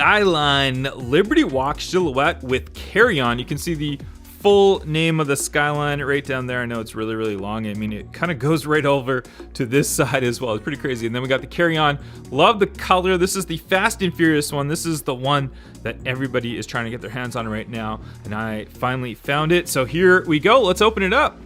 Skyline Liberty Walk silhouette with carry-on. You can see the full name of the Skyline right down there. I know it's really, really long. I mean, it kind of goes right over to this side as well. It's pretty crazy. And then we got the carry-on. Love the color. This is the Fast and Furious one. This is the one that everybody is trying to get their hands on right now. And I finally found it. So here we go. Let's open it up.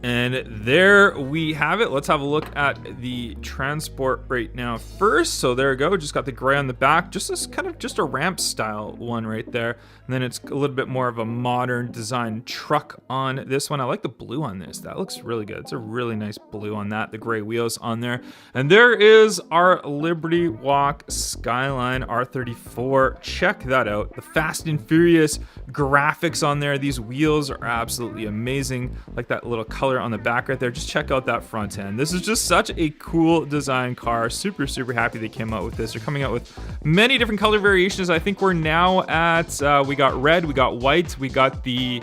And there we have it. Let's have a look at the transport right now first. So there we go. Just got the gray on the back. Just this kind of just a ramp style one right there. And then it's a little bit more of a modern design truck on this one. I like the blue on this. That looks really good. It's a really nice blue on that. The gray wheels on there. And there is our Liberty Walk Skyline R34. Check that out. The Fast and Furious graphics on there. These wheels are absolutely amazing. Like that little color on the back right there. Just check out that front end. This is just such a cool design car. Super, super happy they came out with this. They're coming out with many different color variations. I think we're now at, we got red, we got white, we got the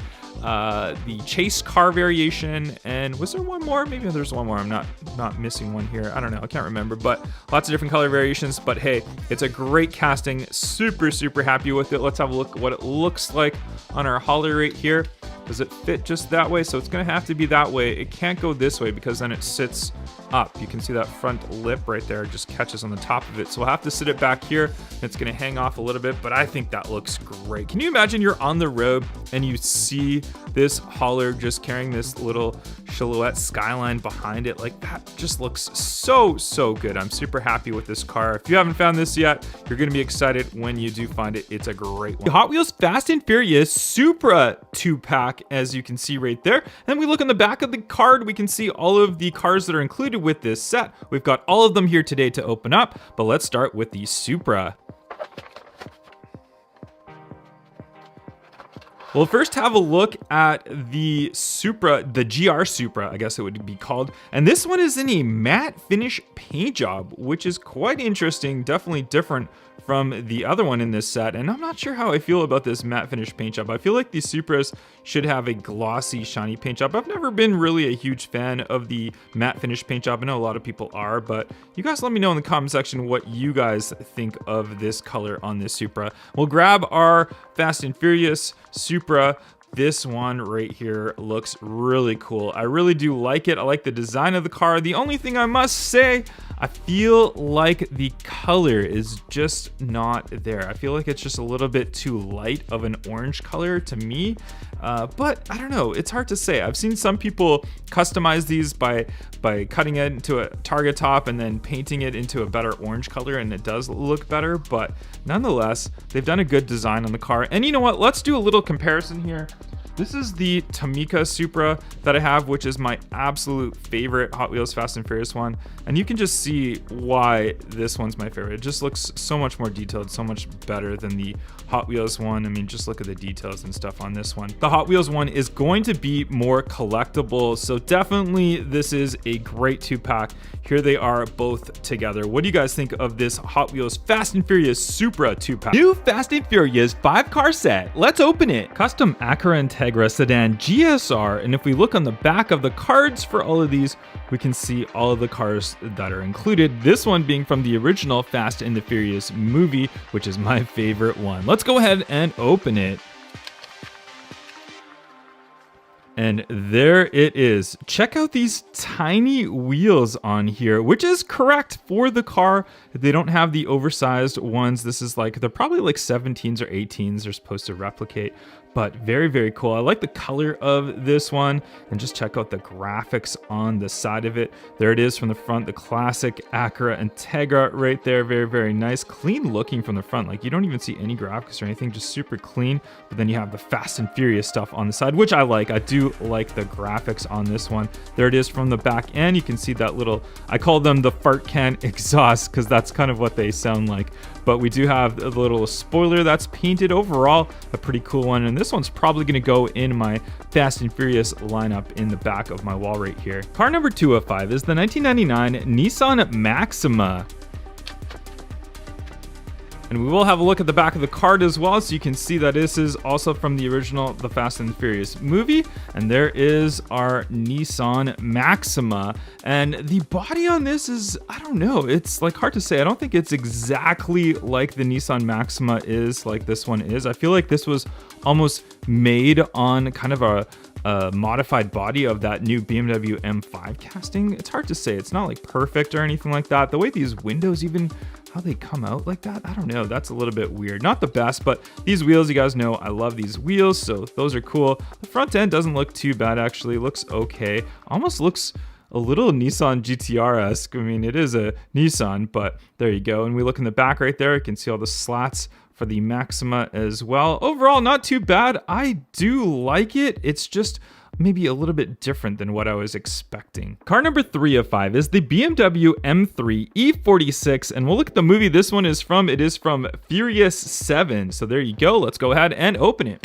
chase car variation, and was there one more? Maybe there's one more. I'm not missing one here. I don't know. I can't remember, but lots of different color variations. But hey, it's a great casting. Super, super happy with it. Let's have a look at what it looks like on our Holly right here. Does it fit just that way? So it's gonna have to be that way. It can't go this way because then it sits up. You can see that front lip right there just catches on the top of it. So we'll have to sit it back here. It's gonna hang off a little bit, but I think that looks great. Can you imagine you're on the road and you see this hauler just carrying this little silhouette Skyline behind it? Like, that just looks so, so good. I'm super happy with this car. If you haven't found this yet, you're gonna be excited when you do find it. It's a great one. The Hot Wheels Fast and Furious Supra 2-pack, as you can see right there. And we look on the back of the card, we can see all of the cars that are included with this set. We've got all of them here today to open up, but let's start with the Supra. We'll first have a look at the Supra, the GR Supra, I guess it would be called. And this one is in a matte finish paint job, which is quite interesting, definitely different from the other one in this set. And I'm not sure how I feel about this matte finish paint job. I feel like these Supras should have a glossy, shiny paint job. I've never been really a huge fan of the matte finish paint job. I know a lot of people are, but you guys let me know in the comment section what you guys think of this color on this Supra. We'll grab our Fast and Furious Supra. This one right here looks really cool. I really do like it. I like the design of the car. The only thing I must say, I feel like the color is just not there. I feel like it's just a little bit too light of an orange color to me. But I don't know, it's hard to say. I've seen some people customize these by cutting it into a target top and then painting it into a better orange color, and it does look better. But nonetheless, they've done a good design on the car. And you know what? Let's do a little comparison here. This is the Tamica Supra that I have, which is my absolute favorite Hot Wheels Fast and Furious one. And you can just see why this one's my favorite. It just looks so much more detailed, so much better than the Hot Wheels one. I mean, just look at the details and stuff on this one. The Hot Wheels one is going to be more collectible, so definitely this is a great 2-pack. Here they are both together. What do you guys think of this Hot Wheels Fast and Furious Supra 2-pack? New Fast and Furious 5-car set. Let's open it. Custom Acura Integra Sedan GSR, and if we look on the back of the cards for all of these, we can see all of the cars that are included. This one being from the original Fast and the Furious movie, which is my favorite one. Let's go ahead and open it. And there it is. Check out these tiny wheels on here, which is correct for the car. They don't have the oversized ones. This is like, they're probably like 17s or 18s they're supposed to replicate, but very, very cool. I like the color of this one, and just check out the graphics on the side of it. There it is from the front, the classic Acura Integra right there. Very, very nice, clean looking from the front. Like, you don't even see any graphics or anything, just super clean. But then you have the Fast and Furious stuff on the side, which I like. I do like the graphics on this one. There it is from the back end. You can see that little, I call them the fart can exhaust, because that's kind of what they sound like. But we do have a little spoiler that's painted. Overall, a pretty cool one. And this one's probably going to go in my Fast and Furious lineup in the back of my wall right here. Car number 205 is the 1999 Nissan Maxima. And we will have a look at the back of the card as well, so you can see that this is also from the original The Fast and the Furious movie. And there is our Nissan Maxima. And the body on this is, I don't know, it's like hard to say. I don't think it's exactly like the Nissan Maxima is, like this one is. I feel like this was almost made on kind of a modified body of that new BMW M5 casting. It's hard to say. It's not like perfect or anything like that. The way these windows, even how they come out like that, I don't know. That's a little bit weird. Not the best, but these wheels, you guys know I love these wheels, so those are cool. The front end doesn't look too bad, actually. It looks okay. Almost looks a little Nissan GTR-esque. I mean, it is a Nissan, but there you go. And we look in the back right there, you can see all the slats for the Maxima as well. Overall, not too bad. I do like it. It's just maybe a little bit different than what I was expecting. Car number 3 of 5 is the BMW M3 E46, and we'll look at the movie this one is from. It is from Furious 7. So there you go. Let's go ahead and open it.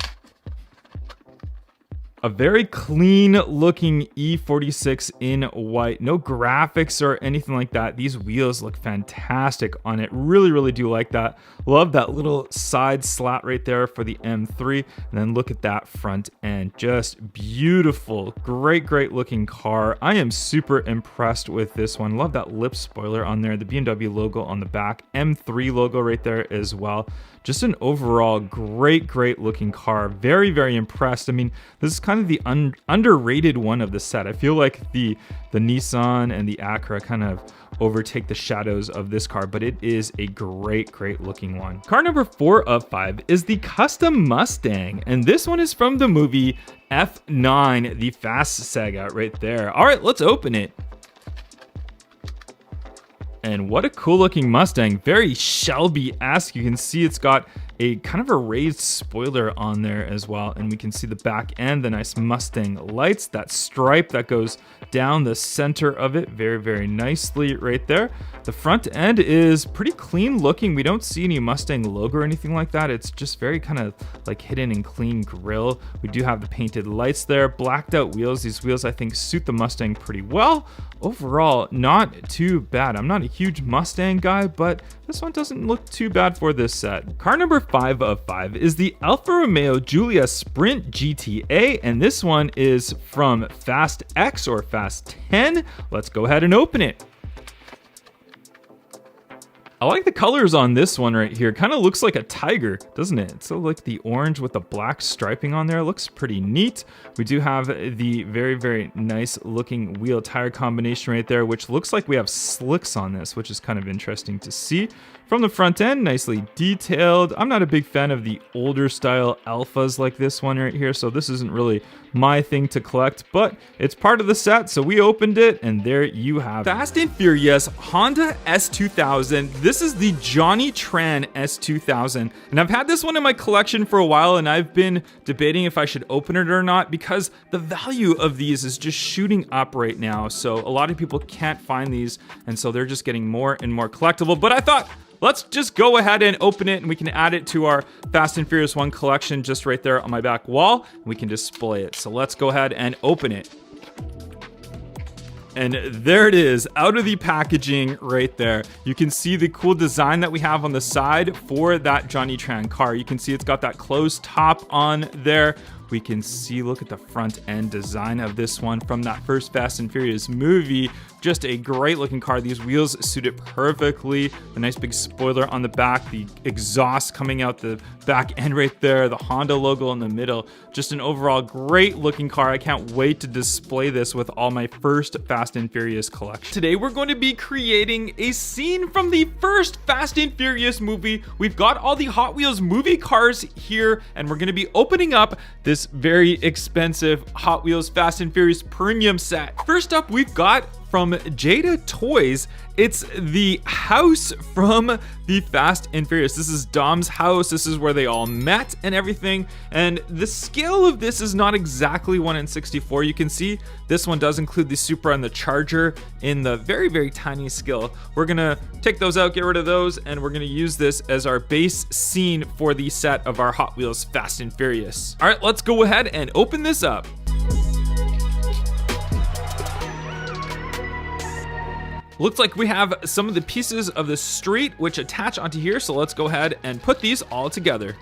A very clean looking E46 in white. No graphics or anything like that. These wheels look fantastic on it. Really do like that. Love that little side slat right there for the M3. And then look at that front end. Just beautiful. Great looking car. I am super impressed with this one. Love that lip spoiler on there. The BMW logo on the back. M3 logo right there as well. Just an overall great looking car. Very impressed. I mean, this is kind of the underrated one of the set. I feel like the Nissan and the Acura kind of overtake the shadows of this car, but it is a great looking one. Car number 4 of 5 is the custom Mustang, and this one is from the movie F9, the Fast saga right there. All right, let's open it. And what a cool looking Mustang, very Shelby-esque. You can see it's got a kind of a raised spoiler on there as well. And we can see the back end, the nice Mustang lights, that stripe that goes down the center of it very nicely right there. The front end is pretty clean looking. We don't see any Mustang logo or anything like that. It's just very kind of like hidden and clean grille. We do have the painted lights there, blacked out wheels. These wheels I think suit the Mustang pretty well. Overall, not too bad. I'm not a huge Mustang guy, but this one doesn't look too bad for this set. Car number 5 of 5 is the Alfa Romeo Giulia Sprint GTA, and this one is from Fast X or Fast 10. Let's go ahead and open it. I like the colors on this one right here. Kind of looks like a tiger, doesn't it? So like the orange with the black striping on there looks pretty neat. We do have the very nice looking wheel tire combination right there, which looks like we have slicks on this, which is kind of interesting to see. From the front end, nicely detailed. I'm not a big fan of the older style Alphas like this one right here, so this isn't really my thing to collect, but it's part of the set, so we opened it, and there you have it. Fast and Furious Honda S2000. This is the Johnny Tran S2000, and I've had this one in my collection for a while, and I've been debating if I should open it or not, because the value of these is just shooting up right now, so a lot of people can't find these, and so they're just getting more and more collectible, but I thought, let's just go ahead and open it, and we can add it to our Fast and Furious 1 collection just right there on my back wall. We can display it. So let's go ahead and open it. And there it is, out of the packaging right there. You can see the cool design that we have on the side for that Johnny Tran car. You can see it's got that closed top on there. We can see, look at the front end design of this one from that first Fast and Furious movie. Just a great looking car. These wheels suit it perfectly. The nice big spoiler on the back, the exhaust coming out the back end right there, the Honda logo in the middle. Just an overall great looking car. I can't wait to display this with all my first Fast and Furious collection. Today we're going to be creating a scene from the first Fast and Furious movie. We've got all the Hot Wheels movie cars here, and we're going to be opening up this very expensive Hot Wheels Fast and Furious premium set. First up, we've got from Jada Toys, it's the house from the Fast and Furious. This is Dom's house. This is where they all met and everything. And the scale of this is not exactly 1/64. You can see this one does include the Supra and the Charger in the very tiny scale. We're gonna take those out, get rid of those, and we're gonna use this as our base scene for the set of our Hot Wheels Fast and Furious. All right, let's go ahead and open this up. Looks like we have some of the pieces of the street which attach onto here, so let's go ahead and put these all together.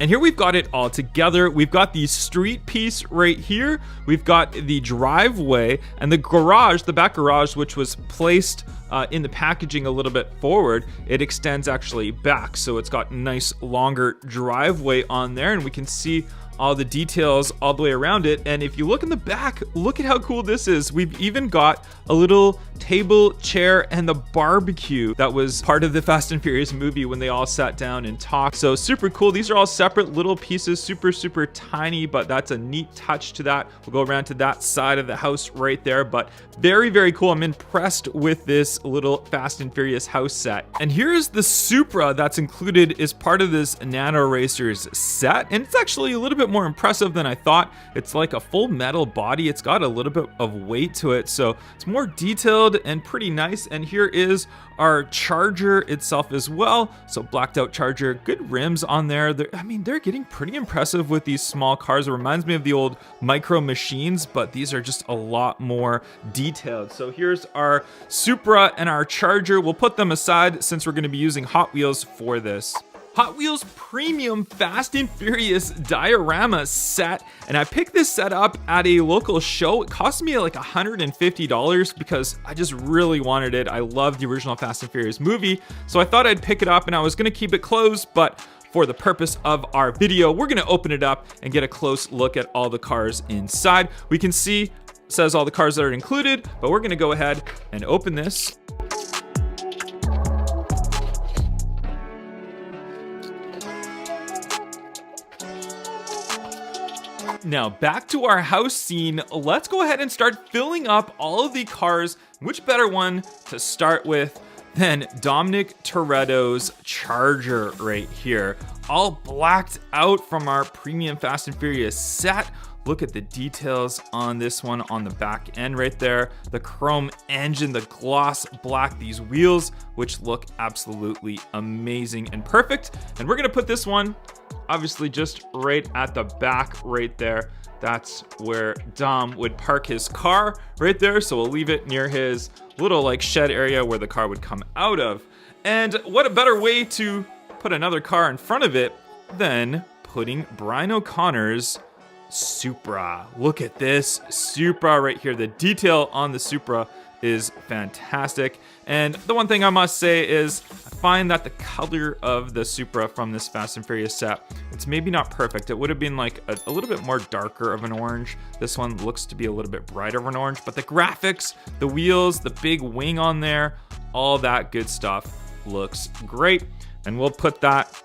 And here we've got it all together. We've got the street piece right here. We've got the driveway and the garage, the back garage, which was placed in the packaging a little bit forward. It extends actually back, so it's got nice longer driveway on there, and we can see all the details all the way around it. And if you look in the back, look at how cool this is. We've even got a little table, chair, and the barbecue that was part of the Fast and Furious movie when they all sat down and talked. So super cool. These are all separate little pieces, super tiny, but that's a neat touch to that. We'll go around to that side of the house right there, but very cool. I'm impressed with this little Fast and Furious house set. And here's the Supra that's included as part of this Nano Racers set, and it's actually a little bit more impressive than I thought. It's like a full metal body. It's got a little bit of weight to it, so it's more detailed and pretty nice. And here is our Charger itself as well. So blacked out Charger, good rims on there. They're getting pretty impressive with these small cars. It reminds me of the old Micro Machines, but these are just a lot more detailed. So here's our Supra and our Charger. We'll put them aside since we're going to be using Hot Wheels for this. Hot Wheels Premium Fast and Furious Diorama set, and I picked this set up at a local show. It cost me like $150 because I just really wanted it. I love the original Fast and Furious movie, so I thought I'd pick it up, and I was gonna keep it closed, but for the purpose of our video, we're gonna open it up and get a close look at all the cars inside. We can see, it says all the cars that are included, but we're gonna go ahead and open this. Now back to our house scene. Let's go ahead and start filling up all of the cars. Which better one to start with than Dominic Toretto's Charger right here, all blacked out from our premium Fast and Furious set. Look at the details on this one on the back end right there. The chrome engine, the gloss black, these wheels, which look absolutely amazing and perfect. And we're gonna put this one obviously just right at the back right there. That's where Dom would park his car right there. So we'll leave it near his little like shed area where the car would come out of. And what a better way to put another car in front of it than putting Brian O'Connor's Supra. Look at this Supra right here. The detail on the Supra is fantastic. And the one thing I must say is I find that the color of the Supra from this Fast and Furious set, it's maybe not perfect. It would have been like a little bit more darker of an orange. This one looks to be a little bit brighter of an orange, but the graphics, the wheels, the big wing on there, all that good stuff looks great. And we'll put that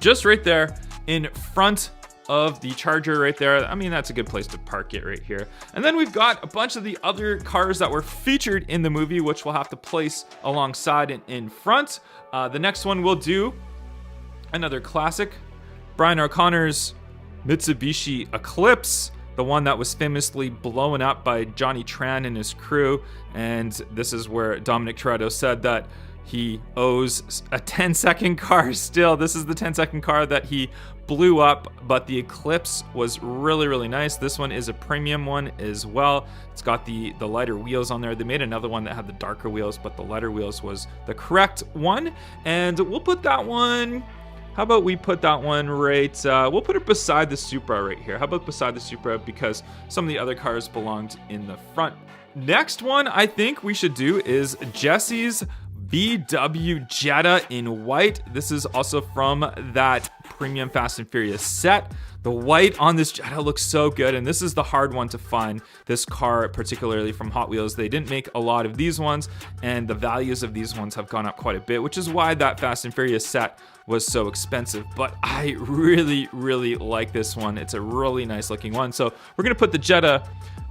just right there in front of the Charger right there. I mean, that's a good place to park it right here. And then we've got a bunch of the other cars that were featured in the movie, which we'll have to place alongside and in front. The next one we'll do another classic, Brian O'Connor's Mitsubishi Eclipse, the one that was famously blown up by Johnny Tran and his crew. And this is where Dominic Toretto said that he owes a 10-second car still. This is the 10-second car that he blew up, but the Eclipse was really nice. This one is a premium one as well. It's got the lighter wheels on there. They made another one that had the darker wheels, but the lighter wheels was the correct one. And we'll put that one, how about we put that one right, we'll put it beside the Supra right here. How about beside the Supra, because some of the other cars belonged in the front. Next one I think we should do is Jesse's VW Jetta in white. This is also from that premium Fast and Furious set. The white on this Jetta looks so good, and this is the hard one to find, this car, particularly from Hot Wheels. They didn't make a lot of these ones, and the values of these ones have gone up quite a bit, which is why that Fast and Furious set was so expensive. But I really like this one. It's a really nice looking one. So we're gonna put the Jetta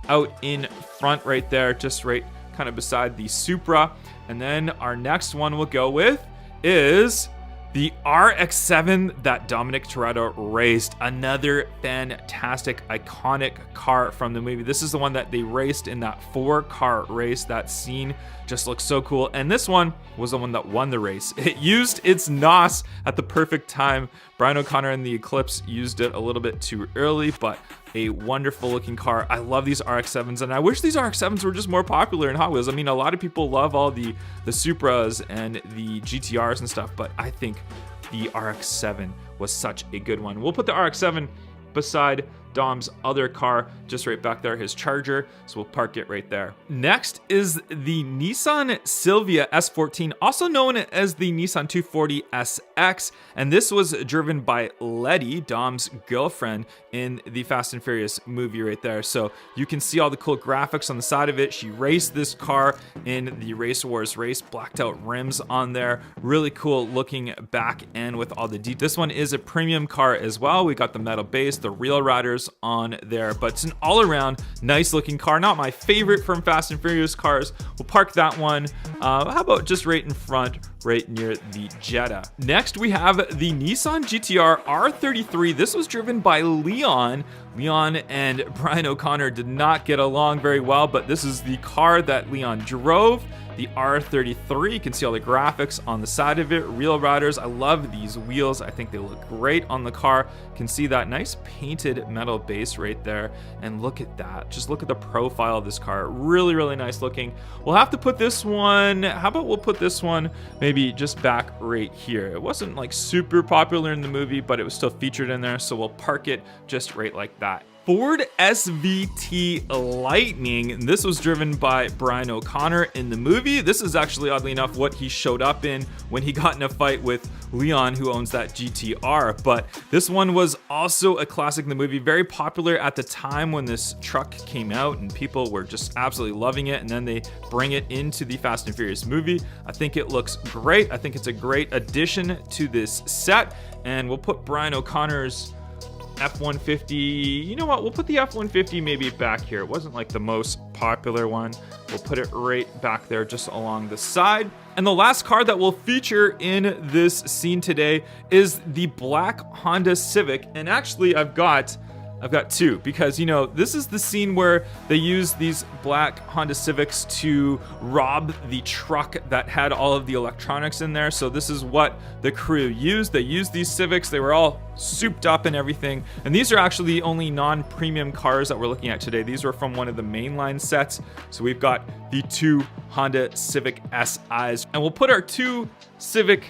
out in front right there, just right kind of beside the Supra. And then our next one we'll go with is the RX-7 that Dominic Toretto raced. Another fantastic, iconic car from the movie. This is the one that they raced in that 4-car race. That scene just looks so cool. And this one was the one that won the race. It used its NOS at the perfect time. Brian O'Connor in the Eclipse used it a little bit too early, but a wonderful looking car. I love these RX-7s, and I wish these RX-7s were just more popular in Hot Wheels. I mean, a lot of people love all the Supras and the GTRs and stuff, but I think the RX-7 was such a good one. We'll put the RX-7 beside Dom's other car, just right back there, his Charger. So we'll park it right there. Next is the Nissan Silvia S14, also known as the Nissan 240 SX. And this was driven by Letty, Dom's girlfriend, in the Fast and Furious movie right there. So you can see all the cool graphics on the side of it. She raced this car in the Race Wars race, blacked out rims on there. Really cool looking back end with all the details. This one is a premium car as well. We got the metal base, the Real Riders on there, but it's an all-around nice looking car. Not my favorite from Fast and Furious cars. We'll park that one. How about just right in front, right near the Jetta. Next, we have the Nissan GTR R33. This was driven by Leon. Leon and Brian O'Connor did not get along very well, but this is the car that Leon drove. The R33, you can see all the graphics on the side of it. Real Riders, I love these wheels. I think they look great on the car. You can see that nice painted metal base right there. And look at that. Just look at the profile of this car. Really, really nice looking. We'll have to put this one, how about we'll put this one maybe just back right here. It wasn't like super popular in the movie, but it was still featured in there. So we'll park it just right like that. Ford SVT Lightning. This was driven by Brian O'Connor in the movie. This is actually, oddly enough, what he showed up in when he got in a fight with Leon, who owns that GTR. But this one was also a classic in the movie, very popular at the time when this truck came out, and people were just absolutely loving it. And then they bring it into the Fast and Furious movie. I think it looks great. I think it's a great addition to this set. And we'll put Brian O'Connor's F-150, you know what, we'll put the F-150 maybe back here. It wasn't like the most popular one. We'll put it right back there just along the side. And the last car that we'll feature in this scene today is the black Honda Civic. And actually I've got two, because, you know, this is the scene where they use these black Honda Civics to rob the truck that had all of the electronics in there. So this is what the crew used. They used these Civics. They were all souped up and everything. And these are actually the only non-premium cars that we're looking at today. These were from one of the mainline sets. So we've got the two Honda Civic SIs, and we'll put our two Civic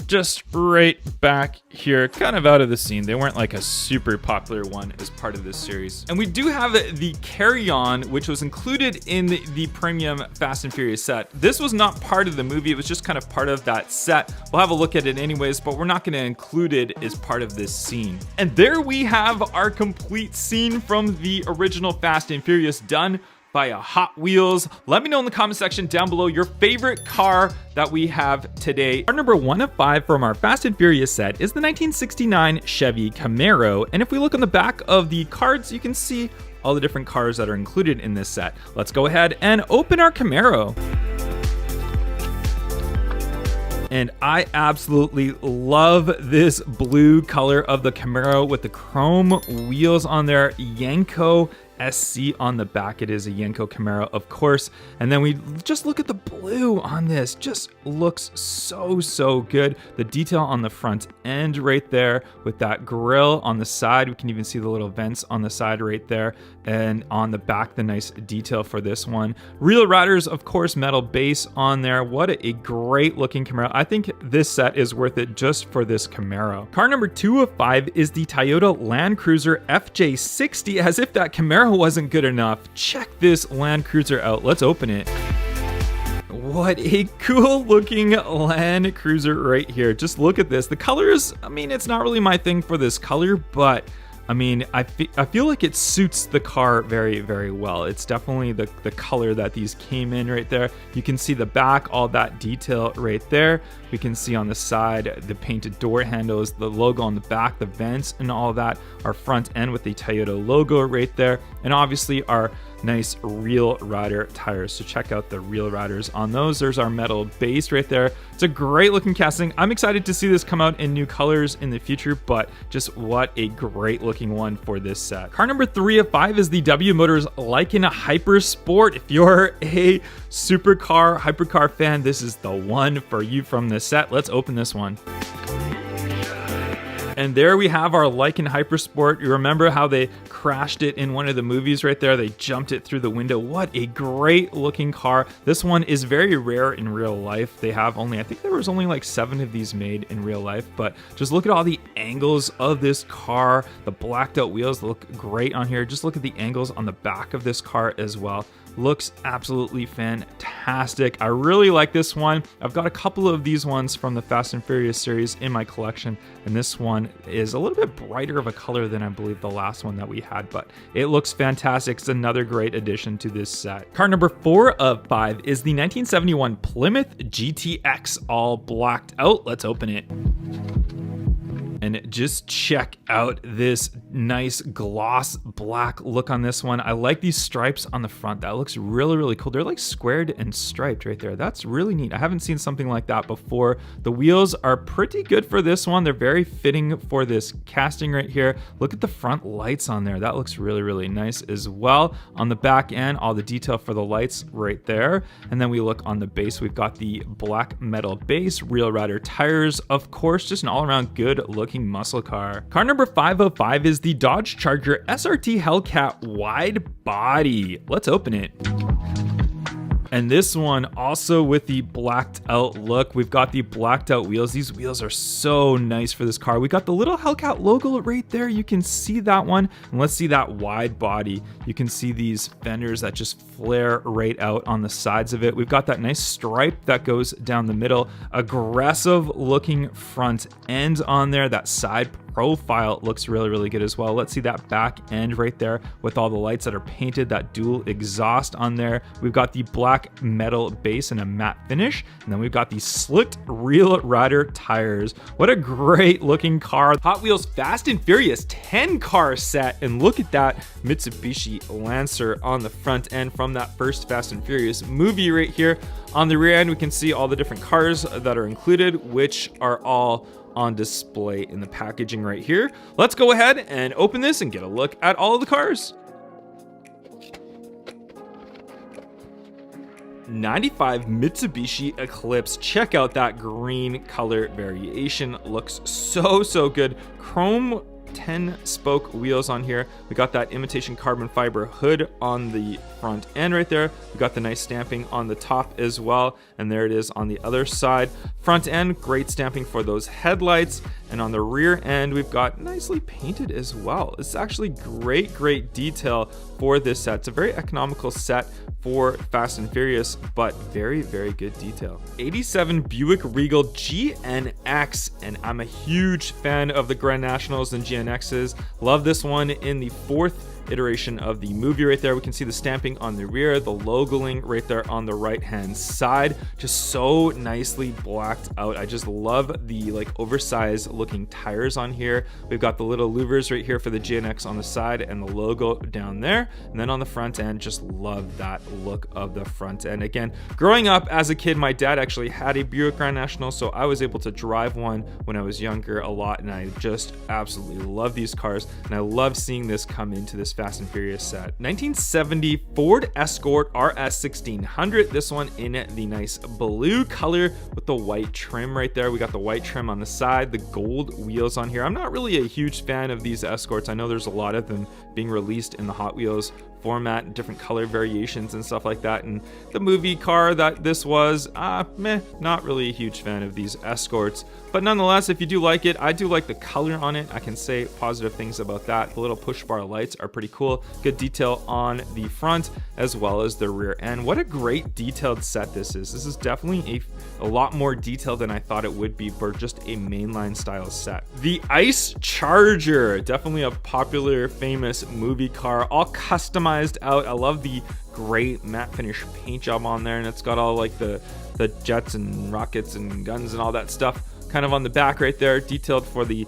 just right back here, kind of out of the scene. They weren't like a super popular one as part of this series. And we do have the carry-on, which was included in the premium Fast and Furious set. This was not part of the movie. It was just kind of part of that set. We'll have a look at it anyways, but we're not going to include it as part of this scene. And there we have our complete scene from the original Fast and Furious done via Hot Wheels. Let me know in the comment section down below your favorite car that we have today. Car number 1 of 5 from our Fast and Furious set is the 1969 Chevy Camaro. And if we look on the back of the cards, you can see all the different cars that are included in this set. Let's go ahead and open our Camaro. And I absolutely love this blue color of the Camaro with the chrome wheels on there. Yanko SC on the back. It is a Yanko Camaro, of course. And then we just look at the blue on this. Just looks so good. The detail on the front end right there with that grille on the side. We can even see the little vents on the side right there. And on the back, the nice detail for this one. Real Riders, of course, metal base on there. What a great looking Camaro. I think this set is worth it just for this Camaro. Car number 2 of 5 is the Toyota Land Cruiser FJ60. As if that Camaro wasn't good enough, check this Land Cruiser out. Let's open it. What a cool looking Land Cruiser right here. Just look at this. The colors, I mean, it's not really my thing for this color, but I mean, I feel like it suits the car very well. It's definitely the color that these came in right there. You can see the back, all that detail right there. We can see on the side the painted door handles, the logo on the back, the vents and all that. Our front end with the Toyota logo right there. And obviously our nice Real Rider tires. So check out the Real Riders on those. There's our metal base right there. It's a great looking casting. I'm excited to see this come out in new colors in the future, but just what a great looking one for this set. Car number 3 of 5 is the W Motors Lycan Hyper Sport. If you're a supercar, hypercar fan, this is the one for you from this set. Let's open this one. And there we have our Lykan Hypersport. You remember how they crashed it in one of the movies right there? They jumped it through the window. What a great looking car. This one is very rare in real life. They have only, I think there was only like 7 of these made in real life, but just look at all the angles of this car. The blacked out wheels look great on here. Just look at the angles on the back of this car as well. Looks absolutely fantastic. I really like this one. I've got a couple of these ones from the Fast and Furious series in my collection, and this one is a little bit brighter of a color than I believe the last one that we had, but it looks fantastic. It's another great addition to this set. Car number 4 of 5 is the 1971 Plymouth GTX, all blacked out. Let's open it. And just check out this nice gloss black look on this one. I like these stripes on the front. That looks really, really cool. They're like squared and striped right there. That's really neat. I haven't seen something like that before. The wheels are pretty good for this one. They're very fitting for this casting right here. Look at the front lights on there. That looks really, really nice as well. On the back end, all the detail for the lights right there. And then we look on the base. We've got the black metal base, Real Rider tires, of course, just an all-around good looking muscle car. Car number 505 is the Dodge Charger SRT Hellcat wide body. Let's open it. And this one also with the blacked out look. We've got the blacked out wheels. These wheels are so nice for this car. We got the little Hellcat logo right there. You can see that one. And let's see that wide body. You can see these fenders that just flare right out on the sides of it. We've got that nice stripe that goes down the middle. Aggressive looking front end on there. That side profile looks really, really good as well. Let's see that back end right there with all the lights that are painted, that dual exhaust on there. We've got the black metal base and a matte finish, and then we've got the slicked Real Rider tires. What a great looking car. Hot Wheels Fast and Furious 10 car set, and look at that Mitsubishi Lancer on the front end from that first Fast and Furious movie right here. On the rear end, we can see all the different cars that are included, which are all on display in the packaging right here. Let's go ahead and open this and get a look at all of the cars. 95 Mitsubishi Eclipse. Check out that green color variation. Looks so good. Chrome 10 spoke wheels on here. We got that imitation carbon fiber hood on the front end right there. We got the nice stamping on the top as well, and there it is on the other side. Front end, great stamping for those headlights, and on the rear end we've got nicely painted as well. It's actually great detail for this set. It's a very economical set for Fast and Furious, but very good detail. 87 Buick Regal GNX, and I'm a huge fan of the Grand Nationals and GNXs. Love this one in the 4th iteration of the movie right there. We can see the stamping on the rear, the logoing right there on the right hand side, just so nicely blacked out. I just love the like oversized looking tires on here. We've got the little louvers right here for the GNX on the side and the logo down there, and then on the front end, just love that look of the front end. Again, growing up as a kid, my dad actually had a Buick Grand National, so I was able to drive one when I was younger a lot, and I just absolutely love these cars, and I love seeing this come into this Fast and Furious set. 1970 Ford Escort RS 1600. This one in the nice blue color with the white trim right there. We got the white trim on the side, the gold wheels on here. I'm not really a huge fan of these Escorts. I know there's a lot of them being released in the Hot Wheels format, different color variations and stuff like that, and the movie car that this was, not really a huge fan of these Escorts, but nonetheless, if you do like it, I do like the color on it. I can say positive things about that. The little push bar lights are pretty cool. Good detail on the front as well as the rear end. What a great detailed set this is. This is definitely a lot more detailed than I thought it would be for just a mainline style set. The Ice Charger, definitely a popular, famous movie car, all customized out. I love the great matte finish paint job on there, and it's got all like the jets and rockets and guns and all that stuff kind of on the back right there, detailed for the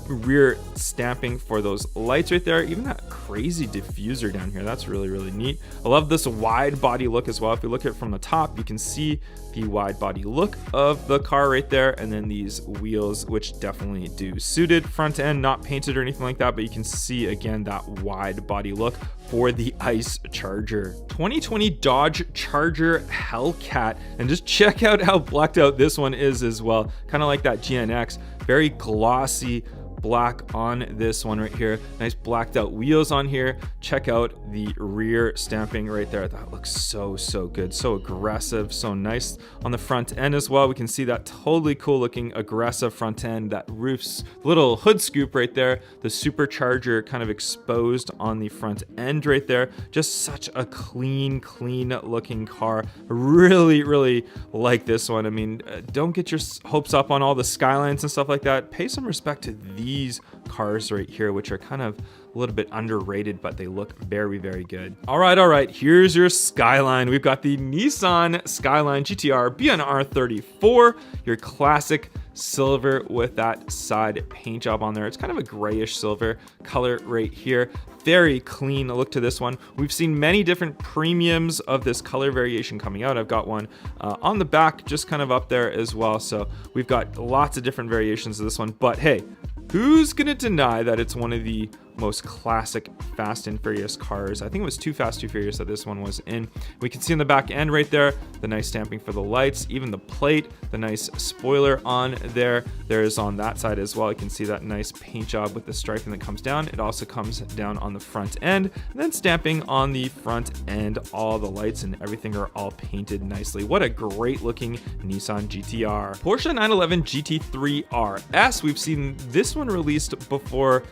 rear stamping for those lights right there. Even that crazy diffuser down here, that's really neat. I love this wide body look as well. If you look at it from the top, you can see the wide body look of the car right there, and then these wheels, which definitely do suited. Front end not painted or anything like that, but you can see again that wide body look for the Ice Charger. 2020 Dodge Charger Hellcat, and just check out how blacked out this one is as well, kind of like that GNX. Very glossy black on this one right here. Nice blacked out wheels on here. Check out the rear stamping right there. That looks so good, so aggressive, so nice. On the front end as well, we can see that totally cool looking aggressive front end. That roof's little hood scoop right there. The supercharger kind of exposed on the front end right there. Just such a clean looking car. Really like this one. I mean, don't get your hopes up on all the skylines and stuff like that. Pay some respect to these cars right here, which are kind of a little bit underrated, but they look very good. All right, here's your Skyline. We've got the Nissan Skyline GTR BNR34, your classic silver with that side paint job on there. It's kind of a grayish silver color right here. Very clean look to this one. We've seen many different premiums of this color variation coming out. I've got one on the back, just kind of up there as well. So we've got lots of different variations of this one, but hey, who's gonna deny that it's one of the most classic Fast and Furious cars? I think it was Too Fast, Too Furious that this one was in. We can see in the back end right there, the nice stamping for the lights, even the plate, the nice spoiler on there. There's on that side as well. You can see that nice paint job with the striping that comes down. It also comes down on the front end, and then stamping on the front end. All the lights and everything are all painted nicely. What a great looking Nissan GTR. Porsche 911 GT3 RS. We've seen this one released before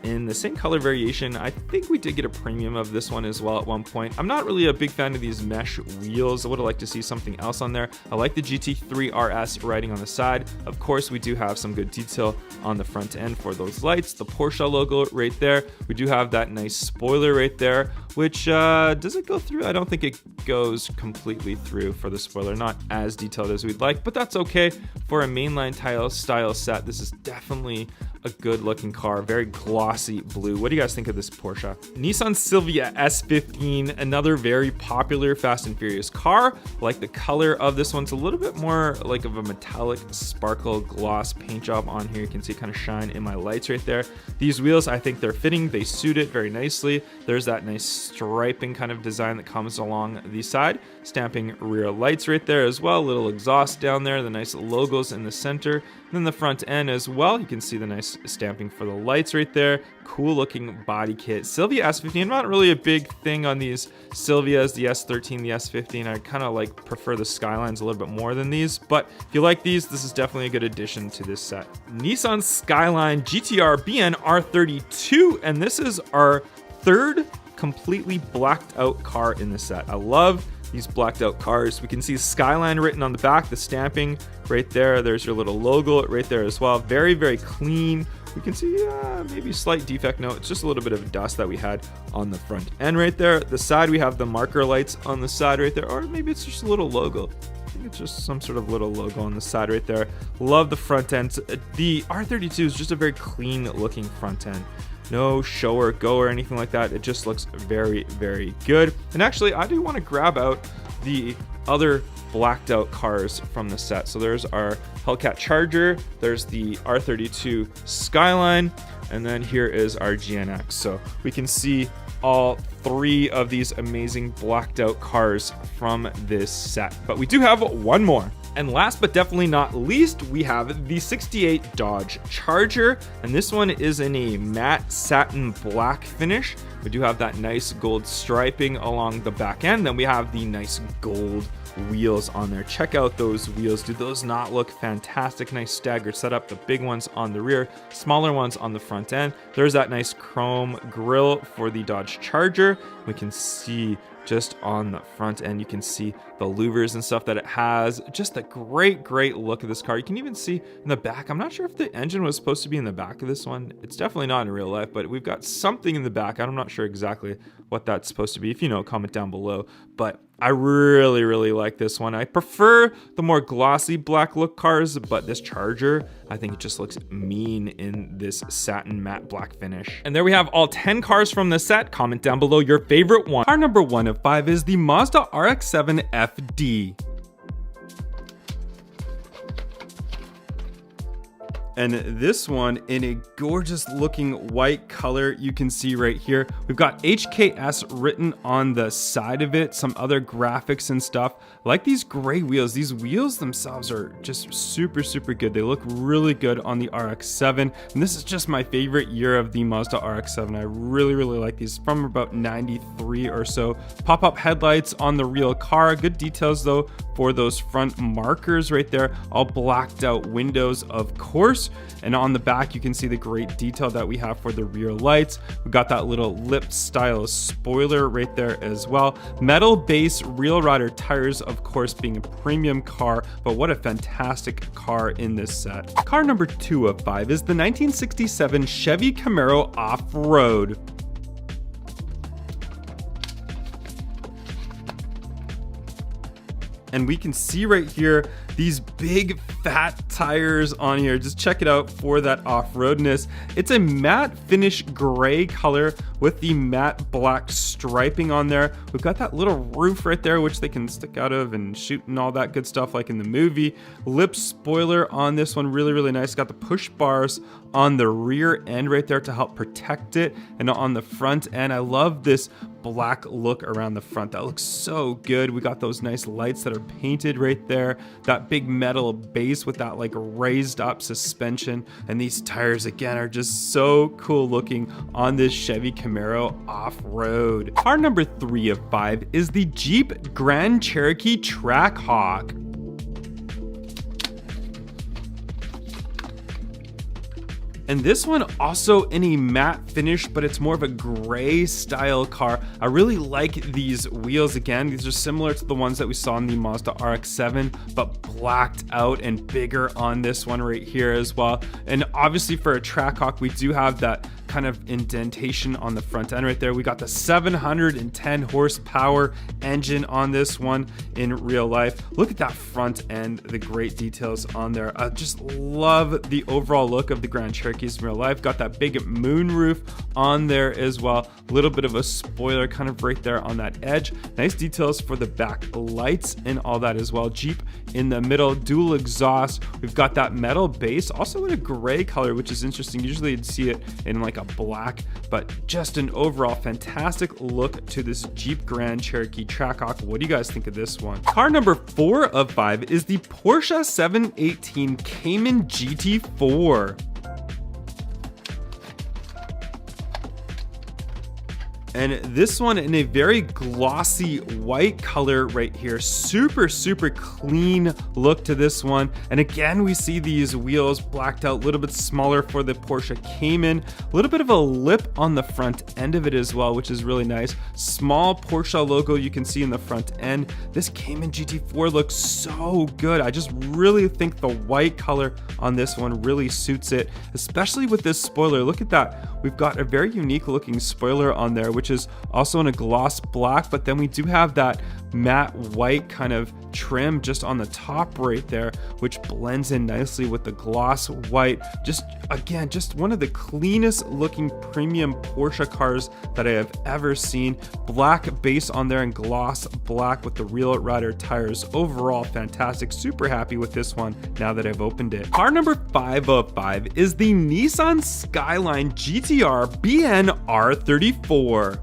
in the same color variation. I think we did get a premium of this one as well at one point. I'm not really a big fan of these mesh wheels. I would have liked to see something else on there. I like the GT3 RS writing on the side. Of course, we do have some good detail on the front end for those lights. The Porsche logo right there. We do have that nice spoiler right there, which does it go through? I don't think it goes completely through for the spoiler. Not as detailed as we'd like, but that's okay. For a mainline tile style set, this is definitely a good looking car. Very glossy blue. What do you guys think of this Porsche? Nissan Silvia S15, another very popular Fast and Furious car. Like the color of this one's a little bit more like of a metallic sparkle gloss paint job on here. You can see kind of shine in my lights right there. These wheels, I think they're fitting. They suit it very nicely. There's that nice striping kind of design that comes along the side. Stamping rear lights right there as well. Little exhaust down there. The nice logos in the center. And then the front end as well. You can see the nice stamping for the lights right there. Cool looking body kit. Silvia S15, I'm not really a big thing on these Silvias, the S13, the S15. I kind of like prefer the Skylines a little bit more than these, but if you like these, this is definitely a good addition to this set. Nissan Skyline GTR BNR32, and this is our third completely blacked out car in the set. I love these blacked out cars. We can see Skyline written on the back, the stamping right there. There's your little logo right there as well. Very clean. We can see maybe slight defect note. It's just a little bit of dust that we had on the front end right there. The side, we have the marker lights on the side right there, or maybe it's just a little logo. I think it's just some sort of little logo on the side right there. Love the front end. The R32 is just a very clean looking front end. No show or go or anything like that. It just looks very good. And actually, I do want to grab out the other blacked out cars from the set. So there's our Hellcat Charger, there's the R32 Skyline, and then here is our GNX. So we can see all three of these amazing blacked out cars from this set. But we do have one more. And last but definitely not least, we have the 68 Dodge Charger, and this one is in a matte satin black finish. We do have that nice gold striping along the back end. Then we have the nice gold wheels on there. Check out those wheels. Do those not look fantastic? Nice staggered setup. The big ones on the rear, smaller ones on the front end. There's that nice chrome grille for the Dodge Charger. We can see just on the front end, you can see the louvers and stuff that it has. Just a great look of this car. You can even see in the back, I'm not sure if the engine was supposed to be in the back of this one. It's definitely not in real life, but we've got something in the back. I'm not sure exactly what that's supposed to be. If you know, comment down below. But I really like this one. I prefer the more glossy black look cars, but this Charger, I think it just looks mean in this satin matte black finish. And there we have all 10 cars from the set. Comment down below your favorite one. Car number 1 of 5 is the Mazda RX-7 FD. And this one in a gorgeous looking white color, you can see right here. We've got HKS written on the side of it, some other graphics and stuff. I like these gray wheels. These wheels themselves are just super, super good. They look really good on the RX-7. And this is just my favorite year of the Mazda RX-7. I really, really like these, from about 93 or so. Pop-up headlights on the real car. Good details though for those front markers right there. All blacked out windows, of course. And on the back, you can see the great detail that we have for the rear lights. We've got that little lip style spoiler right there as well. Metal base real rider tires, of course, being a premium car, but what a fantastic car in this set. Car number 2 of 5 is the 1967 Chevy Camaro Off-Road. And we can see right here these big fat tires on here. Just check it out for that off-roadness. It's a matte finish gray color with the matte black striping on there. We've got that little roof right there, which they can stick out of and shoot and all that good stuff like in the movie. Lip spoiler on this one, really, really nice. Got the push bars on the rear end right there to help protect it. And on the front end, I love this black look around the front. That looks so good. We got those nice lights that are painted right there. That big metal base with that like raised up suspension. And these tires again are just so cool looking on this Chevy Camaro Off-Road. Car number 3 of 5 is the Jeep Grand Cherokee Trackhawk. And this one also in a matte finish, but it's more of a gray style car. I really like these wheels again. These are similar to the ones that we saw in the Mazda RX-7, but blacked out and bigger on this one right here as well. And obviously for a Trackhawk, we do have that kind of indentation on the front end right there. We got the 710 horsepower engine on this one in real life. Look at that front end, the great details on there. I just love the overall look of the Grand Cherokees in real life. Got that big moon roof on there as well. A little bit of a spoiler kind of right there on that edge. Nice details for the back lights and all that as well. Jeep in the middle, dual exhaust. We've got that metal base, also in a gray color, which is interesting. Usually you'd see it in like a black, but just an overall fantastic look to this Jeep Grand Cherokee Trackhawk. What do you guys think of this one? Car number 4 of 5 is the Porsche 718 Cayman GT4. And this one in a very glossy white color right here. Super, super clean look to this one. And again, we see these wheels blacked out, a little bit smaller for the Porsche Cayman. A little bit of a lip on the front end of it as well, which is really nice. Small Porsche logo you can see in the front end. This Cayman GT4 looks so good. I just really think the white color on this one really suits it, especially with this spoiler. Look at that. We've got a very unique looking spoiler on there, which is also in a gloss black, but then we do have that matte white kind of trim just on the top right there, which blends in nicely with the gloss white. Just again, just one of the cleanest looking premium Porsche cars that I have ever seen. Black base on there and gloss black with the real rider tires. Overall fantastic. Super happy with this one now that I've opened it. Car number 5 of 5 is the Nissan Skyline GTR BN R34.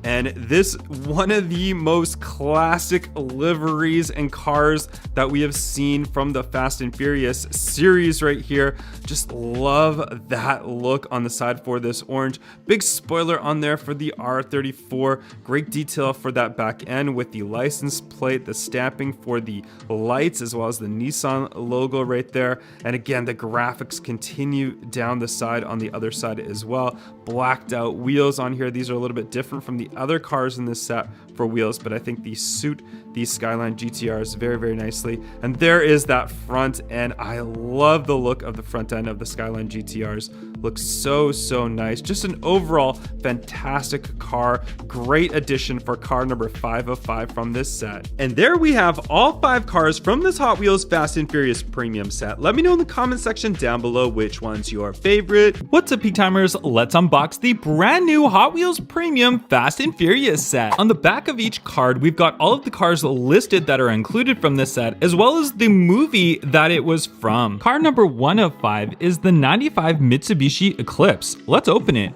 And this one of the most classic liveries and cars that we have seen from the Fast and Furious series right here. Just love that look on the side for this orange. Big spoiler on there for the R34. Great detail for that back end with the license plate, the stamping for the lights, as well as the Nissan logo right there. And again, the graphics continue down the side on the other side as well. Blacked out wheels on here. These are a little bit different from the other cars in this set for wheels, but I think these suit these Skyline GTRs very, very nicely. And there is that front end. I love the look of the front end of the Skyline GTRs. looks so nice. Just an overall fantastic car. Great addition for car number 5 of 5 from this set. And there we have all 5 cars from this Hot Wheels Fast and Furious premium set. Let me know in the comment section down below which one's your favorite. What's up, Peak Timers? Let's unbox the brand new Hot Wheels premium Fast and Furious set. On the back of each card, we've got all of the cars listed that are included from this set, as well as the movie that it was from. Car number 1 of 5 is the 95 Mitsubishi Eclipse. Let's open it.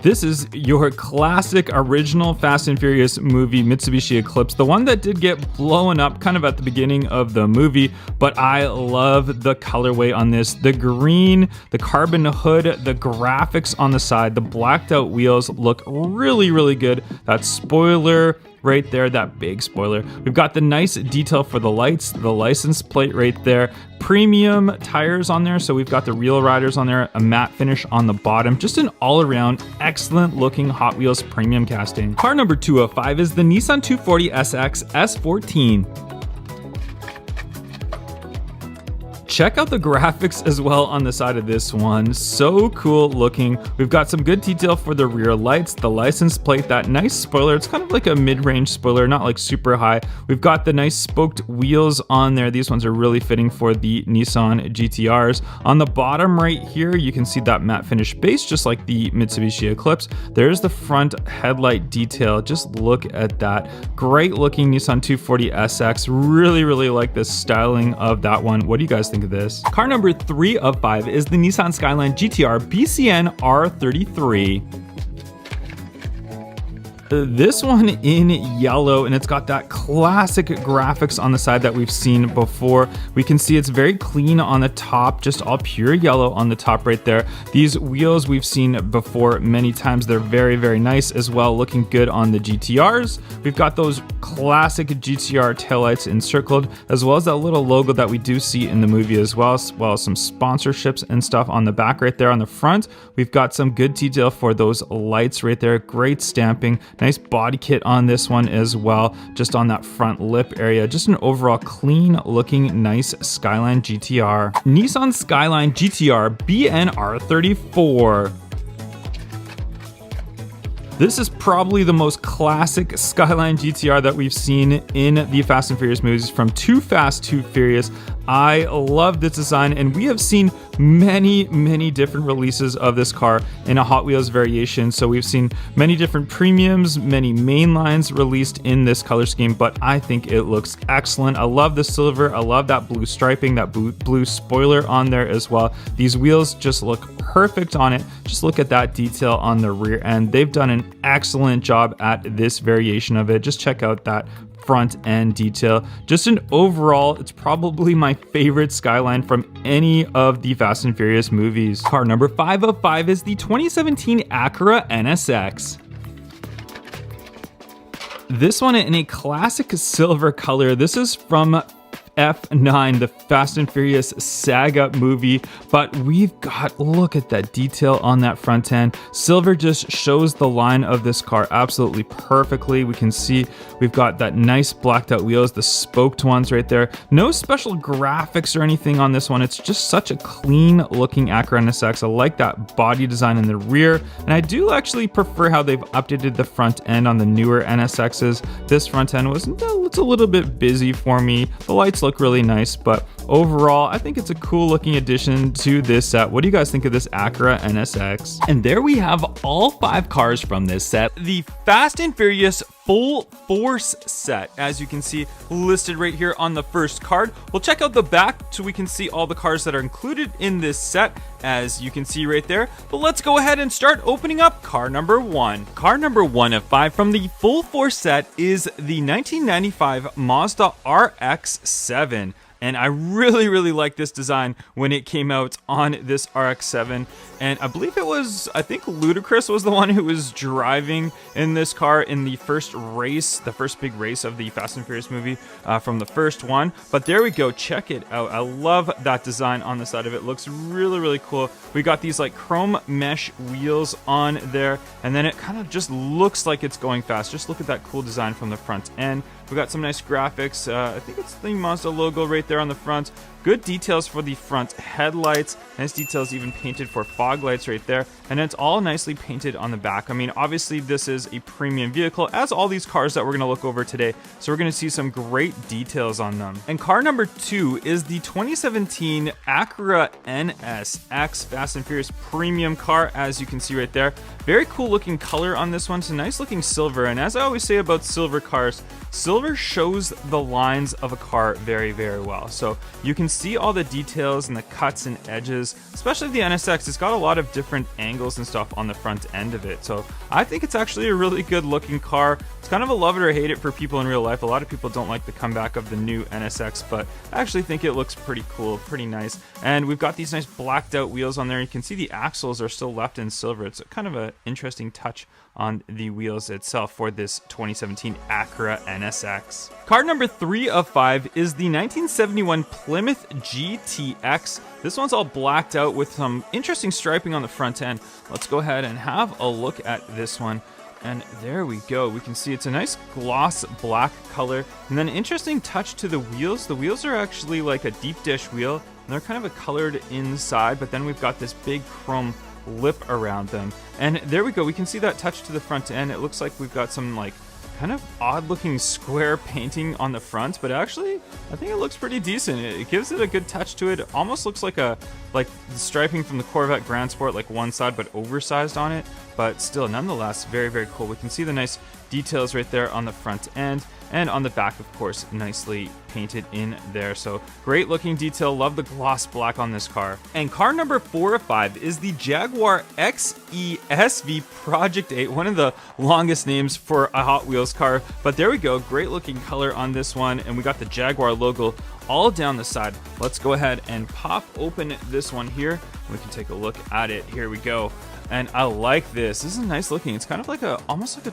This is your classic original Fast and Furious movie Mitsubishi Eclipse, the one that did get blown up kind of at the beginning of the movie, but I love the colorway on this. The green, the carbon hood, the graphics on the side, the blacked out wheels look really good. That spoiler right there, that big spoiler. We've got the nice detail for the lights, the license plate right there, premium tires on there. So we've got the real riders on there, a matte finish on the bottom, just an all around excellent looking Hot Wheels premium casting. Car number 2 of 5 is the Nissan 240 SX S14. Check out the graphics as well on the side of this one. So cool looking. We've got some good detail for the rear lights, the license plate, that nice spoiler. It's kind of like a mid-range spoiler, not like super high. We've got the nice spoked wheels on there. These ones are really fitting for the Nissan GTRs. On the bottom right here, you can see that matte finish base, just like the Mitsubishi Eclipse. There's the front headlight detail. Just look at that. Great looking Nissan 240 SX. Really like the styling of that one. What do you guys think of this? Car number 3 of 5 is the Nissan Skyline GTR BCN R33. This one in yellow, and it's got that classic graphics on the side that we've seen before. We can see it's very clean on the top, just all pure yellow on the top right there. These wheels we've seen before many times. They're very nice as well, looking good on the GTRs. We've got those classic GTR taillights encircled, as well as that little logo that we do see in the movie as well as some sponsorships and stuff on the back right there. On the front, we've got some good detail for those lights right there. Great stamping. Nice body kit on this one as well, just on that front lip area. Just an overall clean looking nice Skyline GTR. Nissan Skyline GTR BNR34. This is probably the most classic Skyline GTR that we've seen in the Fast and Furious movies, from Too Fast, Too Furious. I love this design, and we have seen many different releases of this car in a Hot Wheels variation. So we've seen many different premiums, many main lines released in this color scheme, but I think it looks excellent. I love the silver. I love that blue striping, that blue spoiler on there as well. These wheels just look perfect on it. Just look at that detail on the rear end. They've done an excellent job at this variation of it. Just check out that front end detail. Just an overall, it's probably my favorite Skyline from any of the Fast and Furious movies. Car number 5 of 5 is the 2017 Acura NSX. This one in a classic silver color. This is from F9, the Fast and Furious saga movie, but we've got, look at that detail on that front end. Silver just shows the line of this car absolutely perfectly. We can see we've got that nice blacked out wheels, the spoked ones right there. No special graphics or anything on this one. It's just such a clean looking Acura NSX. I like that body design in the rear, and I do actually prefer how they've updated the front end on the newer NSXs. This front end was it's a little bit busy for me. The lights look really nice, but overall I think it's a cool looking addition to this set. What do you guys think of this Acura NSX? And there we have all 5 cars from this set, the Fast and Furious Full Force set, as you can see listed right here on the first card. We'll check out the back so we can see all the cars that are included in this set, as you can see right there. But let's go ahead and start opening up car number 1. Car number 1 of 5 from the Full Force set is the 1995 Mazda RX-7. And I really like this design when it came out on this RX-7. And I believe I think Ludacris was the one who was driving in this car in the first race, the first big race of the Fast and Furious movie from the first one. But there we go, check it out. I love that design on the side of it. Looks really cool. We got these like chrome mesh wheels on there, and then it kind of just looks like it's going fast. Just look at that cool design from the front end. We got some nice graphics. I think it's the Mazda logo right there on the front. Good details for the front headlights, nice details even painted for fog lights right there, and it's all nicely painted on the back. I mean, obviously this is a premium vehicle, as all these cars that we're gonna look over today, so we're gonna see some great details on them. And car number 2 is the 2017 Acura NSX Fast and Furious premium car, as you can see right there. Very cool looking color on this one. It's a nice looking silver, and as I always say about silver cars, silver shows the lines of a car very, very well. So you can see all the details and the cuts and edges, especially the NSX. It's got a lot of different angles and stuff on the front end of it. So I think it's actually a really good looking car. It's kind of a love it or hate it for people in real life. A lot of people don't like the comeback of the new NSX, but I actually think it looks pretty cool, pretty nice. And we've got these nice blacked out wheels on there. You can see the axles are still left in silver. It's kind of an interesting touch on the wheels itself for this 2017 Acura NSX. Car number 3 of 5 is the 1971 Plymouth GTX. This one's all blacked out with some interesting striping on the front end. Let's go ahead and have a look at this one. And there we go. We can see it's a nice gloss black color, and then interesting touch to the wheels. The wheels are actually like a deep dish wheel, and they're kind of a colored inside, but then we've got this big chrome lip around them. And there we go. We can see that touch to the front end. It looks like we've got some like kind of odd looking square painting on the front, but actually I think it looks pretty decent. It gives it a good touch to it. It almost looks like the striping from the Corvette Grand Sport, like one side but oversized on it, but still nonetheless very, very cool. We can see the nice details right there on the front end, and on the back, of course, nicely painted in there. So great looking detail. Love the gloss black on this car. And car number 4 of 5 is the Jaguar XESV Project 8, one of the longest names for a Hot Wheels car, but there we go. Great looking color on this one, and we got the Jaguar logo all down the side. Let's go ahead and pop open this one here. We can take a look at it. Here we go. And I like this. This is nice looking. It's kind of like almost like a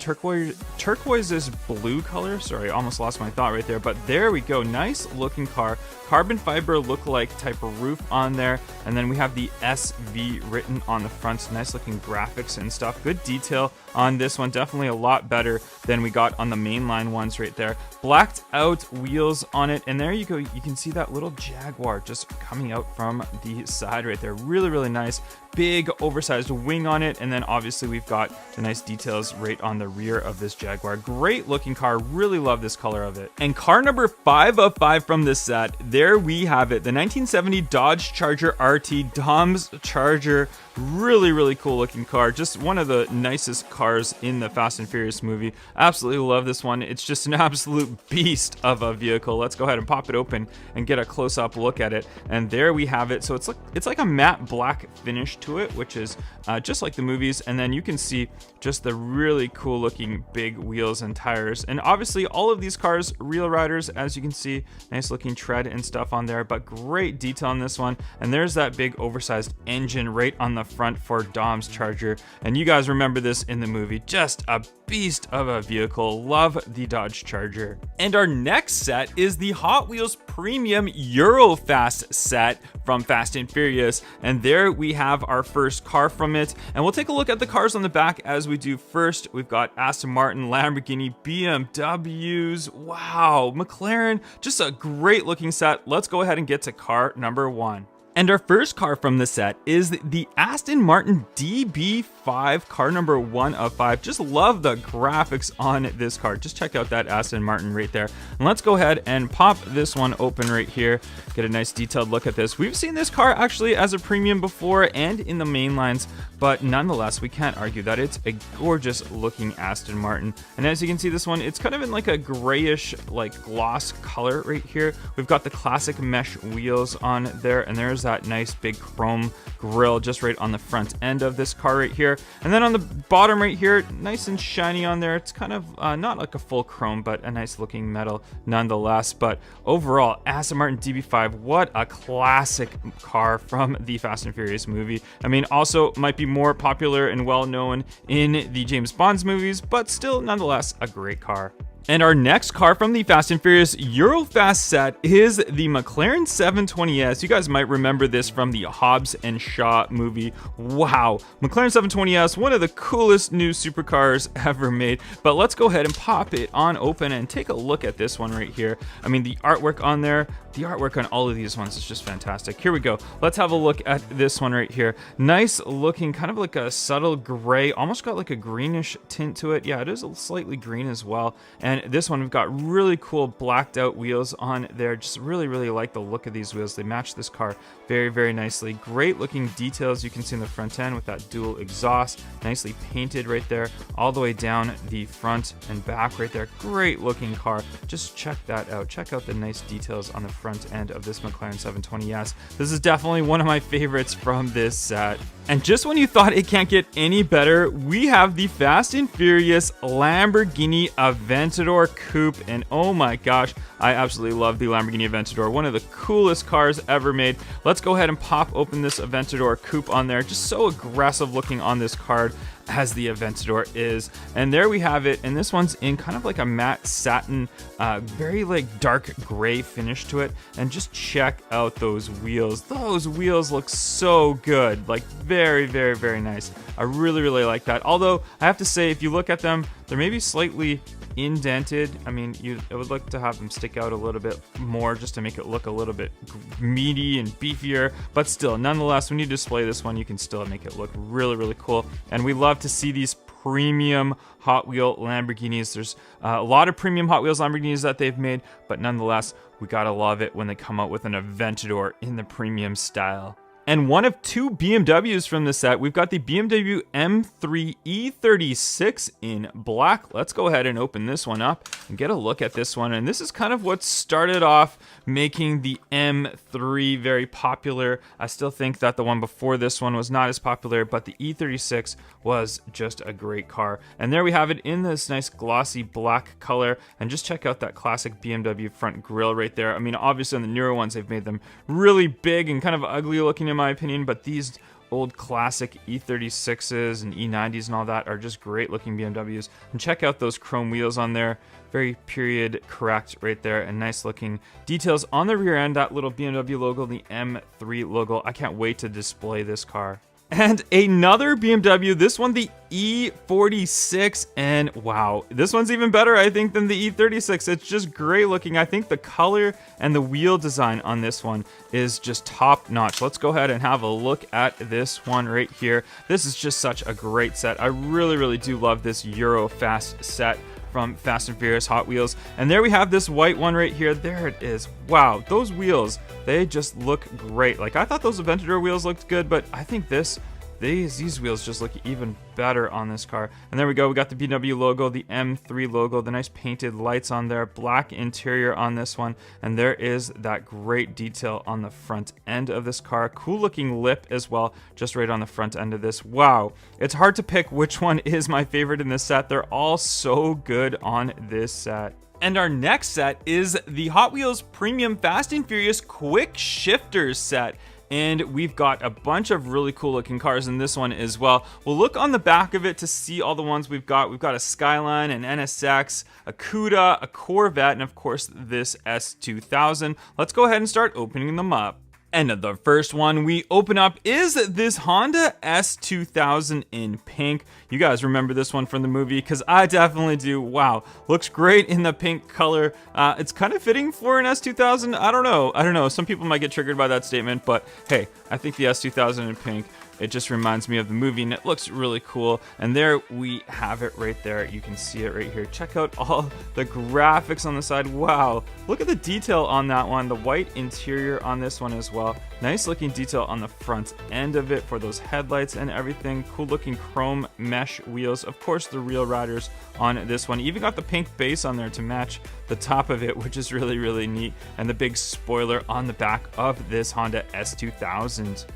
turquoise blue color. Sorry, I almost lost my thought right there. But there we go. Nice looking car. Carbon fiber look-alike type of roof on there. And then we have the SV written on the front. Nice looking graphics and stuff. Good detail on this one. Definitely a lot better than we got on the mainline ones right there. Blacked out wheels on it. And there you go. You can see that little Jaguar just coming out from the side right there. Really, really nice. Big oversized wing on it, and then obviously we've got the nice details right on the rear of this Jaguar. Great looking car. Really love this color of it. And car number 5 of 5 from this set, there we have it, the 1970 Dodge Charger RT, Dom's Charger. Really, really cool looking car. Just one of the nicest cars in the Fast and Furious movie. Absolutely love this one. It's just an absolute beast of a vehicle. Let's go ahead and pop it open and get a close-up look at it. And there we have it. So it's like a matte black finish to it, which is just like the movies. And then you can see just the really cool looking big wheels and tires. And obviously all of these cars, real riders, as you can see, nice looking tread and stuff on there, but great detail on this one. And there's that big oversized engine right on the front for Dom's Charger. And you guys remember this in the movie. Just a beast of a vehicle. Love the Dodge Charger. And our next set is the Hot Wheels Premium Eurofast set from Fast and Furious. And there we have our first car from it. And we'll take a look at the cars on the back as we do first. We've got Aston Martin, Lamborghini, BMWs. Wow, McLaren. Just a great looking set. Let's go ahead and get to car number 1. And our first car from the set is the Aston Martin DB5, car number 1 of 5. Just love the graphics on this car. Just check out that Aston Martin right there. And let's go ahead and pop this one open right here. Get a nice detailed look at this. We've seen this car actually as a premium before and in the main lines, but nonetheless, we can't argue that it's a gorgeous looking Aston Martin. And as you can see, this one, it's kind of in like a grayish, like gloss color right here. We've got the classic mesh wheels on there, and there's that nice big chrome grille just right on the front end of this car right here. And then on the bottom right here, nice and shiny on there. It's kind of not like a full chrome, but a nice looking metal nonetheless. But overall, Aston Martin DB5, what a classic car from the Fast and Furious movie. I mean, also might be more popular and well known in the James Bond's movies, but still nonetheless a great car. And our next car from the Fast and Furious Eurofast set is the McLaren 720S. You guys might remember this from the Hobbs and Shaw movie. Wow, McLaren 720S, one of the coolest new supercars ever made. But let's go ahead and pop it on open and take a look at this one right here. I mean, the artwork on there, the artwork on all of these ones is just fantastic. Here we go. Let's have a look at this one right here. Nice looking, kind of like a subtle gray, almost got like a greenish tint to it. Yeah, it is slightly green as well. And this one, we've got really cool blacked out wheels on there. Just really, really like the look of these wheels. They match this car very, very nicely. Great looking details you can see in the front end with that dual exhaust. Nicely painted right there, all the way down the front and back right there. Great looking car. Just check that out. Check out the nice details on the front end of this McLaren 720S. This is definitely one of my favorites from this set. And just when you thought it can't get any better, we have the Fast and Furious Lamborghini Aventador Coupe. And oh my gosh, I absolutely love the Lamborghini Aventador. One of the coolest cars ever made. Let's go ahead and pop open this Aventador Coupe on there. Just so aggressive looking on this card as the Aventador is. And there we have it. And this one's in kind of like a matte satin, very like dark gray finish to it. And just check out those wheels. Those wheels look so good. Like very, very, very nice. I really, really like that. Although I have to say, if you look at them, they're maybe slightly indented. I mean, I would like to have them stick out a little bit more just to make it look a little bit meaty and beefier, but still, nonetheless, when you display this one, you can still make it look really, really cool. And we love to see these premium Hot Wheel Lamborghinis. There's a lot of premium Hot Wheels Lamborghinis that they've made, but nonetheless, we gotta love it when they come out with an Aventador in the premium style. And one of two BMWs from the set, we've got the BMW M3 E36 in black. Let's go ahead and open this one up and get a look at this one. And this is kind of what started off making the M3 very popular. I still think that the one before this one was not as popular, but the E36 was just a great car. And there we have it in this nice glossy black color. And just check out that classic BMW front grille right there. I mean, obviously on the newer ones, they've made them really big and kind of ugly looking in my opinion, but these old classic E36s and E90s and all that are just great looking BMWs. And check out those chrome wheels on there, very period correct right there, and nice looking details on the rear end, that little BMW logo, the M3 logo. I can't wait to display this car. And another BMW, this one the E46, and wow, this one's even better I think than the E36. It's just great looking. I think the color and the wheel design on this one is just top notch. Let's go ahead and have a look at this one right here. This is just such a great set. I really, really do love this Eurofast set from Fast and Furious Hot Wheels. And there we have this white one right here. There it is. Wow, those wheels, they just look great. Like, I thought those Aventador wheels looked good, but I think these wheels just look even better on this car. And there we go, we got the BMW logo, the M3 logo, the nice painted lights on there, black interior on this one, and there is that great detail on the front end of this car. Cool looking lip as well, just right on the front end of this. Wow, it's hard to pick which one is my favorite in this set. They're all so good on this set. And our next set is the Hot Wheels Premium Fast and Furious Quick Shifters set. And we've got a bunch of really cool looking cars in this one as well. We'll look on the back of it to see all the ones we've got. We've got a Skyline, an NSX, a Cuda, a Corvette, and of course this S2000. Let's go ahead and start opening them up. And the first one we open up is this Honda S2000 in pink. You guys remember this one from the movie? Because I definitely do. Wow, looks great in the pink color. It's kind of fitting for an S2000. I don't know. Some people might get triggered by that statement, but hey, I think the S2000 in pink, it just reminds me of the movie, and it looks really cool. And there we have it right there. You can see it right here. Check out all the graphics on the side. Wow, look at the detail on that one. The white interior on this one as well. Nice looking detail on the front end of it for those headlights and everything. Cool looking chrome mesh wheels. Of course, the real riders on this one. Even got the pink base on there to match the top of it, which is really, really neat. And the big spoiler on the back of this Honda S2000.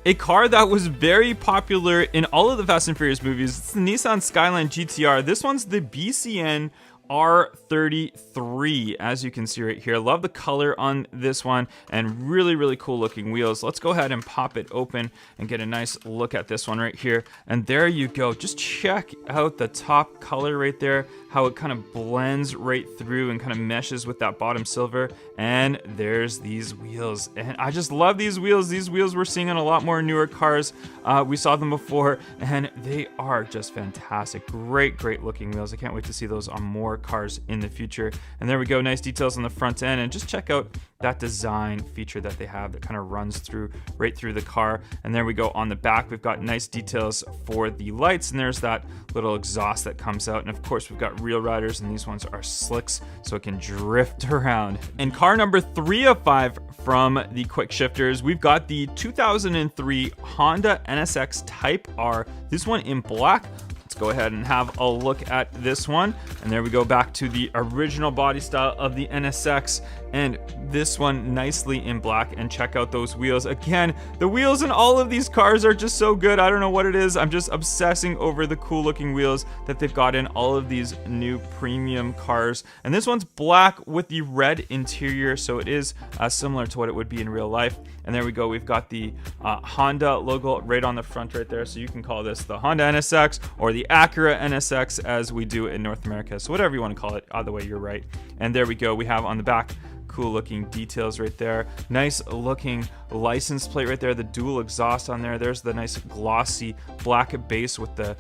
A car that was very popular in all of the Fast and Furious movies, it's the Nissan Skyline GTR. This one's the BCN R33, as you can see right here. Love the color on this one, and really, really cool looking wheels. Let's go ahead and pop it open and get a nice look at this one right here. And there you go. Just check out the top color right there, how it kind of blends right through and kind of meshes with that bottom silver. And there's these wheels. And I just love these wheels. These wheels we're seeing on a lot more newer cars. We saw them before, and they are just fantastic. Great, great looking wheels. I can't wait to see those on more cars in the future. And there we go. Nice details on the front end. And just check out that design feature that they have that kind of runs through right through the car. And there we go. On the back, we've got nice details for the lights, and there's that little exhaust that comes out. And of course, we've got real riders, and these ones are slicks, so it can drift around. And car number 3 of 5 from the quick shifters, we've got the 2003 Honda NSX Type R. This one in black. Let's go ahead and have a look at this one. And there we go, back to the original body style of the NSX, and this one nicely in black. And check out those wheels. Again, the wheels in all of these cars are just so good. I don't know what it is. I'm just obsessing over the cool looking wheels that they've got in all of these new premium cars. And this one's black with the red interior, so it is similar to what it would be in real life. And there we go, we've got the Honda logo right on the front right there, so you can call this the Honda NSX or the Acura NSX as we do in North America. So whatever you want to call it, either way, you're right. And there we go, we have on the back cool looking details right there. Nice looking license plate right there, the dual exhaust on there. There's the nice glossy black base with the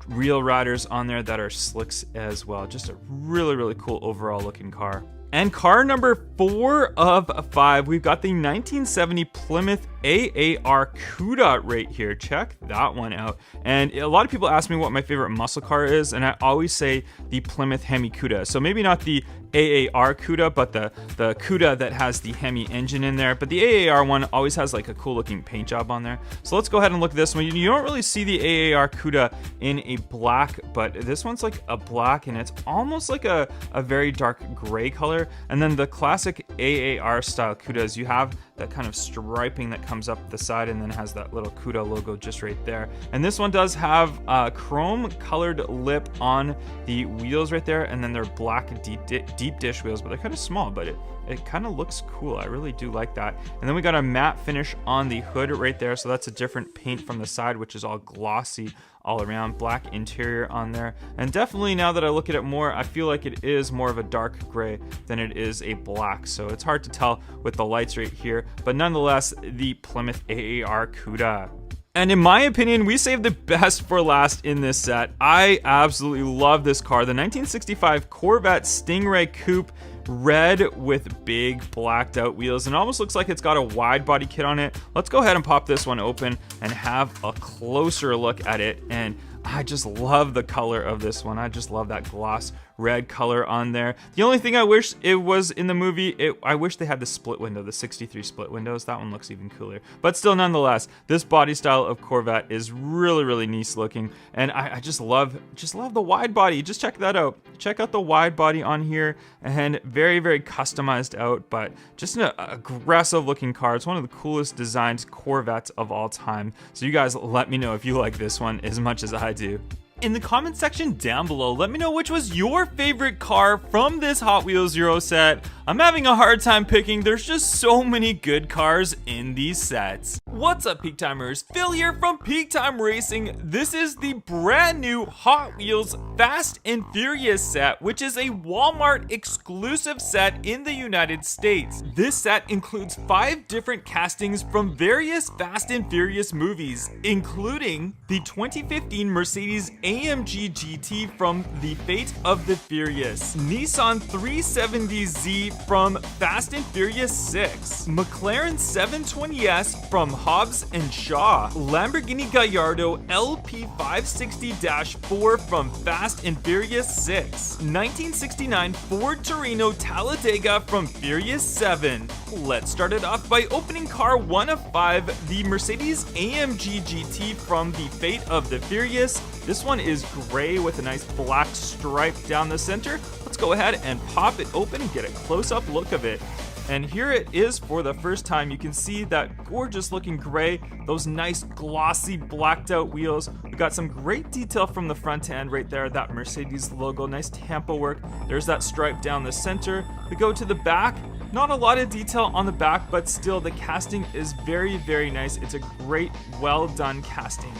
real riders on there that are slicks as well. Just a really, really cool overall looking car. And car number 4 of 5, we've got the 1970 Plymouth AAR CUDA right here. Check that one out. And a lot of people ask me what my favorite muscle car is, and I always say the Plymouth Hemi CUDA. So maybe not the AAR CUDA, but the CUDA that has the Hemi engine in there. But the AAR one always has like a cool looking paint job on there. So let's go ahead and look at this one. You don't really see the AAR CUDA in a black, but this one's like a black, and it's almost like a very dark gray color. And then the classic AAR style CUDAs, you have that kind of striping that comes up the side and then has that little CUDA logo just right there. And this one does have a chrome colored lip on the wheels right there, and then they're black deep dish wheels, but they're kind of small, but it kind of looks cool. I really do like that. And then we got a matte finish on the hood right there, so that's a different paint from the side, which is all glossy all around. Black interior on there, and definitely now that I look at it more, I feel like it is more of a dark gray than it is a black, so it's hard to tell with the lights right here, but nonetheless, the Plymouth AAR CUDA. And in my opinion, we saved the best for last in this set. I absolutely love this car, the 1965 Corvette Stingray Coupe, red with big blacked out wheels, and almost looks like it's got a wide body kit on it. Let's go ahead and pop this one open and have a closer look at it. And I just love the color of this one. I just love that gloss red color on there. The only thing I wish it was in the movie, I wish they had the split window, the 63 split windows. That one looks even cooler. But still, nonetheless, this body style of Corvette is really, really nice looking. And I just love the wide body. Just check that out. Check out the wide body on here, and very, very customized out, but just an aggressive looking car. It's one of the coolest designed Corvettes of all time. So you guys let me know if you like this one as much as I do. In the comment section down below, let me know which was your favorite car from this Hot Wheels Euro set. I'm having a hard time picking. There's just so many good cars in these sets. What's up, Peak Timers? Phil here from Peak Time Racing. This is the brand new Hot Wheels Fast and Furious set, which is a Walmart exclusive set in the United States. This set includes 5 different castings from various Fast and Furious movies, including the 2015 Mercedes AMG GT from The Fate of the Furious, Nissan 370Z from Fast and Furious 6, McLaren 720S from Hobbs and Shaw, Lamborghini Gallardo LP560-4 from Fast and Furious 6, 1969 Ford Torino Talladega from Furious 7. Let's start it off by opening car 1 of 5, the Mercedes AMG GT from The Fate of the Furious. This one is gray with a nice black stripe down the center. Let's go ahead and pop it open and get a close-up look of it. And here it is for the first time. You can see that gorgeous looking gray, those nice glossy blacked out wheels. We got some great detail from the front end right there, that Mercedes logo, nice tampo work. There's that stripe down the center. We go to the back. Not a lot of detail on the back, but still the casting is very, very nice. It's a great, well done casting.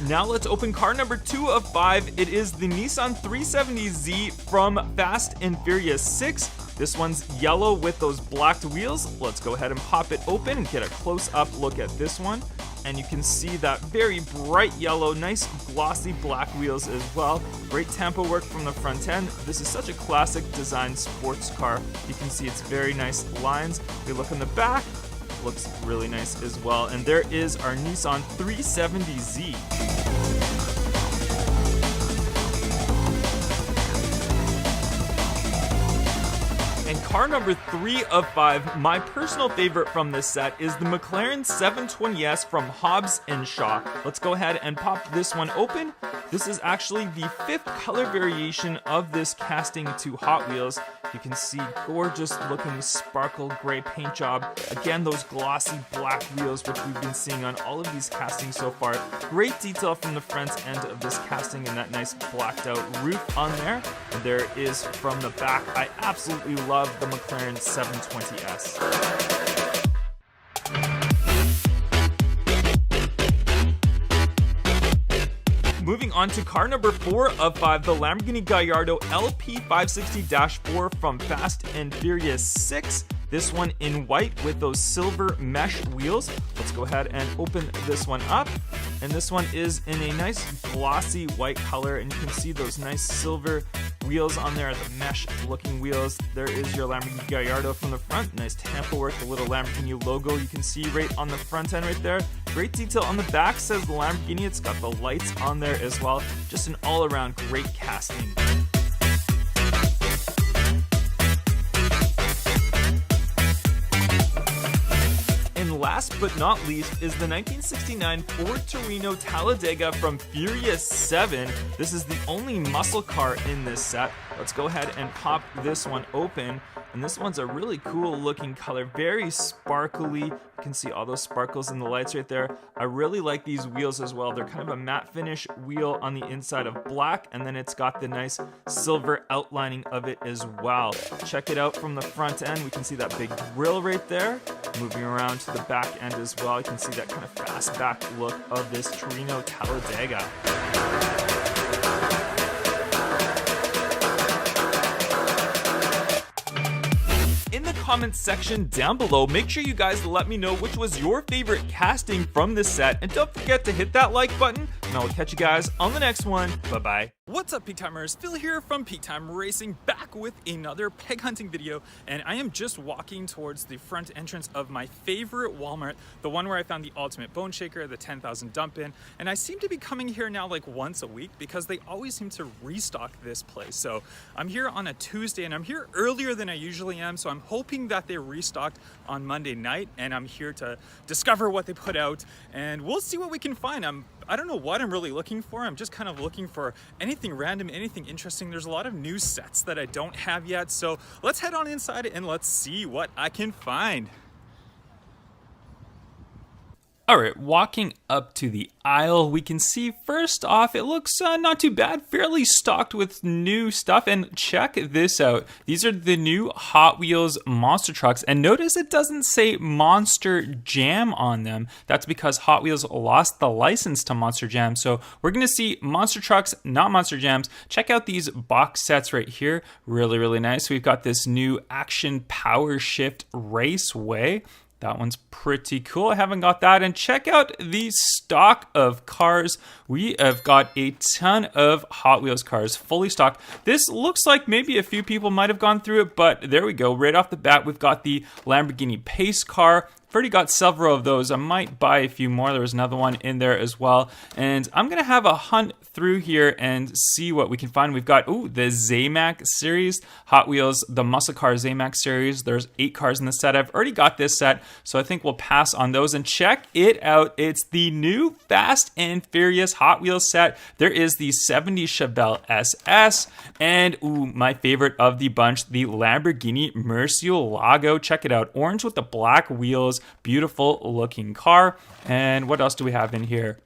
Now let's open car number 2 of 5. It is the Nissan 370Z from Fast and Furious 6. This one's yellow with those blacked wheels. Let's go ahead and pop it open and get a close-up look at this one. And you can see that very bright yellow, nice glossy black wheels as well. Great tampo work from the front end. This is such a classic design sports car. You can see it's very nice lines. We look in the back, looks really nice as well. And there is our Nissan 370Z. And car number 3 of 5, my personal favorite from this set, is the McLaren 720S from Hobbs & Shaw. Let's go ahead and pop this one open. This is actually the 5th color variation of this casting to Hot Wheels. You can see gorgeous looking sparkle gray paint job. Again, those glossy black wheels, which we've been seeing on all of these castings so far. Great detail from the front end of this casting and that nice blacked out roof on there. And there is from the back. I absolutely love the McLaren 720S. Moving on to car number 4 of 5, the Lamborghini Gallardo LP560-4 from Fast and Furious 6. This one in white with those silver mesh wheels. Let's go ahead and open this one up. And this one is in a nice glossy white color, and you can see those nice silver wheels on there, the mesh looking wheels. There is your Lamborghini Gallardo from the front. Nice tampo work, the little Lamborghini logo you can see right on the front end right there. Great detail on the back, says the Lamborghini. It's got the lights on there as well. Just an all-around great casting. Last but not least is the 1969 Ford Torino Talladega from Furious 7. This is the only muscle car in this set. Let's go ahead and pop this one open. And this one's a really cool looking color, very sparkly. You can see all those sparkles in the lights right there. I really like these wheels as well. They're kind of a matte finish wheel on the inside of black, and then it's got the nice silver outlining of it as well. Check it out from the front end. We can see that big grille right there. Moving around to the back end as well, you can see that kind of fastback look of this Torino Talladega. In the comments section down below, make sure you guys let me know which was your favorite casting from this set, and don't forget to hit that like button, and I will catch you guys on the next one. Bye-bye. What's up, Peak Timers? Phil here from PeaktimeRacing, back with another peg hunting video, and I am just walking towards the front entrance of my favorite Walmart, the one where I found the ultimate bone shaker, the 10,000 dump in, and I seem to be coming here now like once a week because they always seem to restock this place. So I'm here on a Tuesday, and I'm here earlier than I usually am, so I'm hoping that they restocked on Monday night, and I'm here to discover what they put out, and we'll see what we can find. I don't know what I'm really looking for. I'm just kind of looking for anything random, anything interesting. There's a lot of new sets that I don't have yet, so let's head on inside and let's see what I can find. Alright, walking up to the aisle, we can see first off, it looks not too bad, fairly stocked with new stuff, and check this out. These are the new Hot Wheels monster trucks, and notice it doesn't say Monster Jam on them. That's because Hot Wheels lost the license to Monster Jam, so we're going to see monster trucks, not monster jams. Check out these box sets right here, really, really nice. We've got this new Action Power Shift Raceway. That one's pretty cool. I haven't got that. And check out the stock of cars. We have got a ton of Hot Wheels cars fully stocked. This looks like maybe a few people might have gone through it, but there we go. Right off the bat, we've got the Lamborghini Pace car. already got several of those. I might buy a few more. There was another one in there as well. And I'm gonna have a hunt through here and see what we can find. We've got, the Zamac series, Hot Wheels, the Muscle Car Zamac series. There's 8 cars in the set. I've already got this set, so I think we'll pass on those. And check it out. It's the new Fast and Furious Hot Wheels set. There is the 70 Chevelle SS, and my favorite of the bunch, the Lamborghini Murcielago. Check it out. Orange with the black wheels. Beautiful looking car. And what else do we have in here?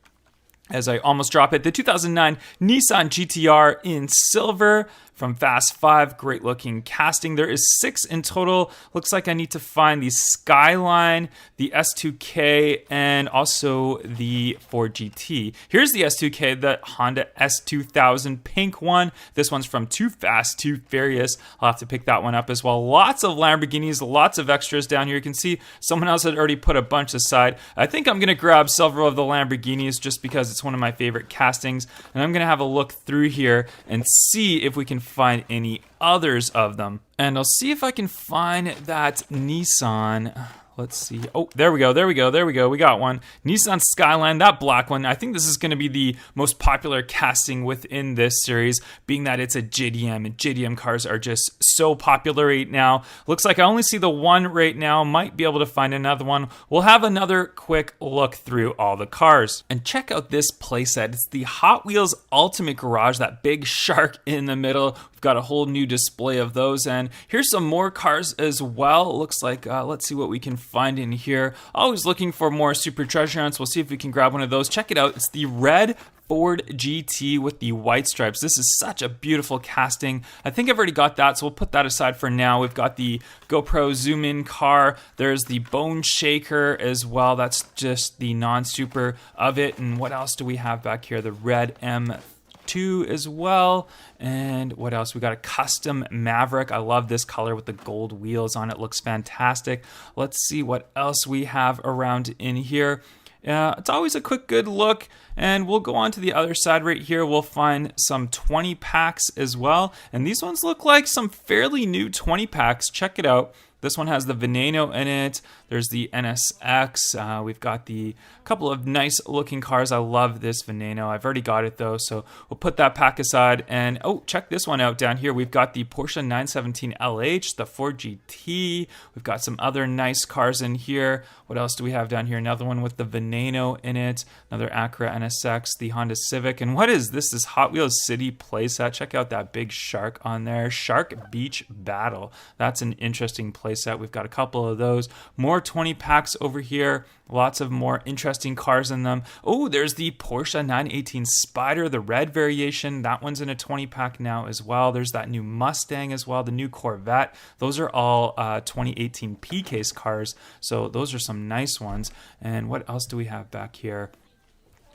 As I almost drop it, the 2009 Nissan GTR in silver from Fast 5. Great looking casting. There is 6 in total. Looks like I need to find the Skyline, the S2K, and also the Ford GT. Here's the S2K, the Honda S2000 pink one. This one's from Too Fast, Too Furious. I'll have to pick that one up as well. Lots of Lamborghinis, lots of extras down here. You can see someone else had already put a bunch aside. I think I'm going to grab several of the Lamborghinis just because it's one of my favorite castings. And I'm going to have a look through here and see if we can find any others of them. And I'll see if I can find that Nissan. Let's see. Oh, there we go. We got one. Nissan Skyline, that black one. I think this is going to be the most popular casting within this series, being that it's a JDM, and JDM cars are just so popular right now. Looks like I only see the one right now. Might be able to find another one. We'll have another quick look through all the cars. And check out this playset. It's the Hot Wheels Ultimate Garage, that big shark in the middle. We've got a whole new display of those. And here's some more cars as well. Looks like, let's see what we can find in here. Always looking for more super treasure hunts. We'll see if we can grab one of those. Check it out. It's the red Ford GT with the white stripes. This is such a beautiful casting. I think I've already got that, so we'll put that aside for now. We've got the GoPro zoom in car. There's the Bone Shaker as well. That's just the non-super of it. And what else do we have back here? The red M2 as well. And what else? We got a custom Maverick. I love this color with the gold wheels on it. Looks fantastic. Let's see what else we have around in here. It's always a quick good look, and we'll go on to the other side right here. We'll find some 20 packs as well, and these ones look like some fairly new 20 packs. Check it out. This one has the Veneno in it. There's the NSX. We've got the couple of nice looking cars. I love this Veneno. I've already got it though, so we'll put that pack aside. And check this one out down here. We've got the Porsche 917 LH, the Ford GT. We've got some other nice cars in here. What else do we have down here? Another one with the Veneno in it. Another Acura NSX, the Honda Civic. And what is this? This Hot Wheels City playset. Check out that big shark on there. Shark Beach Battle. That's an interesting playset. We've got a couple of those. More 20 packs over here. Lots of more interesting cars in them. Oh, there's the Porsche 918 Spyder, the red variation. That one's in a 20 pack now as well. There's that new Mustang as well, the new Corvette. Those are all 2018 P-Case cars. So those are some nice ones. And what else do we have back here?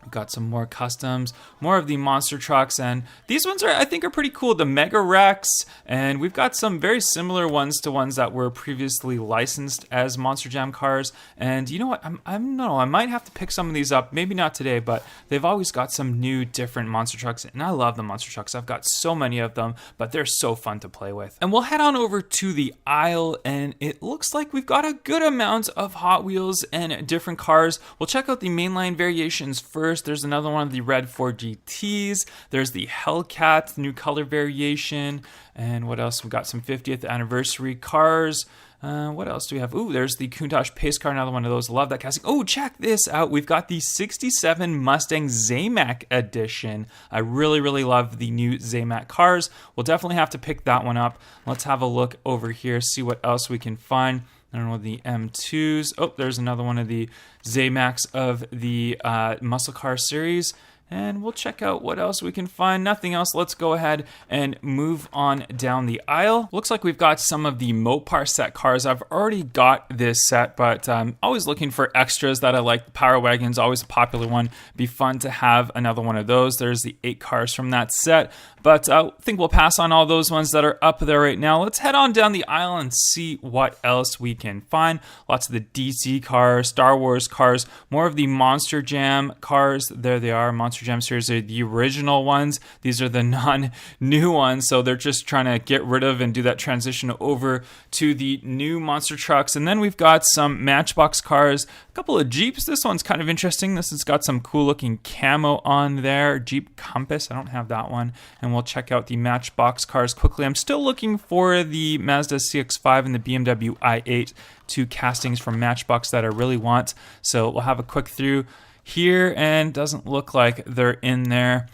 We've got some more customs, more of the monster trucks, and these ones I think are pretty cool. The Mega Rex, and we've got some very similar ones to ones that were previously licensed as Monster Jam cars. And you know what? I don't know. I might have to pick some of these up. Maybe not today, but they've always got some new, different monster trucks, and I love the monster trucks. I've got so many of them, but they're so fun to play with. And we'll head on over to the aisle, and it looks like we've got a good amount of Hot Wheels and different cars. We'll check out the mainline variations first. There's another one of the red Ford GTs. There's the Hellcat, new color variation. And what else? We've got some 50th anniversary cars. What else do we have? Ooh, there's the Countach Pace Car, another one of those. Love that casting. Oh, check this out. We've got the 67 Mustang Zamac edition. I really, really love the new Zamac cars. We'll definitely have to pick that one up. Let's have a look over here, see what else we can find. I don't know, the M2s. Oh, there's another one of the Zamacs of the muscle car series. And we'll check out what else we can find. Nothing else. Let's go ahead and move on down the aisle. Looks like we've got some of the Mopar set cars. I've already got this set, but I'm always looking for extras that I like. The Power Wagon's always a popular one. Be fun to have another one of those. There's the 8 cars from that set, but I think we'll pass on all those ones that are up there right now. Let's head on down the aisle and see what else we can find. Lots of the DC cars, Star Wars cars, more of the Monster Jam cars. There they are, Monster Monster Jam series are the original ones. These are the non-new ones, so they're just trying to get rid of and do that transition over to the new monster trucks. And then we've got some Matchbox cars, a couple of Jeeps. This one's kind of interesting. This has got some cool looking camo on there. Jeep Compass, I don't have that one. And we'll check out the Matchbox cars quickly. I'm still looking for the Mazda CX-5 and the BMW i8, two castings from Matchbox that I really want. So we'll have a quick through here, and doesn't look like they're in there.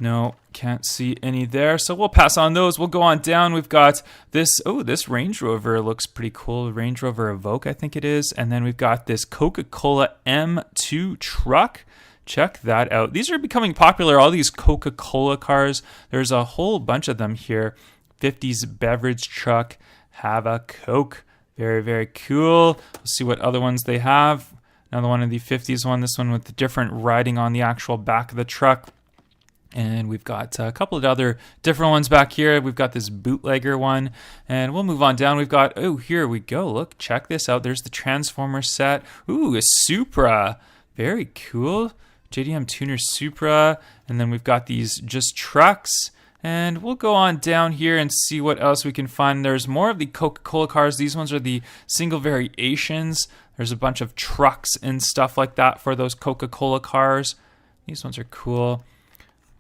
No, can't see any there. So we'll pass on those. We'll go on down. We've got this, this Range Rover looks pretty cool. Range Rover Evoque, I think it is. And then we've got this Coca-Cola M2 truck. Check that out. These are becoming popular, all these Coca-Cola cars. There's a whole bunch of them here. 50s beverage truck. Have a Coke. Very, very cool. Let's see what other ones they have. Another one of the 50s one. This one with the different writing on the actual back of the truck. And we've got a couple of other different ones back here. We've got this bootlegger one. And we'll move on down. We've got, here we go. Look, check this out. There's the Transformer set. A Supra. Very cool. JDM Tuner Supra. And then we've got these just trucks. And we'll go on down here and see what else we can find. There's more of the Coca-Cola cars. These ones are the single variations. There's a bunch of trucks and stuff like that for those Coca-Cola cars. These ones are cool.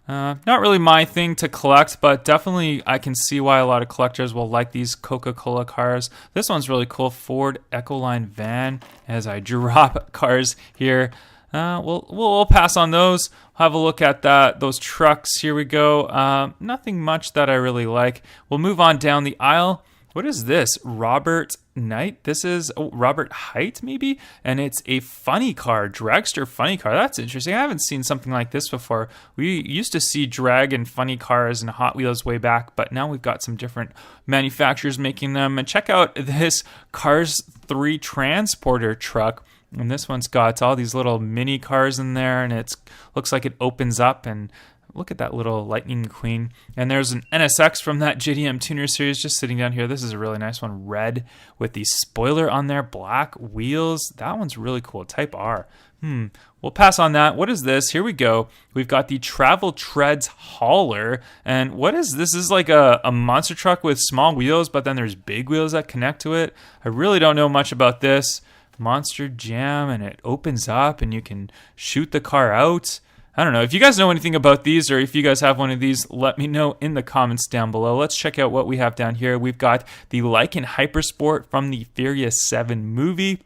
Not really my thing to collect, but definitely I can see why a lot of collectors will like these Coca-Cola cars. This one's really cool. Ford Ecoline van. As I drop cars here. We'll pass on those. Have a look at those trucks. Here we go. Nothing much that I really like. We'll move on down the aisle. What is this? Robert Knight? This is Robert Height, maybe? And it's a funny car, dragster funny car. That's interesting. I haven't seen something like this before. We used to see drag and funny cars and Hot Wheels way back, but now we've got some different manufacturers making them. And check out this Cars 3 transporter truck. And this one's got all these little mini cars in there, and it looks like it opens up, and look at that little Lightning Queen. And there's an NSX from that JDM Tuner series just sitting down here. This is a really nice one, red with the spoiler on there, black wheels. That one's really cool, Type R. We'll pass on that. What is this? Here we go. We've got the Travel Treads hauler. And what is this? This is like a monster truck with small wheels, but then there's big wheels that connect to it. I really don't know much about this. Monster Jam, and it opens up and you can shoot the car out. I don't know. If you guys know anything about these, or if you guys have one of these, let me know in the comments down below. Let's check out what we have down here. We've got the Lycan Hypersport from the Furious 7 movie.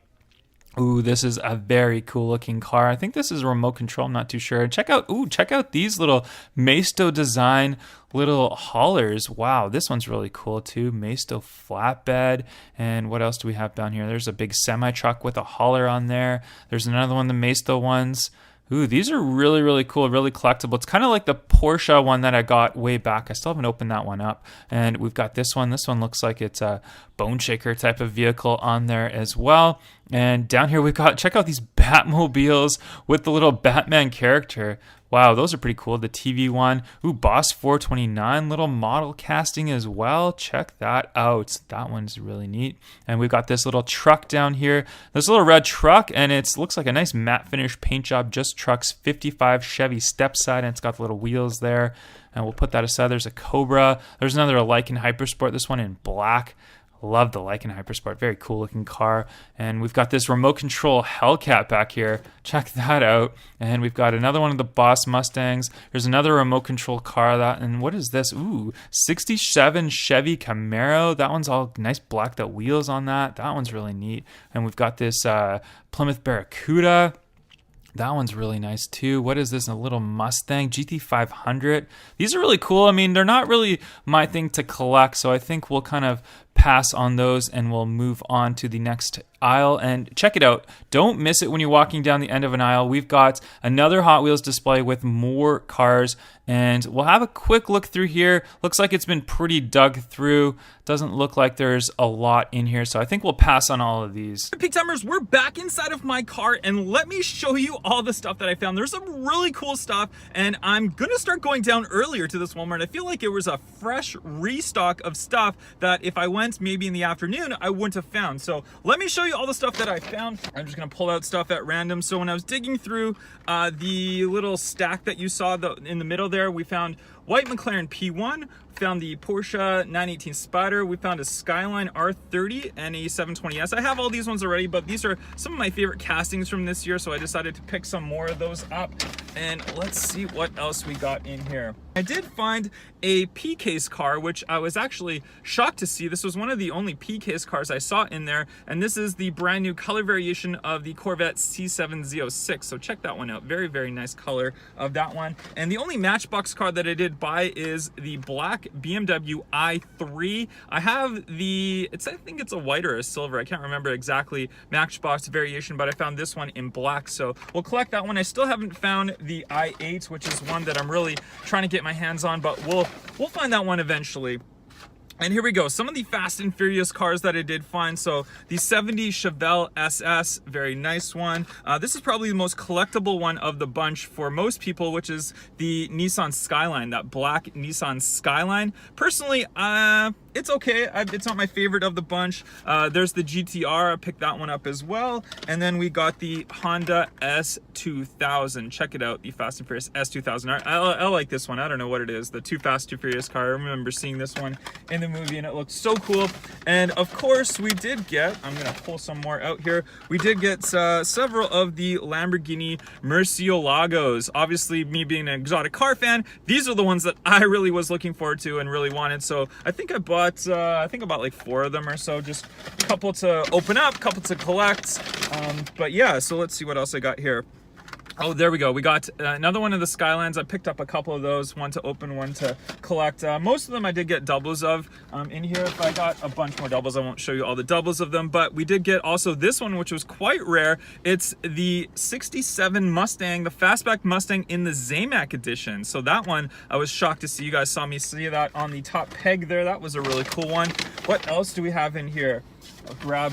This is a very cool looking car. I think this is a remote control. I'm not too sure. Check out these little Maisto design little haulers. Wow, this one's really cool too. Maisto flatbed. And what else do we have down here? There's a big semi truck with a hauler on there. There's another one, the Maisto ones. These are really, really cool, really collectible. It's kind of like the Porsche one that I got way back. I still haven't opened that one up. And we've got this one. This one looks like it's a bone shaker type of vehicle on there as well. And down here we've got, check out these Batmobiles with the little Batman character. Wow, those are pretty cool. The TV one. Boss 429 little model casting as well. Check that out. That one's really neat. And we've got this little truck down here. This little red truck, and it looks like a nice matte finish paint job. Just Trucks 55 Chevy step side, and it's got the little wheels there. And we'll put that aside. There's a Cobra. There's another Lycan Hypersport. This one in black. Love the Lycan Hypersport. Very cool looking car. And we've got this remote control Hellcat back here. Check that out. And we've got another one of the Boss Mustangs. There's another remote control car. And what is this? 67 Chevy Camaro. That one's all nice blacked out wheels on that. That one's really neat. And we've got this Plymouth Barracuda. That one's really nice too. What is this? A little Mustang GT500. These are really cool. I mean, they're not really my thing to collect, so I think we'll kind of pass on those and we'll move on to the next aisle. And check it out. Don't miss it when you're walking down the end of an aisle. We've got another Hot Wheels display with more cars, and we'll have a quick look through here. Looks like it's been pretty dug through. Doesn't look like there's a lot in here, so I think we'll pass on all of these. Peak Timers, we're back inside of my car, and let me show you all the stuff that I found. There's some really cool stuff, and I'm gonna start going down earlier to this Walmart. I feel like it was a fresh restock of stuff that if I went went maybe in the afternoon, I wouldn't have found. So let me show you all the stuff that I found. I'm just gonna pull out stuff at random. So when I was digging through the little stack that you saw in the middle there, we found white McLaren P1, found the Porsche 918 Spyder, we found a Skyline R30 and a 720S. I have all these ones already, but these are some of my favorite castings from this year, so I decided to pick some more of those up. And let's see what else we got in here. I did find a P-Case car, which I was actually shocked to see. This was one of the only P-Case cars I saw in there, and this is the brand new color variation of the Corvette C7Z06. So check that one out. Very, very nice color of that one. And the only Matchbox car that I did buy is the black BMW i3. I have the, I think it's a white or a silver, I can't remember exactly, Matchbox variation, but I found this one in black, so we'll collect that one. I still haven't found the i8, which is one that I'm really trying to get my hands on, but we'll find that one eventually. And here we go, some of the Fast and Furious cars that I did find. So the 70 Chevelle SS, very nice one. This is probably the most collectible one of the bunch for most people, which is the Nissan Skyline, that black Nissan Skyline. Personally, it's okay. It's not my favorite of the bunch. There's the GTR, I picked that one up as well. And then we got the Honda S2000. Check it out, the Fast and Furious S2000. I like this one. I don't know what it is, the Too Fast, Too Furious car. I remember seeing this one in the movie and it looked so cool. And of course we did get, I'm gonna pull some more out here, we did get several of the Lamborghini Murcielagos. Obviously, me being an exotic car fan, these are the ones that I really was looking forward to and really wanted. So I think I bought like 4 of them or so, just a couple to open up, a couple to collect. But yeah, so let's see what else I got here. Oh, there we go. We got another one of the Skylines. I picked up a couple of those, one to open, one to collect. Most of them I did get doubles of in here. If I got a bunch more doubles, I won't show you all the doubles of them, but we did get also this one, which was quite rare. It's the 67 Mustang, the Fastback Mustang in the Zamac edition. So that one, I was shocked to see. You guys saw me see that on the top peg there. That was a really cool one. What else do we have in here? I'll grab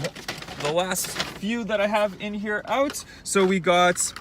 the last few that I have in here out. So we got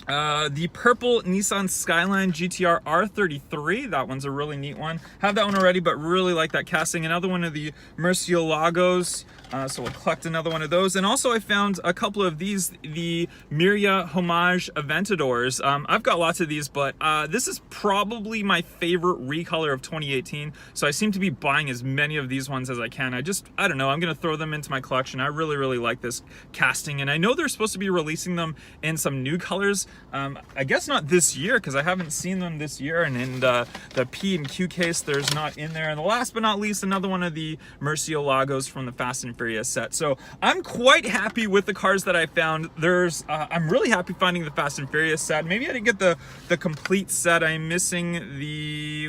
the purple Nissan Skyline GTR R33. That one's a really neat one. Have that one already, but really like that casting. Another one of the Murcielagos. So we'll collect another one of those. And also I found a couple of these, the Miria Homage Aventadors. I've got lots of these, but this is probably my favorite recolor of 2018. So I seem to be buying as many of these ones as I can. I don't know, I'm gonna throw them into my collection. I really, really like this casting. And I know they're supposed to be releasing them in some new colors. I guess not this year, because I haven't seen them this year. And in the P and Q case, there's not in there. And the last but not least, another one of the Murcielagos from the Fast and Furious set. So I'm quite happy with the cars that I found. I'm really happy finding the Fast and Furious set. Maybe I didn't get the complete set. I'm missing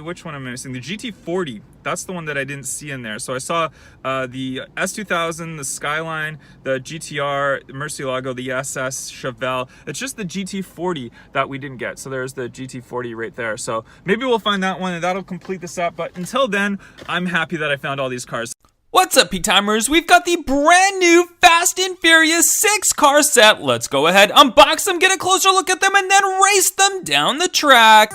which one am I missing? The GT40. That's the one that I didn't see in there. So I saw the S2000, the Skyline, the GTR, the Murcielago, the SS Chevelle. It's just the GT40 that we didn't get. So there's the GT40 right there. So maybe we'll find that one and that'll complete the set. But until then, I'm happy that I found all these cars. What's up, Peak Timers? We've got the brand new Fast and Furious 6 car set. Let's go ahead, unbox them, get a closer look at them, and then race them down the track.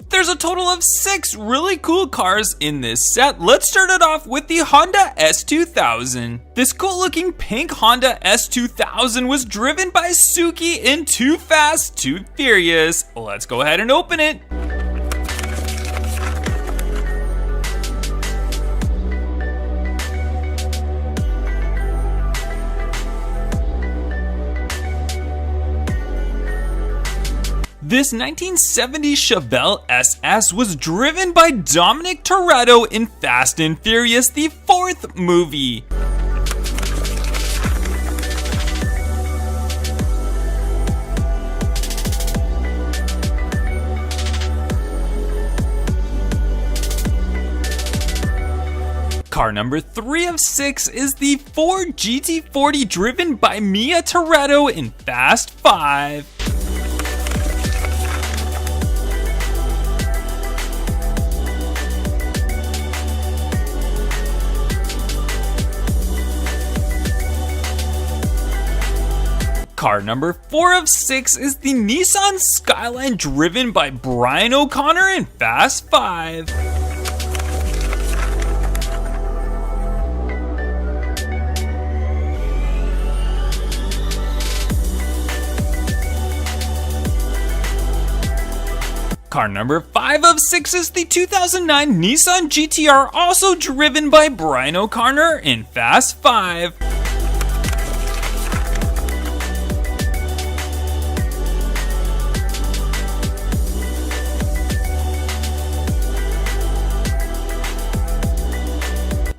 There's a total of 6 really cool cars in this set. Let's start it off with the Honda S2000. This cool looking pink Honda S2000 was driven by Suki in Too Fast, Too Furious. Let's go ahead and open it. This 1970 Chevelle SS was driven by Dominic Toretto in Fast and Furious, the 4th movie. Car number 3 of 6 is the Ford GT40 driven by Mia Toretto in Fast 5. Car number 4 of 6 is the Nissan Skyline driven by Brian O'Connor in Fast 5. Car number 5 of 6 is the 2009 Nissan GTR, also driven by Brian O'Connor in Fast 5.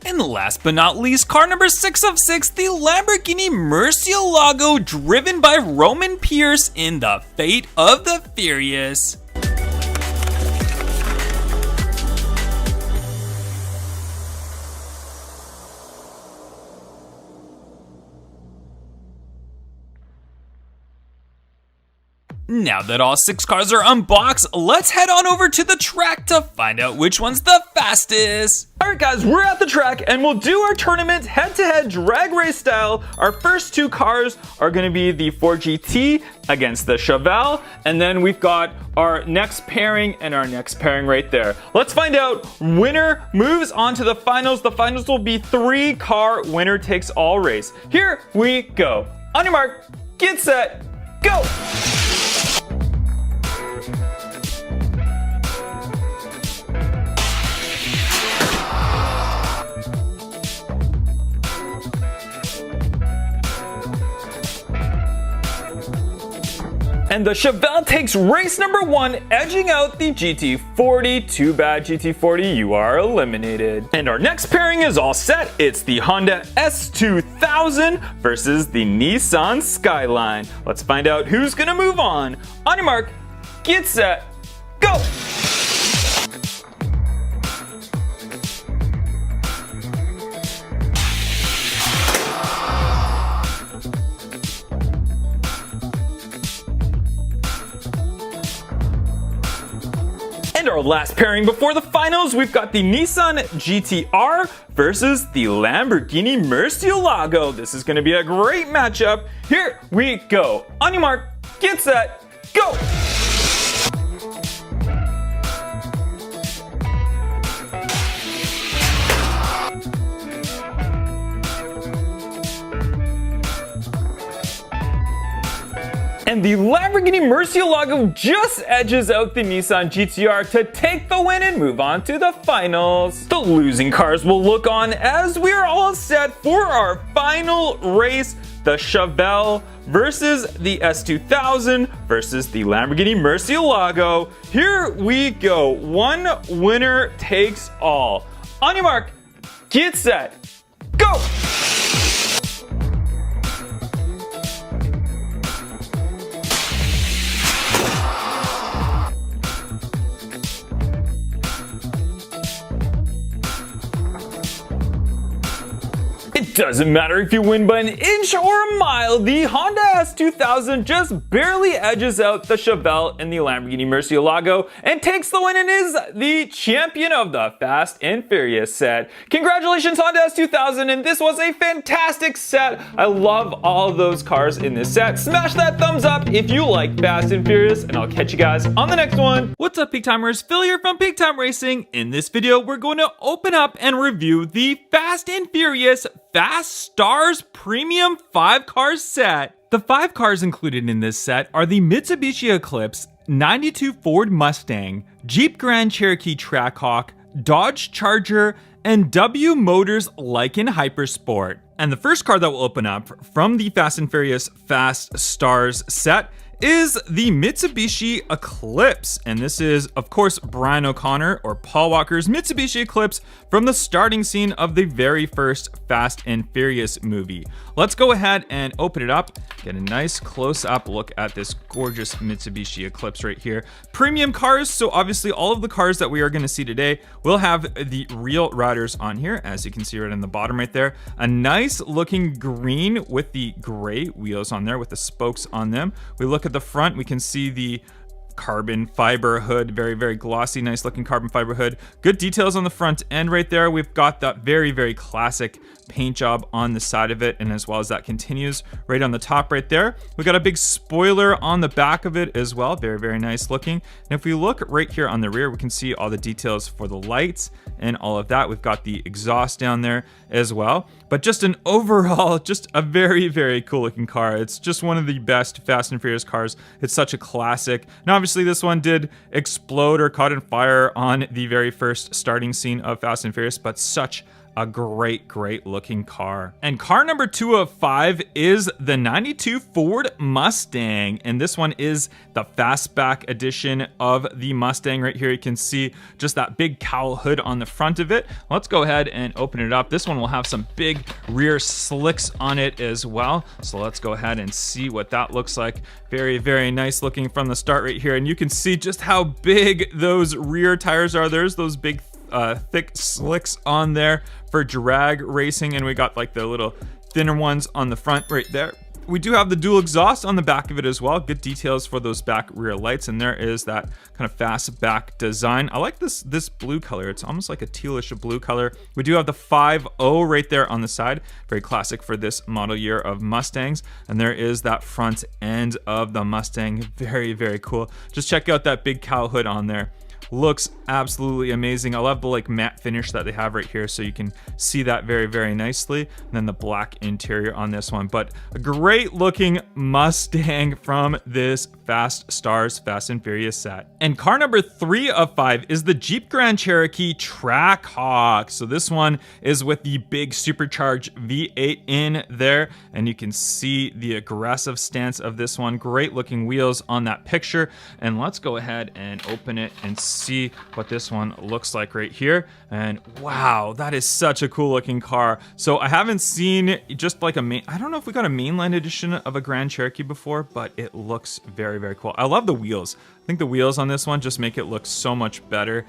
And last but not least, car number 6 of 6, the Lamborghini Murcielago, driven by Roman Pierce in The Fate of the Furious. Now that all 6 cars are unboxed, let's head on over to the track to find out which one's the fastest. Alright guys, we're at the track and we'll do our tournament head-to-head drag race style. Our first 2 cars are going to be the Ford GT against the Chevelle, and then we've got our next pairing and our next pairing right there. Let's find out. Winner moves on to the finals. The finals will be 3-car winner takes all race. Here we go. On your mark, get set, go! And the Chevelle takes race number 1, edging out the GT40. Too bad, GT40, you are eliminated. And our next pairing is all set. It's the Honda S2000 versus the Nissan Skyline. Let's find out who's gonna move on. On your mark, get set, go! And our last pairing before the finals, we've got the Nissan GTR versus the Lamborghini Murcielago. This is gonna be a great matchup. Here we go. On your mark, get set, go! And the Lamborghini Murcielago just edges out the Nissan GTR to take the win and move on to the finals. The losing cars will look on as we're all set for our final race. The Chevelle versus the S2000 versus the Lamborghini Murcielago. Here we go. One winner takes all. On your mark, get set, go! It doesn't matter if you win by an inch or a mile, the Honda S2000 just barely edges out the Chevelle and the Lamborghini Murcielago and takes the win and is the champion of the Fast and Furious set. Congratulations, Honda S2000, and this was a fantastic set. I love all of those cars in this set. Smash that thumbs up if you like Fast and Furious, and I'll catch you guys on the next one. What's up, Peak Timers? Phil here from PeaktimeRacing. In this video, we're going to open up and review the Fast and Furious Fast Stars Premium 5-car set. The 5 cars included in this set are the Mitsubishi Eclipse, 92 Ford Mustang, Jeep Grand Cherokee Trackhawk, Dodge Charger, and W Motors Lykan Hypersport. And the first car that will open up from the Fast and Furious Fast Stars set is the Mitsubishi Eclipse. And this is, of course, Brian O'Connor or Paul Walker's Mitsubishi Eclipse from the starting scene of the very first Fast and Furious movie. Let's go ahead and open it up, get a nice close-up look at this gorgeous Mitsubishi Eclipse right here. Premium cars, so obviously all of the cars that we are gonna see today will have the real riders on here, as you can see right in the bottom right there. A nice looking green with the gray wheels on there with the spokes on them. We look at the front, we can see the carbon fiber hood, very glossy, nice looking carbon fiber hood. Good details on the front end right there. We've got that very classic paint job on the side of it, and as well as that continues right on the top right there. We got a big spoiler on the back of it as well, very nice looking. And if we look right here on the rear, we can see all the details for the lights and all of that. We've got the exhaust down there as well. But just an overall, just a very cool looking car. It's just one of the best Fast and Furious cars. It's such a classic. And obviously this one did explode or caught on fire on the very first starting scene of Fast and Furious, but such a great looking car. And car number 2 of 5 is the 92 Ford Mustang. And this one is the fastback edition of the Mustang right here. You can see just that big cowl hood on the front of it. Let's go ahead and open it up. This one will have some big rear slicks on it as well. So let's go ahead and see what that looks like. Very nice looking from the start right here. And you can see just how big those rear tires are. There's those big thick slicks on there for drag racing, and we got like the little thinner ones on the front right there. We do have the dual exhaust on the back of it as well. Good details for those back rear lights, and there is that kind of fast back design. I like this blue color. It's almost like a tealish blue color. We do have the 5.0 right there on the side. Very classic for this model year of Mustangs. And there is that front end of the Mustang. Very cool. Just check out that big cowl hood on there. Looks absolutely amazing. I love the like matte finish that they have right here, so you can see that very nicely. And then the black interior on this one, but a great looking Mustang from this Fast Stars Fast and Furious set. And car number 3 of 5 is the Jeep Grand Cherokee Trackhawk. So this one is with the big supercharged V8 in there, and you can see the aggressive stance of this one. Great looking wheels on that picture. And let's go ahead and open it and see what this one looks like right here. And wow, that is such a cool looking car. So I haven't seen just like I don't know if we got a mainline edition of a Grand Cherokee before, but it looks very cool. I love the wheels. I think the wheels on this one just make it look so much better.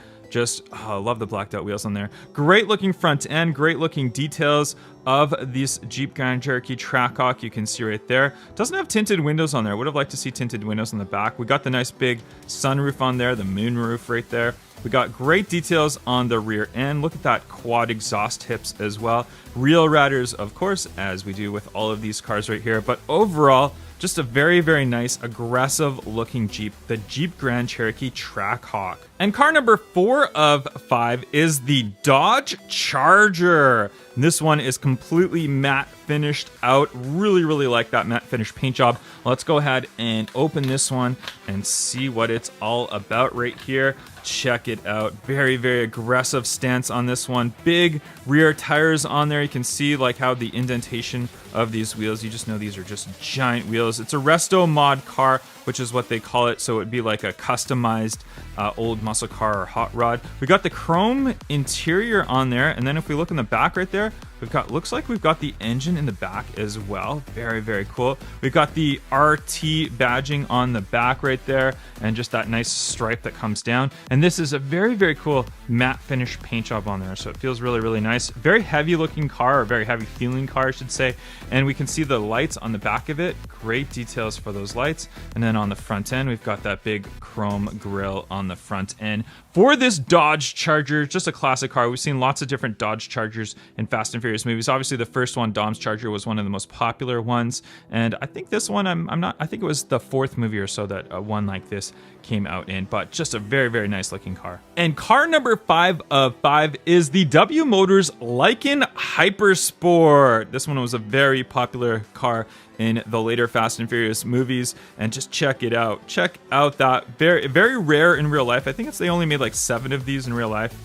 I love the blacked out wheels on there. Great looking front end, great looking details of this Jeep Grand Cherokee Trackhawk. You can see right there. Doesn't have tinted windows on there. Would have liked to see tinted windows on the back. We got the nice big sunroof on there, the moon roof right there. We got great details on the rear end. Look at that quad exhaust tips as well. Real ratters, of course, as we do with all of these cars right here. But overall, just a very nice, aggressive looking Jeep, the Jeep Grand Cherokee Trackhawk. And car number 4 of 5 is the Dodge Charger. And this one is completely matte finished out. Really like that matte finish paint job. Let's go ahead and open this one and see what it's all about right here. Check it out. Very aggressive stance on this one. Big rear tires on there. You can see like how the indentation of these wheels, you just know these are just giant wheels. It's a resto mod car, which is what they call it. So it'd be like a customized old muscle car or hot rod. We got the chrome interior on there, and then if we look in the back right there, looks like we've got the engine in the back as well. Very cool. We've got the RT badging on the back right there, and just that nice stripe that comes down. And this is a very cool matte finish paint job on there, so it feels really nice. Very heavy looking car, or very heavy feeling car, I should say. And we can see the lights on the back of it. Great details for those lights. And then on the front end, we've got that big chrome grille on the front end. For this Dodge Charger, just a classic car. We've seen lots of different Dodge Chargers in Fast and Furious movies. Obviously, the first one, Dom's Charger, was one of the most popular ones. And I think this one, I think it was the 4th movie or so that one like this came out in. But just a very nice looking car. And car number 5 of 5 is the W Motors Lycan Hypersport. This one was a very popular car in the later Fast and Furious movies, and just check it out. Check out that very rare in real life. I think they only made like 7 of these in real life.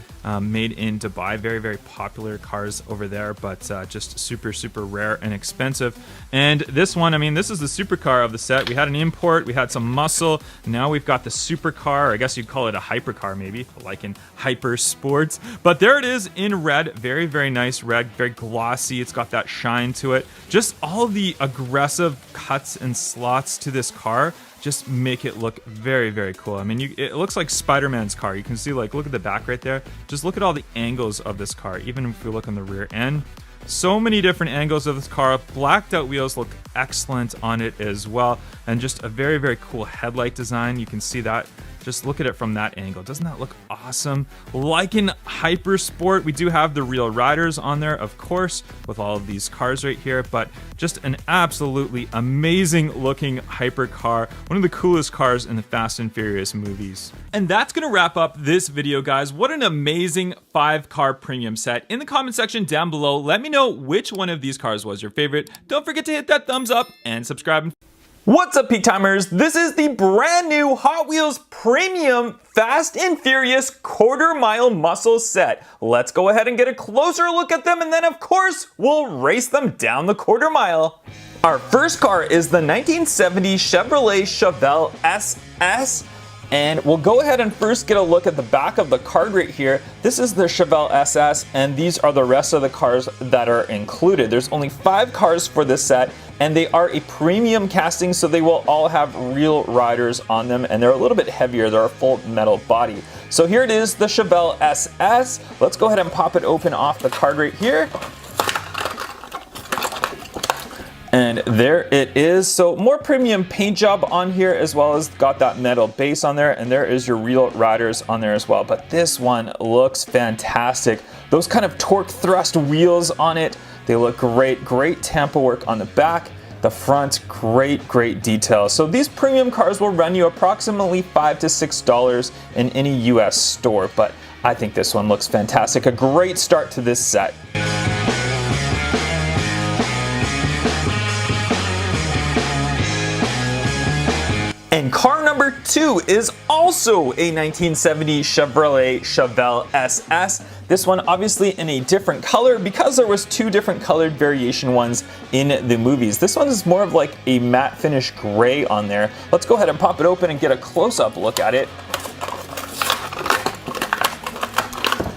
Made in Dubai. Very popular cars over there, but just super rare and expensive. And this one, I mean, this is the supercar of the set. We had an import, we had some muscle. Now we've got the supercar, or I guess you'd call it a hypercar maybe, like in Hyper Sports. But there it is in red. Very nice red, very glossy. It's got that shine to it. Just all the aggressive cuts and slots to this car just make it look very cool. I mean, it looks like Spider-Man's car. You can see, like, look at the back right there. Just look at all the angles of this car. Even if we look on the rear end, So many different angles of this car. Blacked out wheels look excellent on it as well. And just a very, very cool headlight design. You can see that. Just look at it from that angle. Doesn't that look awesome? Like in Hypersport, we do have the real riders on there, of course, with all of these cars right here, but just an absolutely amazing looking hypercar. One of the coolest cars in the Fast and Furious movies. And that's gonna wrap up this video, guys. What an amazing 5-car premium set. In the comment section down below, let me know which one of these cars was your favorite. Don't forget to hit that thumbs up and subscribe. What's up, Peak Timers? This is the brand new Hot Wheels Premium Fast and Furious quarter-mile muscle set. Let's go ahead and get a closer look at them, and then of course, we'll race them down the quarter mile. Our first car is the 1970 Chevrolet Chevelle SS. And we'll go ahead and first get a look at the back of the card right here. This is the Chevelle SS, and these are the rest of the cars that are included. There's only 5 cars for this set, and they are a premium casting, so they will all have real riders on them, and they're a little bit heavier. They're a full metal body. So here it is, the Chevelle SS. Let's go ahead and pop it open off the card right here. And there it is. So more premium paint job on here, as well as got that metal base on there, and there is your real riders on there as well. But this one looks fantastic. Those kind of torque thrust wheels on it, they look great. Great tampo work on the back. The front, great detail. So these premium cars will run you approximately $5 to $6 in any US store, but I think this one looks fantastic. A great start to this set. And car number 2 is also a 1970 Chevrolet Chevelle SS. This one obviously in a different color because there was 2 different colored variation ones in the movies. This one is more of like a matte finish gray on there. Let's go ahead and pop it open and get a close-up look at it.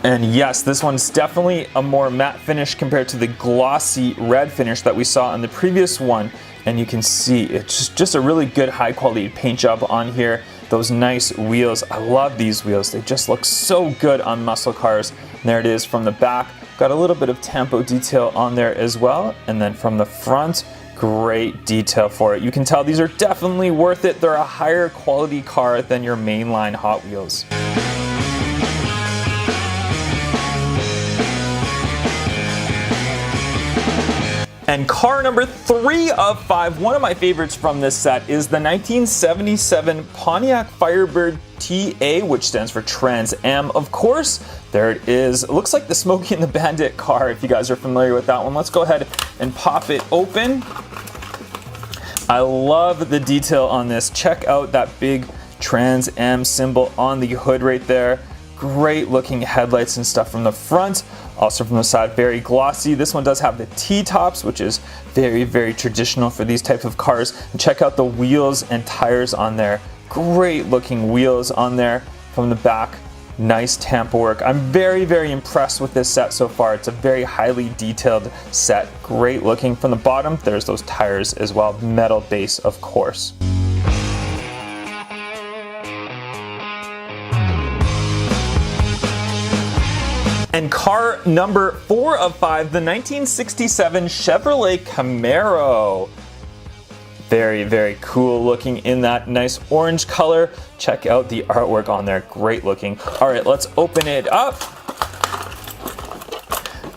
And yes, this one's definitely a more matte finish compared to the glossy red finish that we saw in the previous one. And you can see it's just a really good high quality paint job on here. Those nice wheels, I love these wheels. They just look so good on muscle cars. And there it is from the back. Got a little bit of tampo detail on there as well. And then from the front, great detail for it. You can tell these are definitely worth it. They're a higher quality car than your mainline Hot Wheels. And car number 3 of 5, one of my favorites from this set, is the 1977 Pontiac Firebird TA, which stands for Trans Am, of course. There it is. It looks like the Smokey and the Bandit car, if you guys are familiar with that one. Let's go ahead and pop it open. I love the detail on this. Check out that big Trans Am symbol on the hood right there. Great looking headlights and stuff from the front. Also from the side, very glossy. This one does have the T-tops, which is very traditional for these types of cars. And check out the wheels and tires on there. Great looking wheels on there from the back. Nice tampo work. I'm very impressed with this set so far. It's a very highly detailed set. Great looking from the bottom. There's those tires as well. Metal base, of course. And car number 4 of 5, the 1967 Chevrolet Camaro. Very cool looking in that nice orange color. Check out the artwork on there, great looking. All right, let's open it up.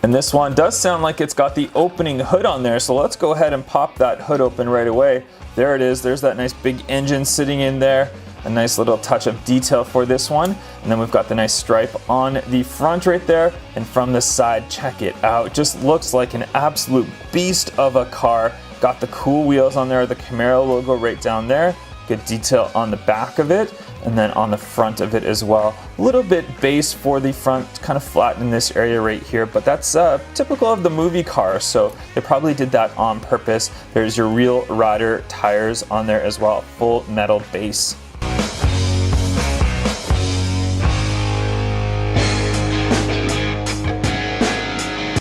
And this one does sound like it's got the opening hood on there, so let's go ahead and pop that hood open right away. There it is, there's that nice big engine sitting in there. A nice little touch of detail for this one. And then we've got the nice stripe on the front right there. And from the side, check it out. Just looks like an absolute beast of a car. Got the cool wheels on there, the Camaro logo right down there. Good detail on the back of it. And then on the front of it as well. A little bit base for the front, kind of flat in this area right here, but that's typical of the movie car, so they probably did that on purpose. There's your real rider tires on there as well, full metal base.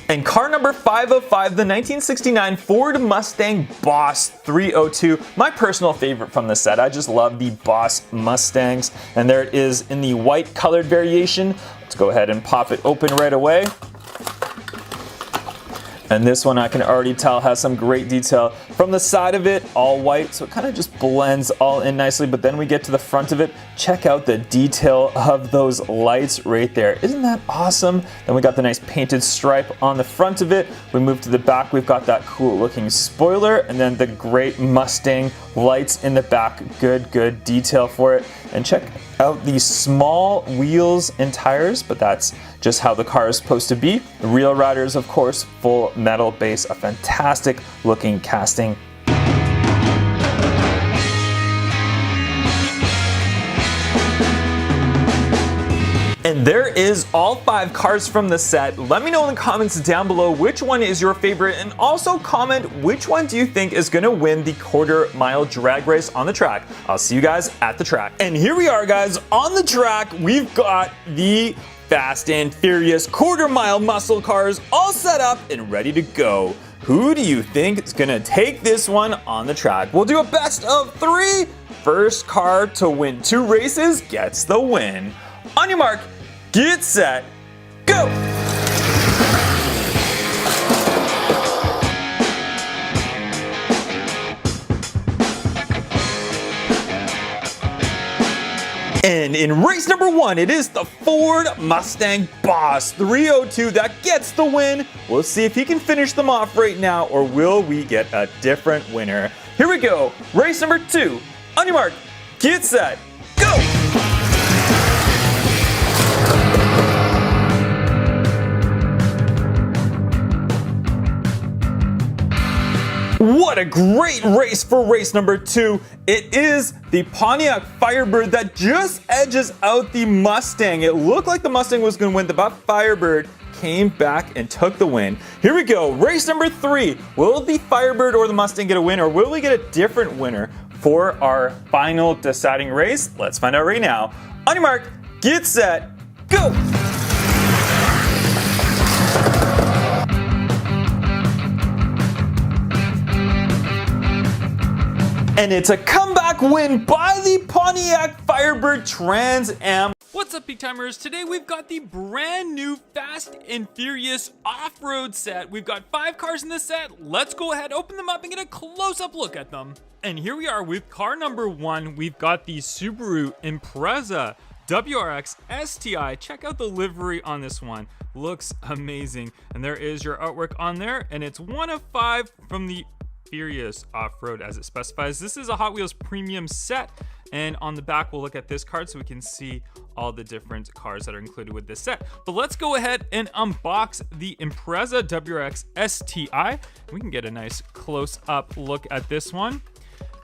And car number 5 of 5, the 1969 Ford Mustang Boss 302. My personal favorite from the set. I just love the Boss Mustangs. And there it is in the white colored variation. Let's go ahead and pop it open right away. And this one I can already tell has some great detail. From the side of it, all white, so it kind of just blends all in nicely, but then we get to the front of it, check out the detail of those lights right there. Isn't that awesome? Then we got the nice painted stripe on the front of it. We move to the back, we've got that cool looking spoiler, and then the great Mustang lights in the back. Good detail for it. And check out these small wheels and tires, but that's just how the car is supposed to be. The Real Riders, of course, full metal base, a fantastic looking casting. And there is all 5 cars from the set. Let me know in the comments down below which one is your favorite, and also comment which one do you think is gonna win the quarter-mile drag race on the track. I'll see you guys at the track. And here we are, guys, on the track. We've got the Fast and Furious quarter-mile muscle cars all set up and ready to go. Who do you think is gonna take this one on the track? We'll do a best of 3. First car to win 2 races gets the win. On your mark, get set, go! And in race number 1, it is the Ford Mustang Boss 302 that gets the win. We'll see if he can finish them off right now, or will we get a different winner. Here we go, race number 2. On your mark, get set, go! What a great race for race number 2. It is the Pontiac Firebird that just edges out the Mustang. It looked like the Mustang was going to win, but Firebird came back and took the win. Here we go, race number 3. Will the Firebird or the Mustang get a win, or will we get a different winner for our final deciding race? Let's find out right now. On your mark, get set, go! And it's a comeback win by the Pontiac Firebird Trans Am. What's up, Peak Timers? Today we've got the brand new Fast and Furious off-road set. We've got 5 cars in the set. Let's go ahead, open them up, and get a close-up look at them. And here we are with car number 1. We've got the Subaru Impreza WRX STI. Check out the livery on this one. Looks amazing. And there is your artwork on there, and it's 1 of 5 from the Furious off-road as it specifies. This is a Hot Wheels premium set, and on the back we'll look at this card so we can see all the different cars that are included with this set. But let's go ahead and unbox the Impreza WRX STI. We can get a nice close-up look at this one.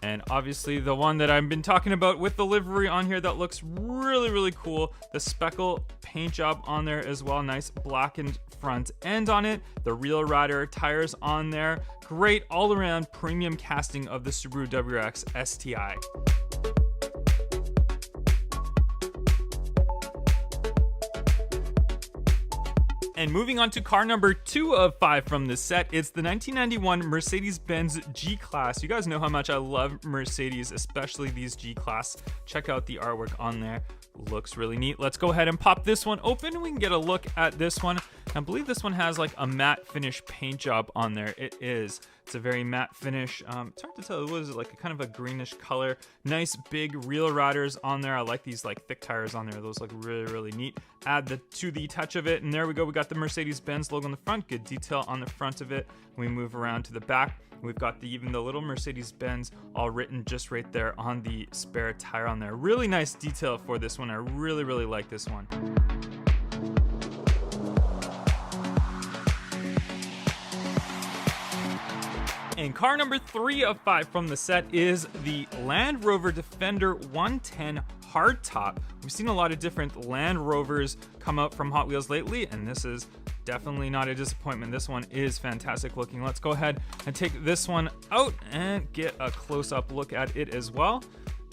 And obviously the one that I've been talking about with the livery on here that looks really cool. The speckle paint job on there as well. Nice blackened front end on it. The Real Rider tires on there. Great all around premium casting of the Subaru WRX STI. And moving on to car number 2 of 5 from this set, it's the 1991 Mercedes-Benz G-Class. You guys know how much I love Mercedes, especially these G-Class. Check out the artwork on there. Looks really neat. Let's go ahead and pop this one open. We can get a look at this one. I believe this one has like a matte finish paint job on there. It is. It's a very matte finish. It's hard to tell. What is it, like a kind of a greenish color? Nice big Real Riders on there. I like these like thick tires on there. Those look really neat. Add to the touch of it, and there we go. We got the Mercedes-Benz logo on the front. Good detail on the front of it. We move around to the back. We've got even the little Mercedes-Benz all written just right there on the spare tire on there. Really nice detail for this one. I really like this one. And car number 3 of 5 from the set is the Land Rover Defender 110 hardtop. We've seen a lot of different Land Rovers come out from Hot Wheels lately, and this is definitely not a disappointment. This one is fantastic looking. Let's go ahead and take this one out and get a close-up look at it as well.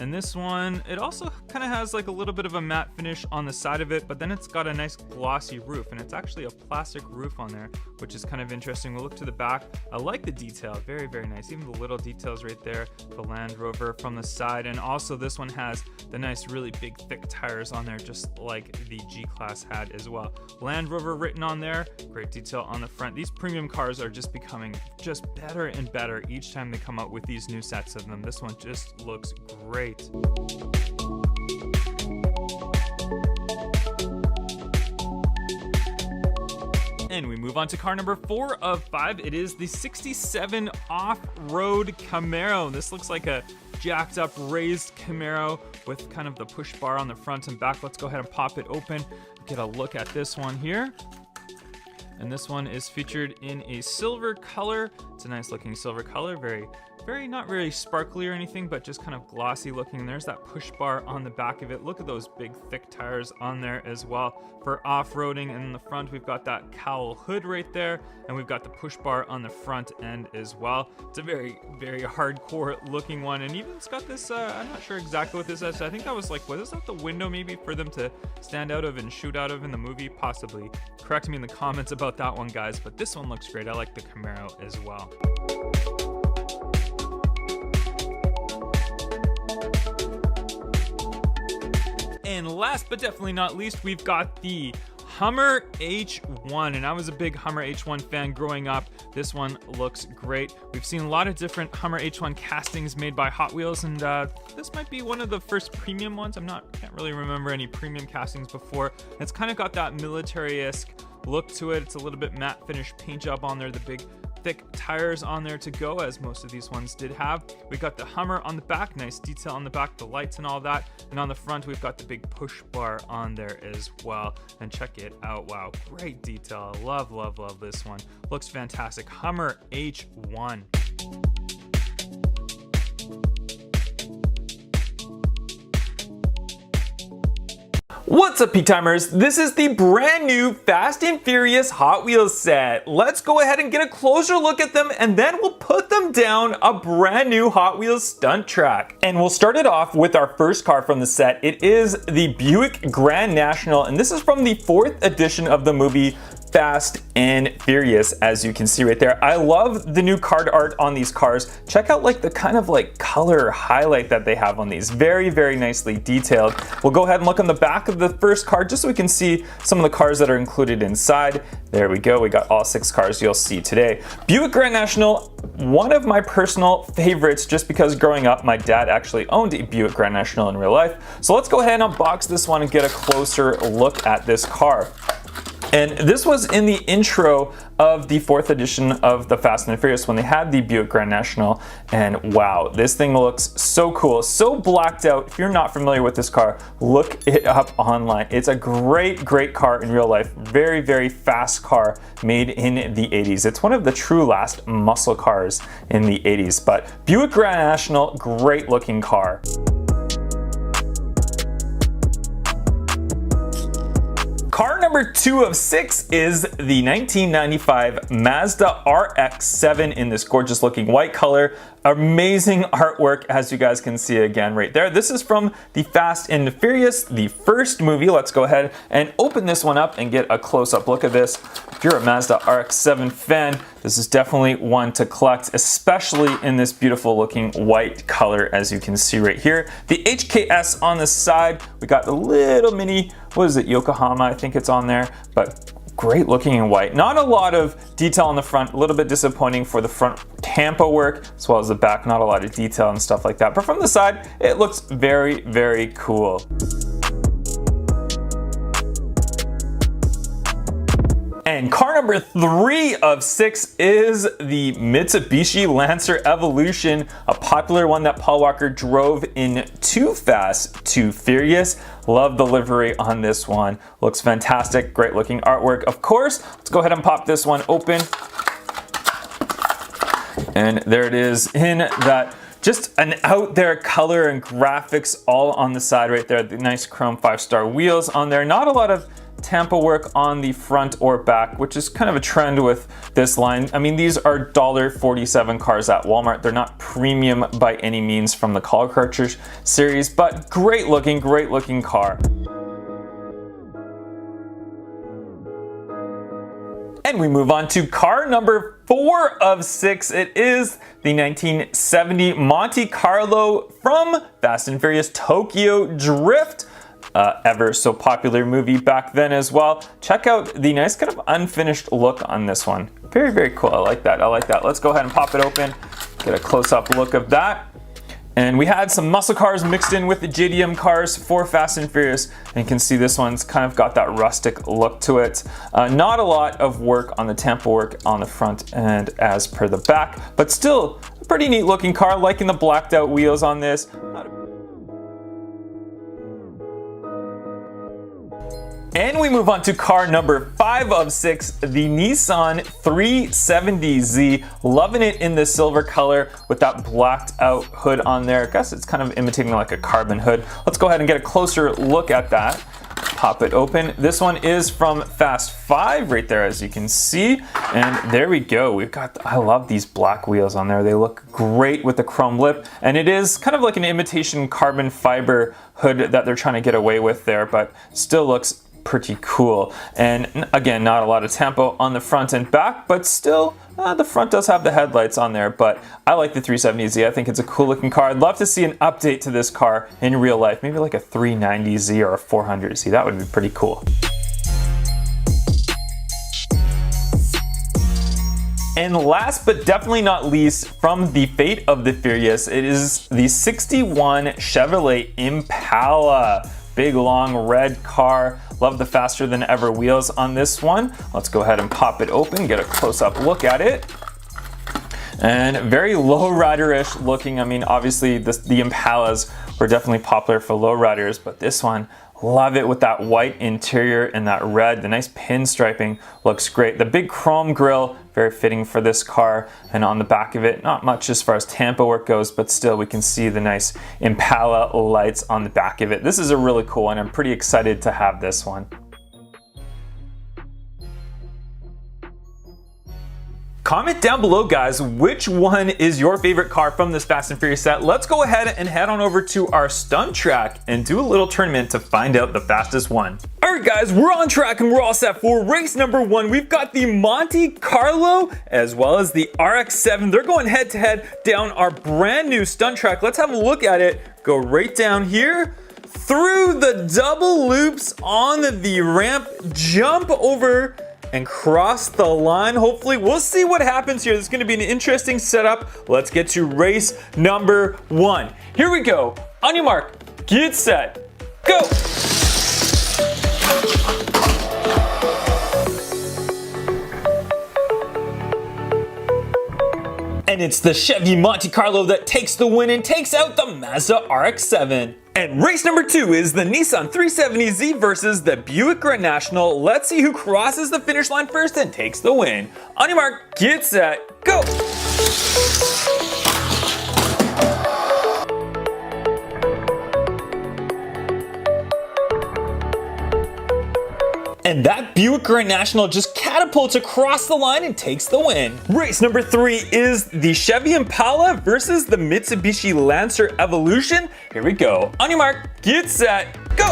And this one, it also kind of has like a little bit of a matte finish on the side of it, but then it's got a nice glossy roof, and it's actually a plastic roof on there, which is kind of interesting. We'll look to the back. I like the detail, very, very nice. Even the little details right there, the Land Rover from the side. And also this one has the nice, really big, thick tires on there, just like the G-Class had as well. Land Rover written on there, great detail on the front. These premium cars are just becoming just better and better each time they come out with these new sets of them. This one just looks great. And we move on to car number 4 of 5. It is the 67 Off-Road Camaro. This looks like a jacked up raised Camaro with kind of the push bar on the front and back. Let's go ahead and pop it open, get a look at this one here. And this one is featured in a silver color. It's a nice looking silver color, very not really sparkly or anything, but just kind of glossy looking. There's that push bar on the back of it. Look at those big thick tires on there as well for off-roading. And in the front, we've got that cowl hood right there, and we've got the push bar on the front end as well. It's a very, very hardcore looking one. And even it's got this, I'm not sure exactly what this is. I think that was like, was that the window maybe for them to stand out of and shoot out of in the movie? Possibly. Correct me in the comments about that one, guys, but this one looks great. I like the Camaro as well. And last but definitely not least, we've got the Hummer H1, and I was a big Hummer H1 fan growing up. This one looks great. We've seen a lot of different Hummer H1 castings made by Hot Wheels, and this might be one of the first premium ones. Can't really remember any premium castings before. It's kind of got that military-esque look to it. It's a little bit matte finish paint job on there, the big thick tires on there to go, as most of these ones did have. We got the Hummer on the back, nice detail on the back, the lights and all that. And on the front, we've got the big push bar on there as well. And check it out, wow, great detail. I love, love, love this one. Looks fantastic. Hummer H1. What's up, Peak Timers? This is the brand new Fast and Furious Hot Wheels set. Let's go ahead and get a closer look at them, and then we'll put them down a brand new Hot Wheels stunt track. And we'll start it off with our first car from the set. It is the Buick Grand National, and this is from the 4th edition of the movie Fast and Furious, as you can see right there. I love the new card art on these cars. Check out like the kind of like color highlight that they have on these. Very, very nicely detailed. We'll go ahead and look on the back of the first car just so we can see some of the cars that are included inside. There we go. We got all 6 cars you'll see today. Buick Grand National, one of my personal favorites, just because growing up, my dad actually owned a Buick Grand National in real life. So let's go ahead and unbox this one and get a closer look at this car. And this was in the intro of the 4th edition of the Fast and Furious when they had the Buick Grand National. And wow, this thing looks so cool, so blacked out. If you're not familiar with this car, look it up online. It's a great, great car in real life. Very, very fast car made in the 80s. It's one of the true last muscle cars in the 80s. But Buick Grand National, great looking car. Car number 2 of 6 is the 1995 Mazda RX-7 in this gorgeous looking white color. Amazing artwork, as you guys can see again right there. This is from the Fast and Furious, the first movie. Let's go ahead and open this one up and get a close-up look at this. If you're a Mazda RX-7 fan, this is definitely one to collect, especially in this beautiful looking white color, as you can see right here. The HKS on the side, we got the little mini, what is it, Yokohama, I think it's on there, but great looking in white. Not a lot of detail on the front, a little bit disappointing for the front Tampa work, as well as the back, not a lot of detail and stuff like that. But from the side, it looks very, very cool. And car number 3 of 6 is the Mitsubishi Lancer Evolution, a popular one that Paul Walker drove in Too Fast, Too Furious. Love the livery on this one. Looks fantastic, great looking artwork. Of course, let's go ahead and pop this one open. And there it is in that just an out there color and graphics all on the side right there. The nice chrome 5-star wheels on there. Not a lot of tampo work on the front or back, which is kind of a trend with this line. I mean, these are $1.47 cars at Walmart. They're not premium by any means from the Color Cartridge series, but great looking car. And we move on to car number 4 of 6. It is the 1970 Monte Carlo from Fast and Furious Tokyo Drift. Ever so popular movie back then as well. Check out the nice kind of unfinished look on this one. Very cool. I like that. Let's go ahead and pop it open. Get a close-up look of that. And we had some muscle cars mixed in with the JDM cars for Fast and Furious. And you can see this one's kind of got that rustic look to it. Not a lot of work on the tampo work on the front and as per the back, but still a pretty neat looking car. Liking the blacked out wheels on this. And we move on to car number 5 of 6, the Nissan 370Z. Loving it in the silver color with that blacked out hood on there. I guess it's kind of imitating like a carbon hood. Let's go ahead and get a closer look at that. Pop it open. This one is from Fast 5 right there, as you can see. And there we go. We've got, I love these black wheels on there. They look great with the chrome lip. And it is kind of like an imitation carbon fiber hood that they're trying to get away with there, but still looks pretty cool. And again, not a lot of tampo on the front and back, but still the front does have the headlights on there. But I like the 370Z. I think it's a cool looking car. I'd love to see an update to this car in real life, maybe like a 390Z or a 400Z. That would be pretty cool. And last but definitely not least, from the Fate of the Furious, it is the 61 Chevrolet Impala. Big long red car. Love the faster than ever wheels on this one. Let's go ahead and pop it open, get a close-up look at it. And very lowrider-ish looking. I mean, obviously the Impalas were definitely popular for lowriders, but this one, love it with that white interior and that red. The nice pinstriping looks great. The big chrome grille, very fitting for this car. And on the back of it, not much as far as tampo work goes, but still we can see the nice Impala lights on the back of it. This is a really cool one. I'm pretty excited to have this one. Comment down below, guys, which one is your favorite car from this Fast and Furious set. Let's go ahead and head on over to our stunt track and do a little tournament to find out the fastest one. All right, guys, we're on track and we're all set for race number 1. We've got the Monte Carlo as well as the RX-7. They're going head to head down our brand new stunt track. Let's have a look at it. Go right down here, through the double loops on the ramp, jump over and cross the line. Hopefully, we'll see what happens here. This is gonna be an interesting setup. Let's get to race number 1. Here we go. On your mark, get set, go. And it's the Chevy Monte Carlo that takes the win and takes out the Mazda RX-7. And race number 2 is the Nissan 370Z versus the Buick Grand National. Let's see who crosses the finish line first and takes the win. On your mark, get set, go! And that Buick Grand National just catapults across the line and takes the win. Race number 3 is the Chevy Impala versus the Mitsubishi Lancer Evolution. Here we go. On your mark, get set, go!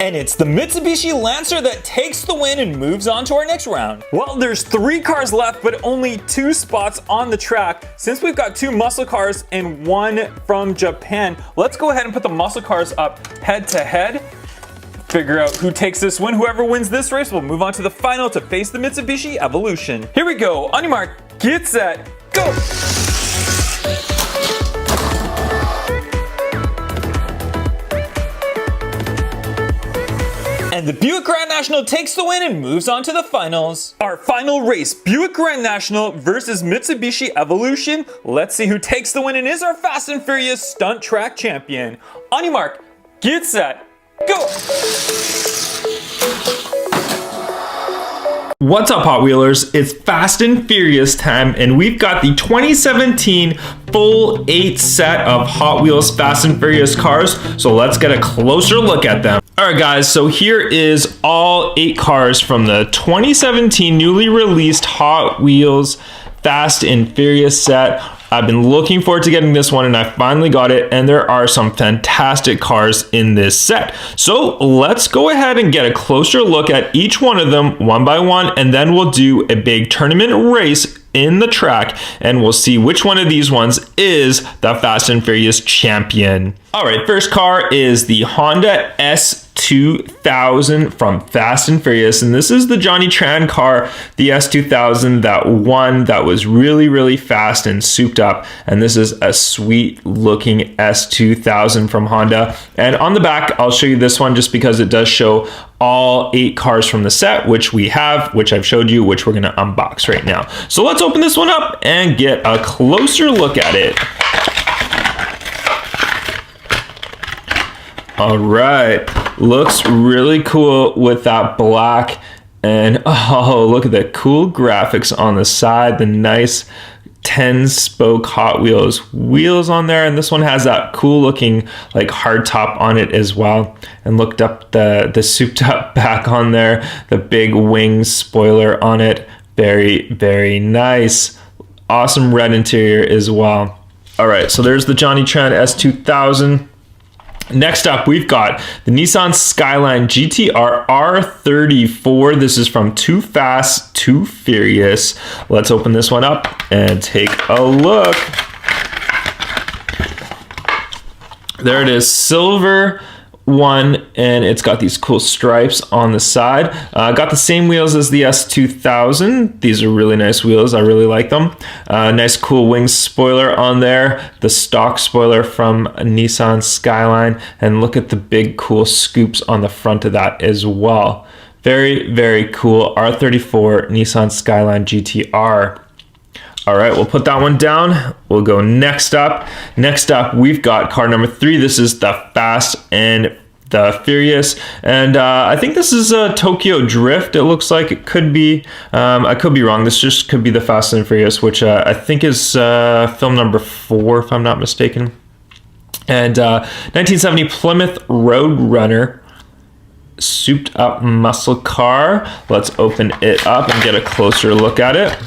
And it's the Mitsubishi Lancer that takes the win and moves on to our next round. Well, there's 3 cars left, but only 2 spots on the track. Since we've got 2 muscle cars and 1 from Japan, let's go ahead and put the muscle cars up head to head. Figure out who takes this win. Whoever wins this race will move on to the final to face the Mitsubishi Evolution. Here we go. On your mark, get set, go! And the Buick Grand National takes the win and moves on to the finals. Our final race, Buick Grand National versus Mitsubishi Evolution. Let's see who takes the win and is our Fast and Furious stunt track champion. On your mark, get set, go! What's up, Hot Wheelers? It's Fast and Furious time, and we've got the 2017 full 8 set of Hot Wheels Fast and Furious cars, so let's get a closer look at them. Alright guys, so here is all 8 cars from the 2017 newly released Hot Wheels Fast and Furious set. I've been looking forward to getting this one, and I finally got it, and there are some fantastic cars in this set. So let's go ahead and get a closer look at each one of them one by one, and then we'll do a big tournament race in the track, and we'll see which one of these ones is the Fast and Furious champion. All right, first car is the Honda S2000 from Fast and Furious, and this is the Johnny Tran car, the S2000 that won, that was really fast and souped up, and this is a sweet looking S2000 from Honda. And on the back, I'll show you this one just because it does show all 8 cars from the set, which we have, which I've showed you, which we're gonna unbox right now. So let's open this one up and get a closer look at it. All right, looks really cool with that black, and oh, look at the cool graphics on the side, the nice 10-spoke Hot Wheels wheels on there, and this one has that cool looking like hard top on it as well. And looked up the souped up back on there, the big wing spoiler on it, very nice. Awesome red interior as well. All right, so there's the Johnny Tran S2000. Next up, we've got the Nissan Skyline GTR R34. This is from Too Fast, Too Furious. Let's open this one up and take a look. There it is, silver one, and it's got these cool stripes on the side. Got the same wheels as the S2000. These are really nice wheels. I really like them. Nice cool wing spoiler on there. The stock spoiler from Nissan Skyline, and look at the big cool scoops on the front of that as well. Very cool. R34 Nissan Skyline GTR. All right, we'll put that one down. We'll go next up. Next up, we've got car number 3. This is the Fast and the Furious, and I think this is a Tokyo Drift. It looks like it could be. I could be wrong. This just could be the Fast and Furious, which I think is film number 4, if I'm not mistaken. And 1970 Plymouth Roadrunner. Souped up muscle car. Let's open it up and get a closer look at it.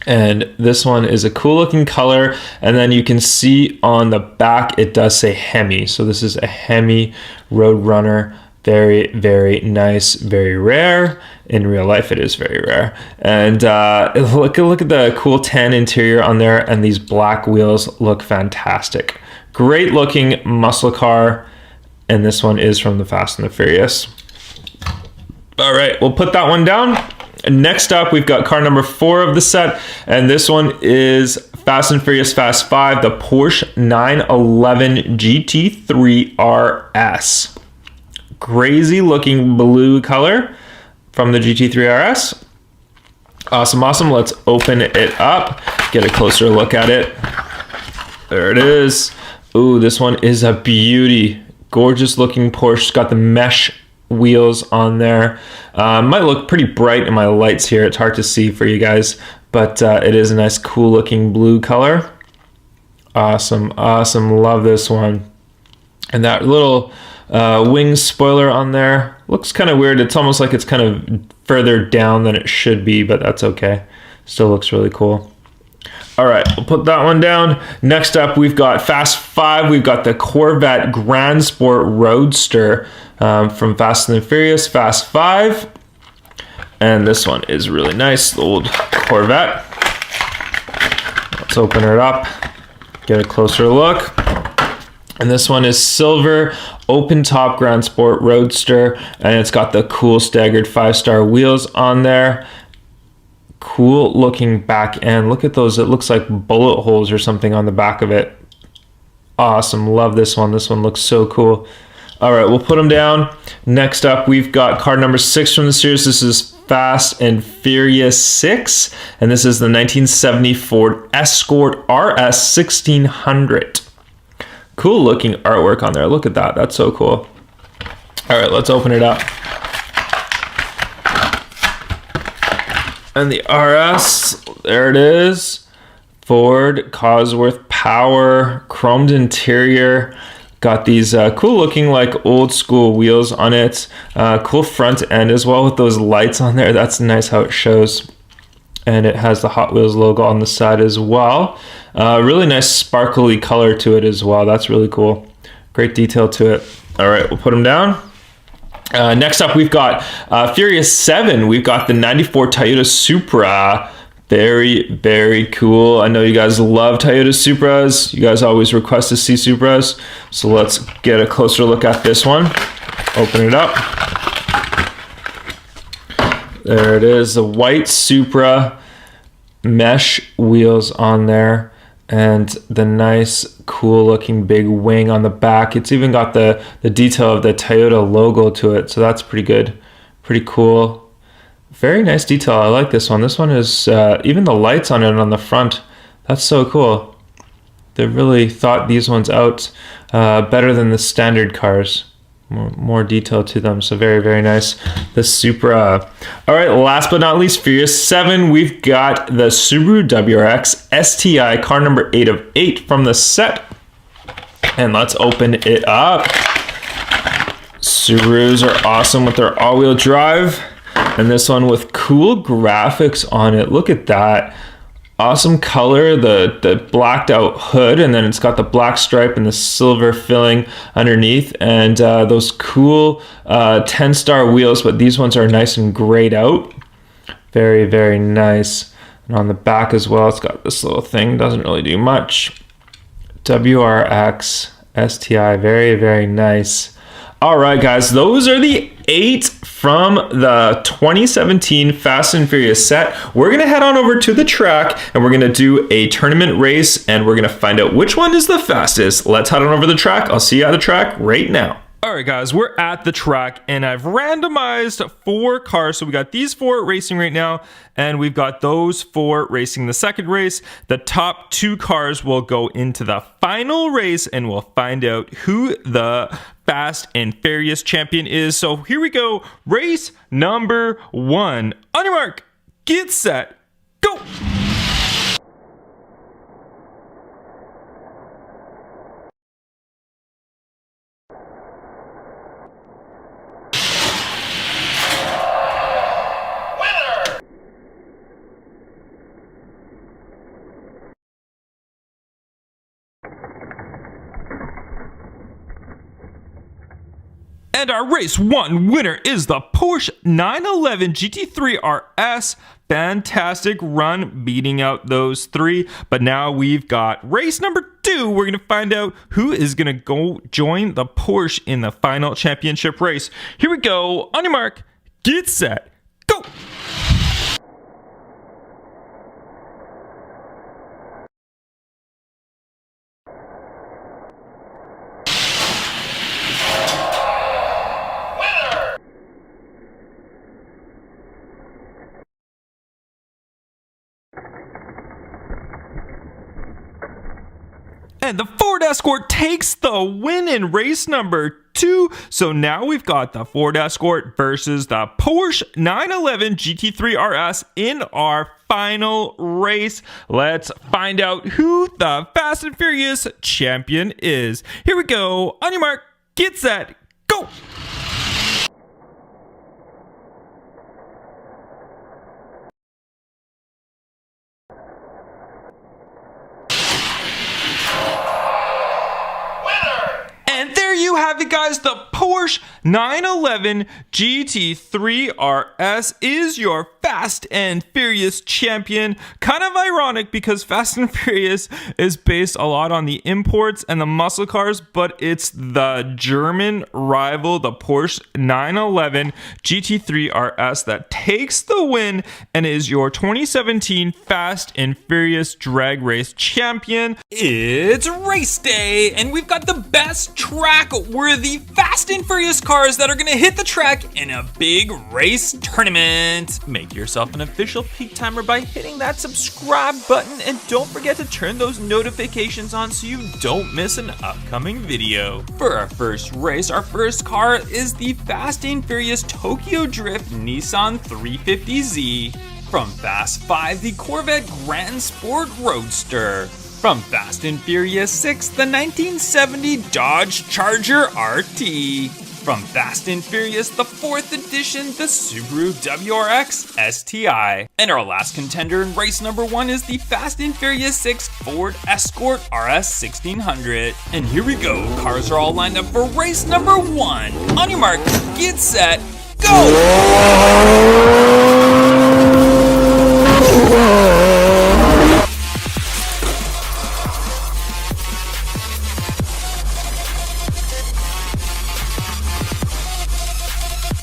And this one is a cool looking color, and then you can see on the back it does say Hemi. So this is a Hemi Roadrunner. Very nice, very rare. In real life it is very rare. And look at the cool tan interior on there, and these black wheels look fantastic. Great looking muscle car, and this one is from the Fast and the Furious. All right, we'll put that one down. Next up, we've got car number 4 of the set, and this one is Fast and Furious Fast 5, the Porsche 911 GT3 RS. Crazy looking blue color from the GT3 RS. Awesome. Let's open it up, get a closer look at it. There it is. Ooh, this one is a beauty. Gorgeous looking Porsche. Got the mesh wheels on there. Might look pretty bright in my lights here. It's hard to see for you guys, but it is a nice cool looking blue color. Awesome. Love this one. And that little wing spoiler on there looks kind of weird. It's almost like it's kind of further down than it should be, but that's okay. Still looks really cool. All right, we'll put that one down. Next up, we've got Fast 5. We've got the Corvette Grand Sport Roadster from Fast and the Furious, Fast 5. And this one is really nice, the old Corvette. Let's open it up, get a closer look. And this one is silver, open top Grand Sport Roadster, and it's got the cool staggered 5-star wheels on there. Cool looking back end. Look at those. It looks like bullet holes or something on the back of it. Awesome. Love this one. This one looks so cool. All right, we'll put them down. Next up, we've got car number 6 from the series. This is Fast and Furious 6, and this is the 1970 Ford Escort RS 1600. Cool looking artwork on there. Look at that. That's so cool. All right, let's open it up. And the RS, there it is. Ford Cosworth Power, chromed interior. Got these cool looking like old school wheels on it. Cool front end as well with those lights on there. That's nice how it shows. And it has the Hot Wheels logo on the side as well. Really nice sparkly color to it as well. That's really cool. Great detail to it. All right, we'll put them down. Next up, we've got Furious 7. We've got the 94 Toyota Supra. Very, very cool. I know you guys love Toyota Supras. You guys always request to see Supras. So let's get a closer look at this one. Open it up. There it is, the white Supra, mesh wheels on there, and the nice, cool looking big wing on the back. It's even got the detail of the Toyota logo to it, so that's pretty good. Pretty cool. Very nice detail. I like this one. This one is, even the lights on it on the front, that's so cool. They really thought these ones out better than the standard cars. More detail to them, so very, very nice. The Supra. All right, last but not least, Furious 7. We've got the Subaru WRX STI, car number 8 of 8 from the set. And let's open it up. Subarus are awesome with their all-wheel drive. And this one with cool graphics on it. Look at that. Awesome color, the blacked out hood, and then it's got the black stripe and the silver filling underneath, and those cool 10-star wheels, but these ones are nice and grayed out. Very, very nice. And on the back as well, it's got this little thing, doesn't really do much. WRX STI, very, very nice. All right, guys, those are the 8 from the 2017 Fast and Furious set. We're gonna head on over to the track and we're gonna do a tournament race and we're gonna find out which one is the fastest. Let's head on over the track. I'll see you at the track right now. All right, guys, we're at the track and I've randomized 4 cars. So we got these 4 racing right now and we've got those 4 racing the second race. The top 2 cars will go into the final race and we'll find out who the Fast and Furious champion is. So here we go. Race number 1. On your mark, get set, go. And our race 1 winner is the Porsche 911 GT3 RS. Fantastic run beating out those 3. But now we've got race number 2. We're going to find out who is going to go join the Porsche in the final championship race. Here we go. On your mark, get set, go. And the Ford Escort takes the win in race number 2. So now we've got the Ford Escort versus the Porsche 911 GT3 RS in our final race. Let's find out who the Fast and Furious champion is. Here we go. On your mark, get set, go. And there you have it, guys. The Porsche 911 GT3 RS is your Fast and Furious champion. Kind of ironic because Fast and Furious is based a lot on the imports and the muscle cars, but it's the German rival, the Porsche 911 GT3 RS, that takes the win and is your 2017 Fast and Furious drag race champion. It's race day, and we've got the best track-worthy Fast and Furious cars that are gonna hit the track in a big race tournament. Make yourself an official Peak Timer by hitting that subscribe button, and don't forget to turn those notifications on so you don't miss an upcoming video. For our first race, our first car is the Fast and Furious Tokyo Drift Nissan 350Z. From Fast 5, the Corvette Grand Sport Roadster. From Fast and Furious 6, the 1970 Dodge Charger RT. From Fast and Furious, the 4th edition, the Subaru WRX STI. And our last contender in race number 1 is the Fast and Furious 6 Ford Escort RS 1600. And here we go, cars are all lined up for race number 1. On your mark, get set, go!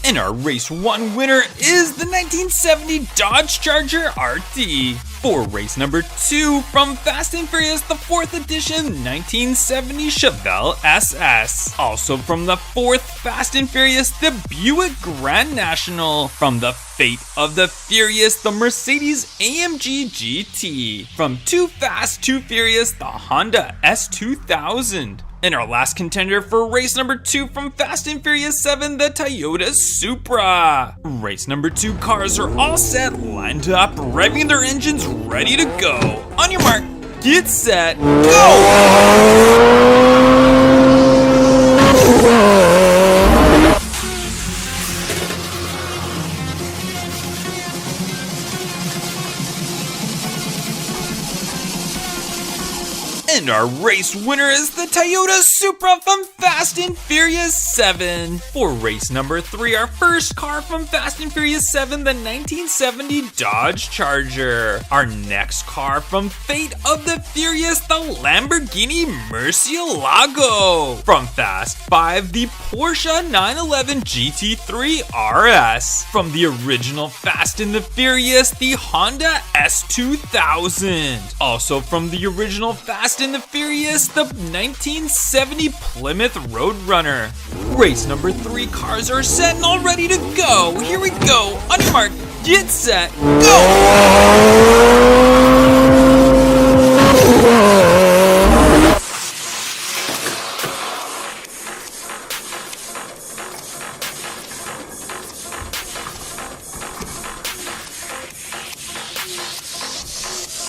And our race 1 winner is the 1970 Dodge Charger RT. For race number 2, from Fast and Furious, the 4th edition 1970 Chevelle SS. Also from the 4th Fast and Furious, the Buick Grand National. From the Fate of the Furious, the Mercedes AMG GT. From Too Fast, Too Furious, the Honda S2000. And our last contender for race number 2 from Fast and Furious 7, the Toyota Supra. Race number 2 cars are all set, lined up, revving their engines, ready to go. On your mark, get set, go! And our race winner is the Toyota Supra from Fast and Furious 7. For race number 3, our first car from Fast and Furious 7, the 1970 Dodge Charger. Our next car from Fate of the Furious, the Lamborghini Murcielago. From Fast 5, the Porsche 911 GT3 RS. From the original Fast and the Furious, the Honda S2000. Also from the original Fast and the Furious, the 1970 Plymouth Roadrunner. Race number 3 cars are set and all ready to go. Here we go. On your mark, get set, go!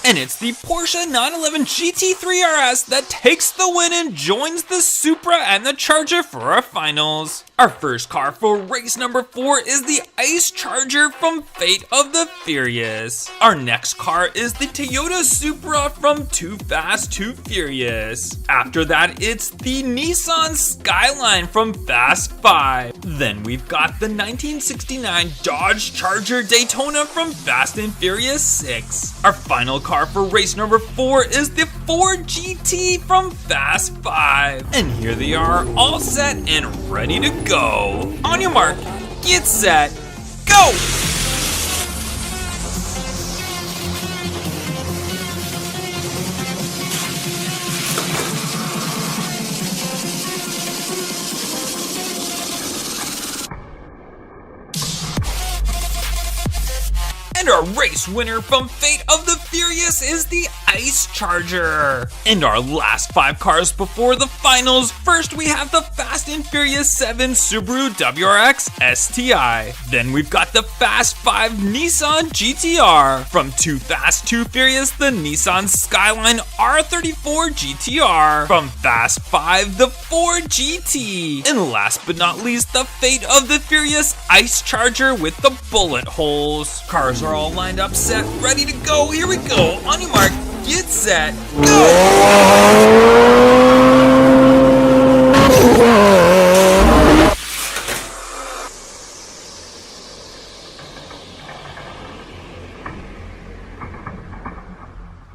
And it's the Porsche 911 GT3 RS that takes the win and joins the Supra and the Charger for our finals. Our first car for race number 4 is the Ice Charger from Fate of the Furious. Our next car is the Toyota Supra from Too Fast, Too Furious. After that, it's the Nissan Skyline from Fast 5. Then we've got the 1969 Dodge Charger Daytona from Fast and Furious 6. Our final car for race number 4 is the Ford GT from Fast 5. And here they are, all set and ready to go. On your mark, get set, go! And our race winner from Fate of the Furious is the Ice Charger. And our last 5 cars before the finals. First we have the Fast and Furious 7 Subaru WRX STI. Then we've got the Fast 5 Nissan GTR. From Too Fast, Too Furious, the Nissan Skyline R34 GTR. From Fast 5, the Ford GT. And last but not least, the Fate of the Furious Ice Charger with the bullet holes. Cars are all lined up, set, ready to go. Here we go. On your mark, get set, go!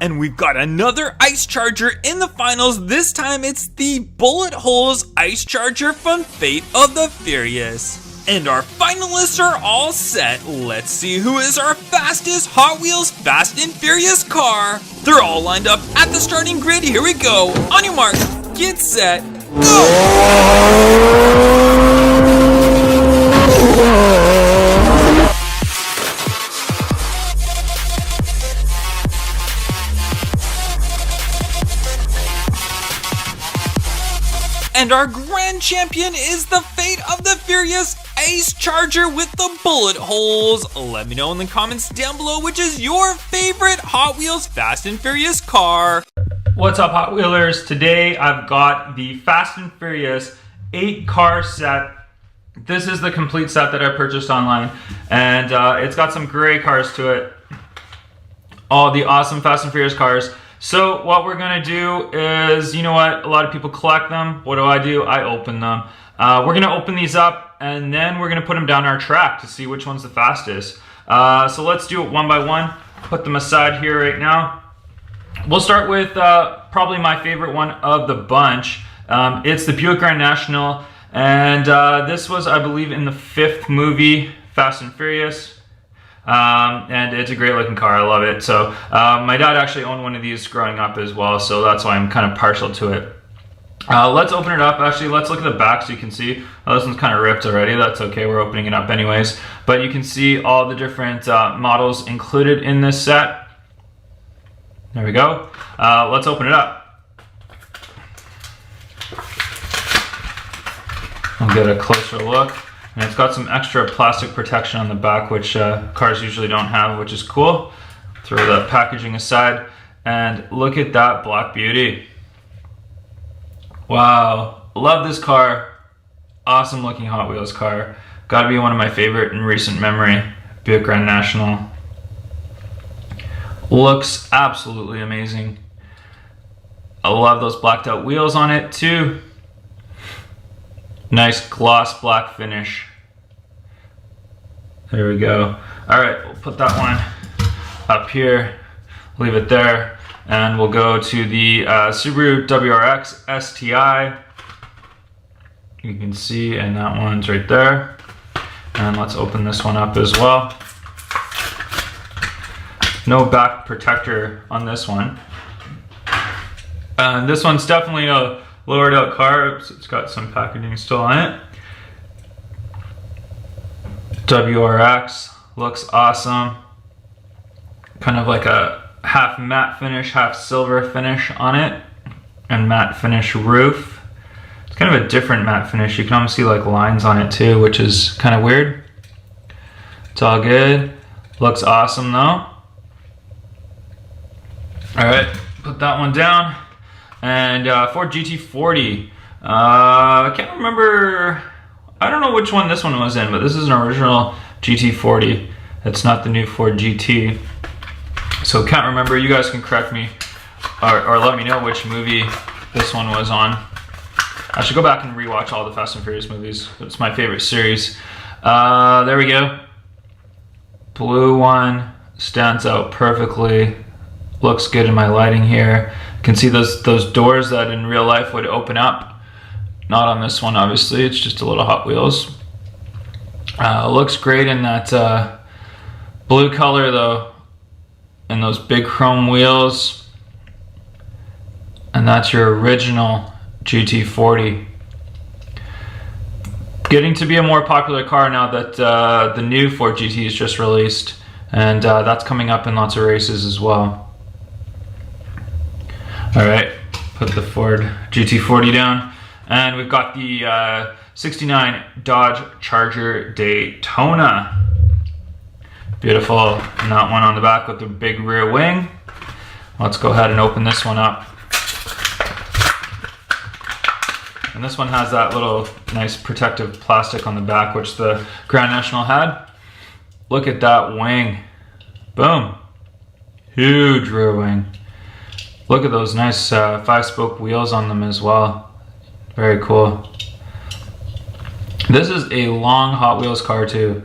And we've got another Ice Charger in the finals. This time it's the Bullet Holes Ice Charger from Fate of the Furious. And our finalists are all set. Let's see who is our fastest Hot Wheels Fast and Furious car. They're all lined up at the starting grid. Here we go. On your mark, get set, go! And our grand champion is the Fate of the Furious ice charger with the bullet holes. Let me know in the comments down below which is your favorite Hot Wheels Fast and Furious car. What's up, Hot Wheelers? Today I've got the Fast and Furious 8-car set. This is the complete set that I purchased online, and it's got some great cars to it. All the awesome Fast and Furious cars. So what we're gonna do is, you know what, a lot of people collect them. What do? I open them. We're gonna open these up, and then we're gonna put them down our track to see which one's the fastest. So let's do it one by one. Put them aside here right now. We'll start with probably my favorite one of the bunch. It's the Buick Grand National, and this was, I believe, in the 5th movie, Fast and Furious. And it's a great looking car, I love it. So my dad actually owned one of these growing up as well, so that's why I'm kind of partial to it. Let's open it up. Actually, let's look at the back so you can see. Oh, this one's kind of ripped already. That's okay, we're opening it up anyways. But you can see all the different models included in this set. There we go. Let's open it up. We'll get a closer look. And it's got some extra plastic protection on the back, which cars usually don't have, which is cool. Throw the packaging aside, and look at that black beauty. Wow, love this car. Awesome looking Hot Wheels car. Gotta be one of my favorite in recent memory. Buick Grand National. Looks absolutely amazing. I love those blacked out wheels on it too. Nice gloss black finish. There we go. All right, we'll put that one up here, leave it there, and we'll go to the Subaru WRX STI. You can see, and that one's right there. And let's open this one up as well. No back protector on this one. This one's definitely a lowered out car. Oops, it's got some packaging still on it. WRX looks awesome. Kind of like a half matte finish, half silver finish on it, and matte finish roof. It's kind of a different matte finish. You can almost see like lines on it too, which is kind of weird. It's all good. Looks awesome though. All right, put that one down. And Ford GT40. I can't remember, I don't know which one this one was in, but this is an original GT40. It's not the new Ford GT. So can't remember, you guys can correct me or let me know which movie this one was on. I should go back and rewatch all the Fast and Furious movies. It's my favorite series. There we go. Blue one stands out perfectly. Looks good in my lighting here. You can see those doors that in real life would open up. Not on this one, obviously. It's just a little Hot Wheels. Looks great in that blue color though, and those big chrome wheels. And that's your original GT40. Getting to be a more popular car now that the new Ford GT is just released, and that's coming up in lots of races as well. All right, put the Ford GT40 down, and we've got the 69 Dodge Charger Daytona. Beautiful, and that one on the back with the big rear wing. Let's go ahead and open this one up. And this one has that little nice protective plastic on the back, which the Grand National had. Look at that wing. Boom. Huge rear wing. Look at those nice 5-spoke wheels on them as well. Very cool. This is a long Hot Wheels car too.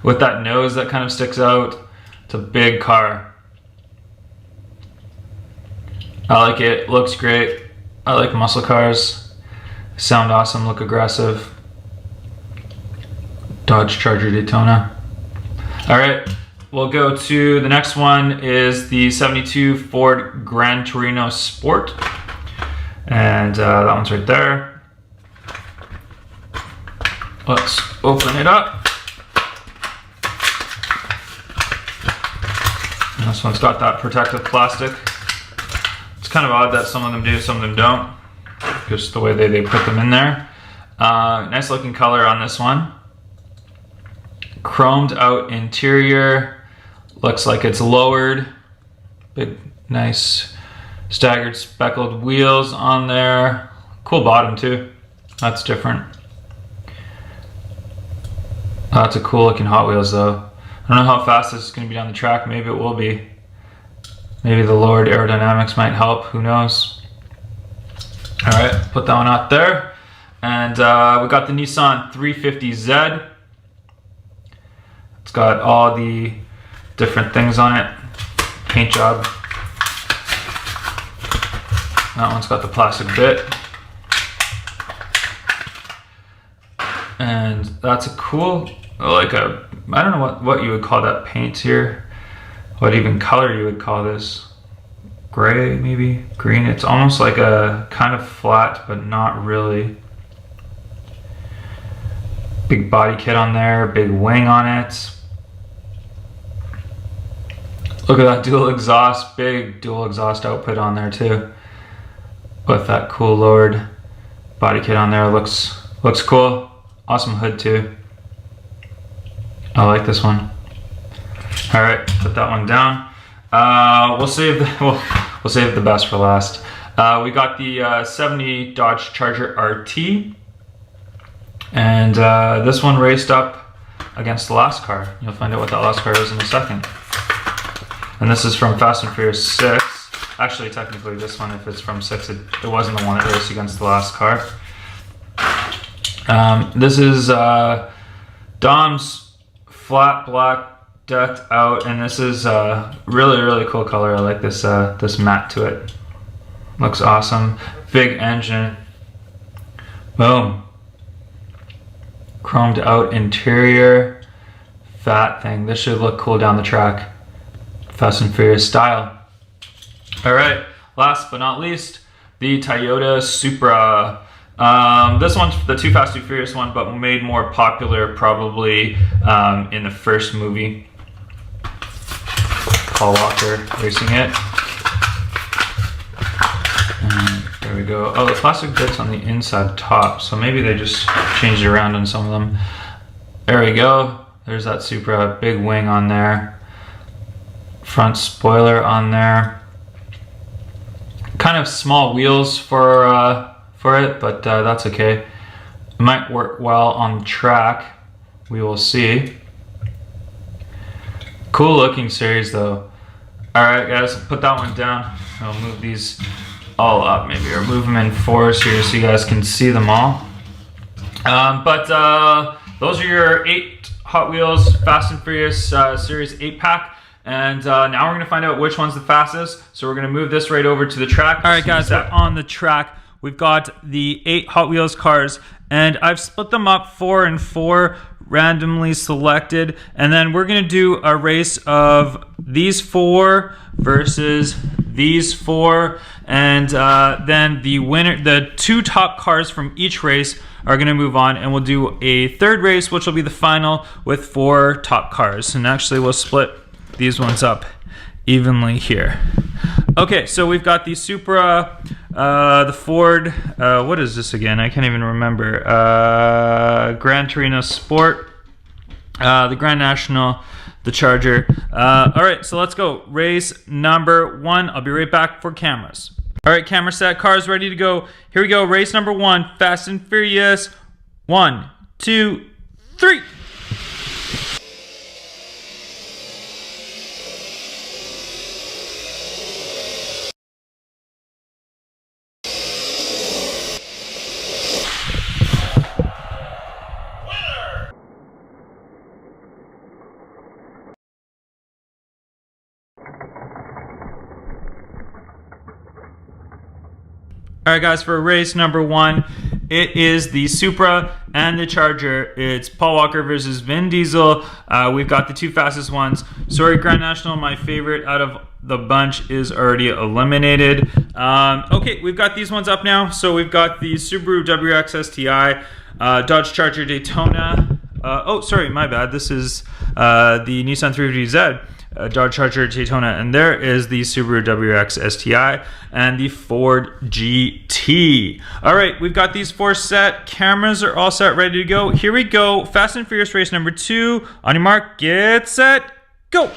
With that nose that kind of sticks out. It's a big car. I like it. Looks great. I like muscle cars. Sound awesome, look aggressive. Dodge Charger Daytona. All right, we'll go to the next one is the 72 Ford Gran Torino Sport. And that one's right there. Let's open it up. And this one's got that protective plastic. It's kind of odd that some of them do, some of them don't. Just the way they put them in there. Nice looking color on this one. Chromed out interior. Looks like it's lowered. Big, nice staggered speckled wheels on there. Cool bottom too. That's different. That's a cool looking Hot Wheels though. I don't know how fast this is going to be down the track. Maybe it will be. Maybe the lowered aerodynamics might help. Who knows? Alright, put that one out there. And we got the Nissan 350Z. It's got all the different things on it. Paint job. That one's got the plastic bit. And that's a cool, like a, I don't know what you would call that paint here. What even color you would call this. Gray, maybe? Green. It's almost like a kind of flat, but not really. Big body kit on there, big wing on it. Look at that dual exhaust, big dual exhaust output on there too. With that cool lowered body kit on there, looks cool. Awesome hood too. I like this one. All right, put that one down. We'll save the best for last. We got the 70 Dodge Charger RT, and this one raced up against the last car. You'll find out what that last car is in a second. And this is from Fast and Furious 6. Actually, technically, this one, if it's from 6, it wasn't the one that raced against the last car. This is Dom's flat black decked out, and this is really cool color. I like this this matte to it. Looks awesome. Big engine. Boom. Chromed out interior. Fat thing. This should look cool down the track. Fast and Furious style. All right, last but not least, the Toyota Supra. This one's the Too Fast, Too Furious one, but made more popular probably in the first movie. Paul Walker racing it. And there we go. Oh, the plastic bit's on the inside top, so maybe they just changed it around on some of them. There we go. There's that Supra, big wing on there. Front spoiler on there. Kind of small wheels for it, but that's okay. It might work well on the track. We will see. Cool looking series though. All right, guys, put that one down. I'll move these all up maybe, or move them in fours here so you guys can see them all. Those are your 8 Hot Wheels Fast and Furious Series 8-pack. And now we're going to find out which one's the fastest. So we're going to move this right over to the track. All right, guys, we're on the track. We've got the 8 Hot Wheels cars, and I've split them up 4 and 4, randomly selected. And then we're going to do a race of these 4 versus these 4. And then the winner, the 2 top cars from each race are going to move on, and we'll do a third race, which will be the final with 4 top cars. And actually, we'll split these ones up evenly here. Okay, so we've got the Supra, the Ford, what is this again? I can't even remember. Gran Torino Sport, the Grand National, the Charger. All right, so let's go. Race number 1. I'll be right back for cameras. All right, camera set, cars ready to go. Here we go, race number 1, Fast and Furious. 1, 2, 3. All right, guys, for race number 1, it is the Supra and the Charger. It's Paul Walker versus Vin Diesel. We've got the 2 fastest ones. Sorry, Grand National, my favorite out of the bunch, is already eliminated. Okay, we've got these ones up now. So we've got the Subaru WRX STI, Dodge Charger Daytona. Oh, sorry, my bad. This is the Nissan 350Z. Dodge Charger, Daytona, and there is the Subaru WRX STI and the Ford GT. All right, we've got these 4 set. Cameras are all set, ready to go. Here we go. Fast and Furious race number 2. On your mark, get set, go.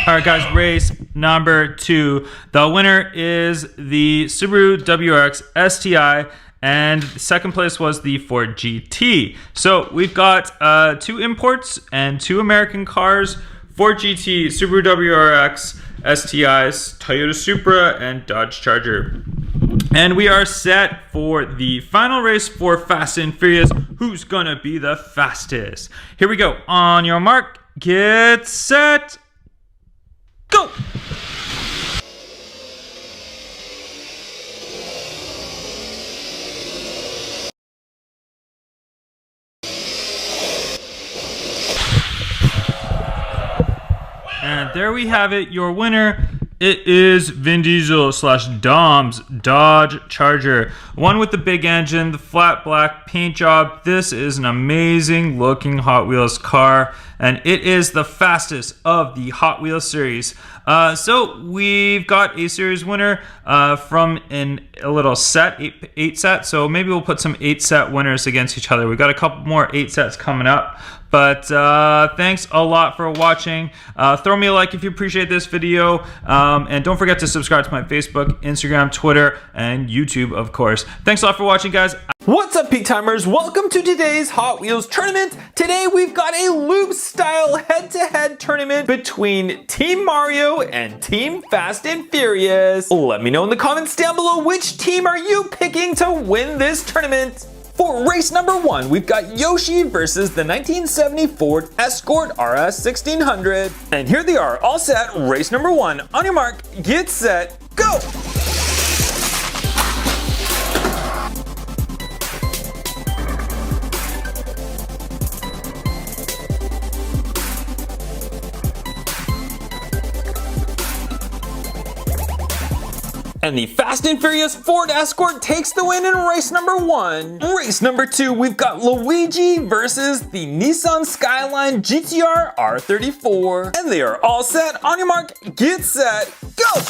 All right, guys, race number 2. The winner is the Subaru WRX STI, and second place was the Ford GT. So we've got 2 imports and 2 American cars: Ford GT, Subaru WRX STIs, Toyota Supra, and Dodge Charger. And we are set for the final race for Fast and Furious. Who's gonna be the fastest? Here we go. On your mark, get set, go! And there we have it, your winner. It is Vin Diesel / Dom's Dodge Charger. One with the big engine, the flat black paint job. This is an amazing looking Hot Wheels car, and it is the fastest of the Hot Wheels series. So we've got a series winner from a little set, 8 set. So maybe we'll put some 8 set winners against each other. We've got a couple more 8 sets coming up. But thanks a lot for watching. Throw me a like if you appreciate this video. And don't forget to subscribe to my Facebook, Instagram, Twitter, and YouTube, of course. Thanks a lot for watching, guys. What's up, Peak Timers? Welcome to today's Hot Wheels tournament. Today we've got a loop-style head-to-head tournament between Team Mario and Team Fast and Furious. Let me know in the comments down below, which team are you picking to win this tournament? For race number 1, we've got Yoshi versus the 1970 Ford Escort RS 1600. And here they are, all set, race number 1. On your mark, get set, go! And the Fast and Furious Ford Escort takes the win in race number 1. Race number 2, we've got Luigi versus the Nissan Skyline GTR R34. And they are all set. On your mark, get set, go!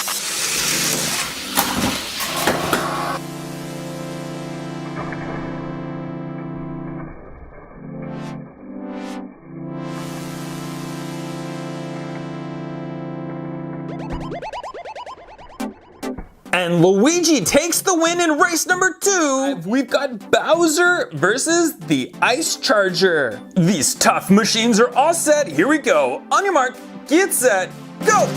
And Luigi takes the win in race number 2. We've got Bowser versus the Ice Charger. These tough machines are all set. Here we go. On your mark, get set, go!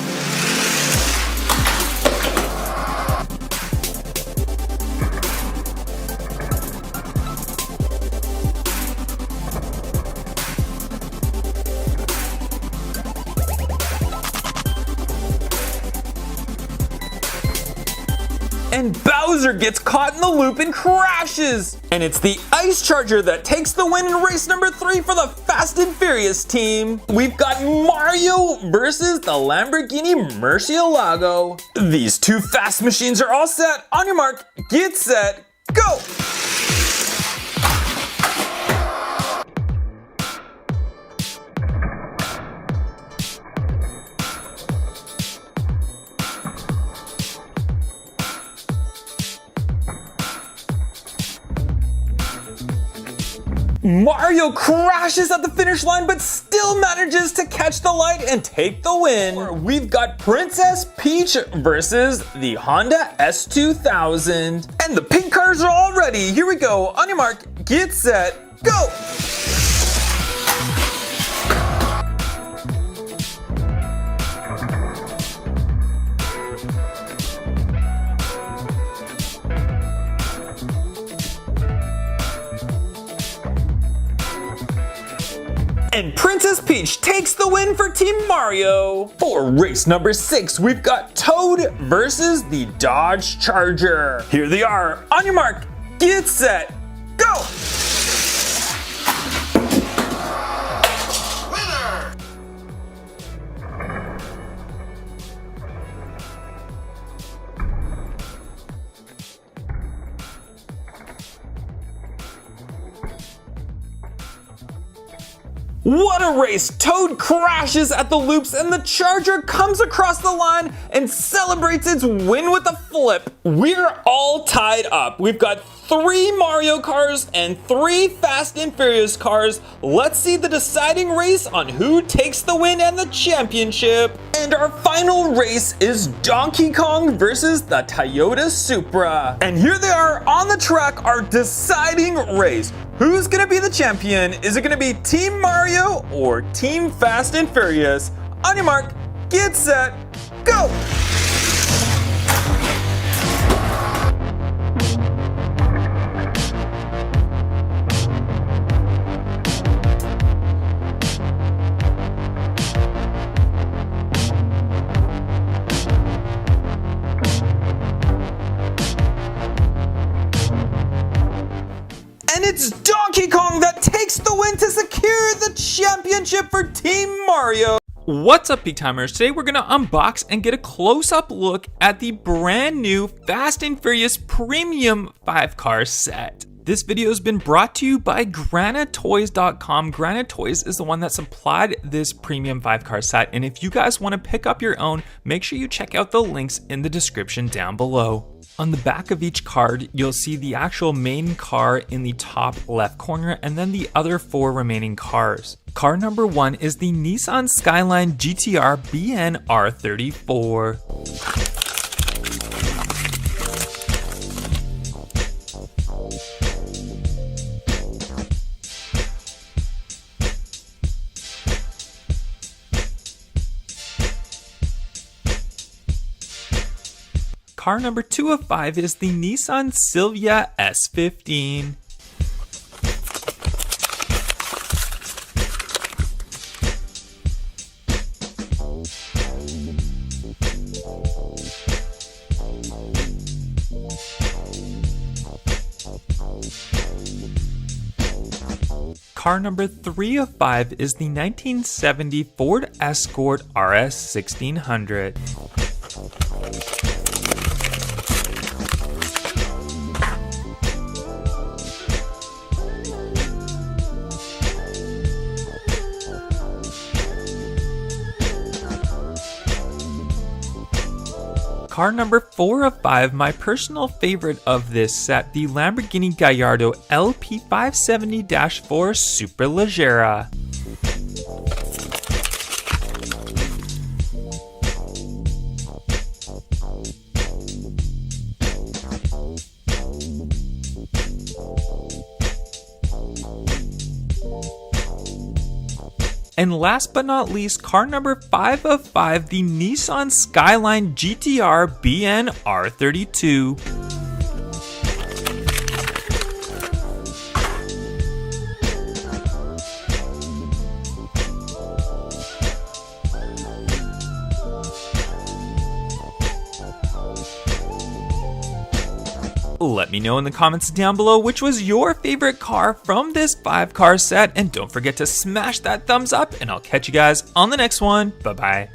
And Bowser gets caught in the loop and crashes. And it's the Ice Charger that takes the win in race number 3 for the Fast and Furious team. We've got Mario versus the Lamborghini Murcielago. These 2 fast machines are all set. On your mark, get set, go! Mario crashes at the finish line but still manages to catch the light and take the win. We've got Princess Peach versus the Honda S2000. And the pink cars are all ready. Here we go. On your mark, get set, go! And Princess Peach takes the win for Team Mario. For race number 6, we've got Toad versus the Dodge Charger. Here they are. On your mark, get set, go! What a race! Toad crashes at the loops and the Charger comes across the line and celebrates its win with a flip. We're all tied up. We've got 3 Mario cars and 3 Fast and Furious cars. Let's see the deciding race on who takes the win and the championship. And our final race is Donkey Kong versus the Toyota Supra. And here they are on the track, our deciding race. Who's gonna be the champion? Is it gonna be Team Mario or Team Fast and Furious? On your mark, get set, go! And it's Donkey Kong that takes the win to secure the championship for Team Mario. What's up, Peak Timers? Today we're gonna unbox and get a close-up look at the brand new Fast and Furious Premium 5-car set. This video has been brought to you by GraniteToys.com. Granite Toys is the one that supplied this premium 5-car set, and if you guys want to pick up your own, make sure you check out the links in the description down below. On the back of each card, you'll see the actual main car in the top left corner and then the other 4 remaining cars. Car number 1 is the Nissan Skyline GTR BN R34. Car number 2 of 5 is the Nissan Silvia S15. Car number 3 of 5 is the 1970 Ford Escort RS 1600. Car number 4 of 5, my personal favorite of this set, the Lamborghini Gallardo LP570-4 Superleggera. And last but not least, car number 5 of 5, the Nissan Skyline GTR BN R32. Let me know in the comments down below which was your favorite car from this 5-car set, and don't forget to smash that thumbs up, and I'll catch you guys on the next one. Bye bye.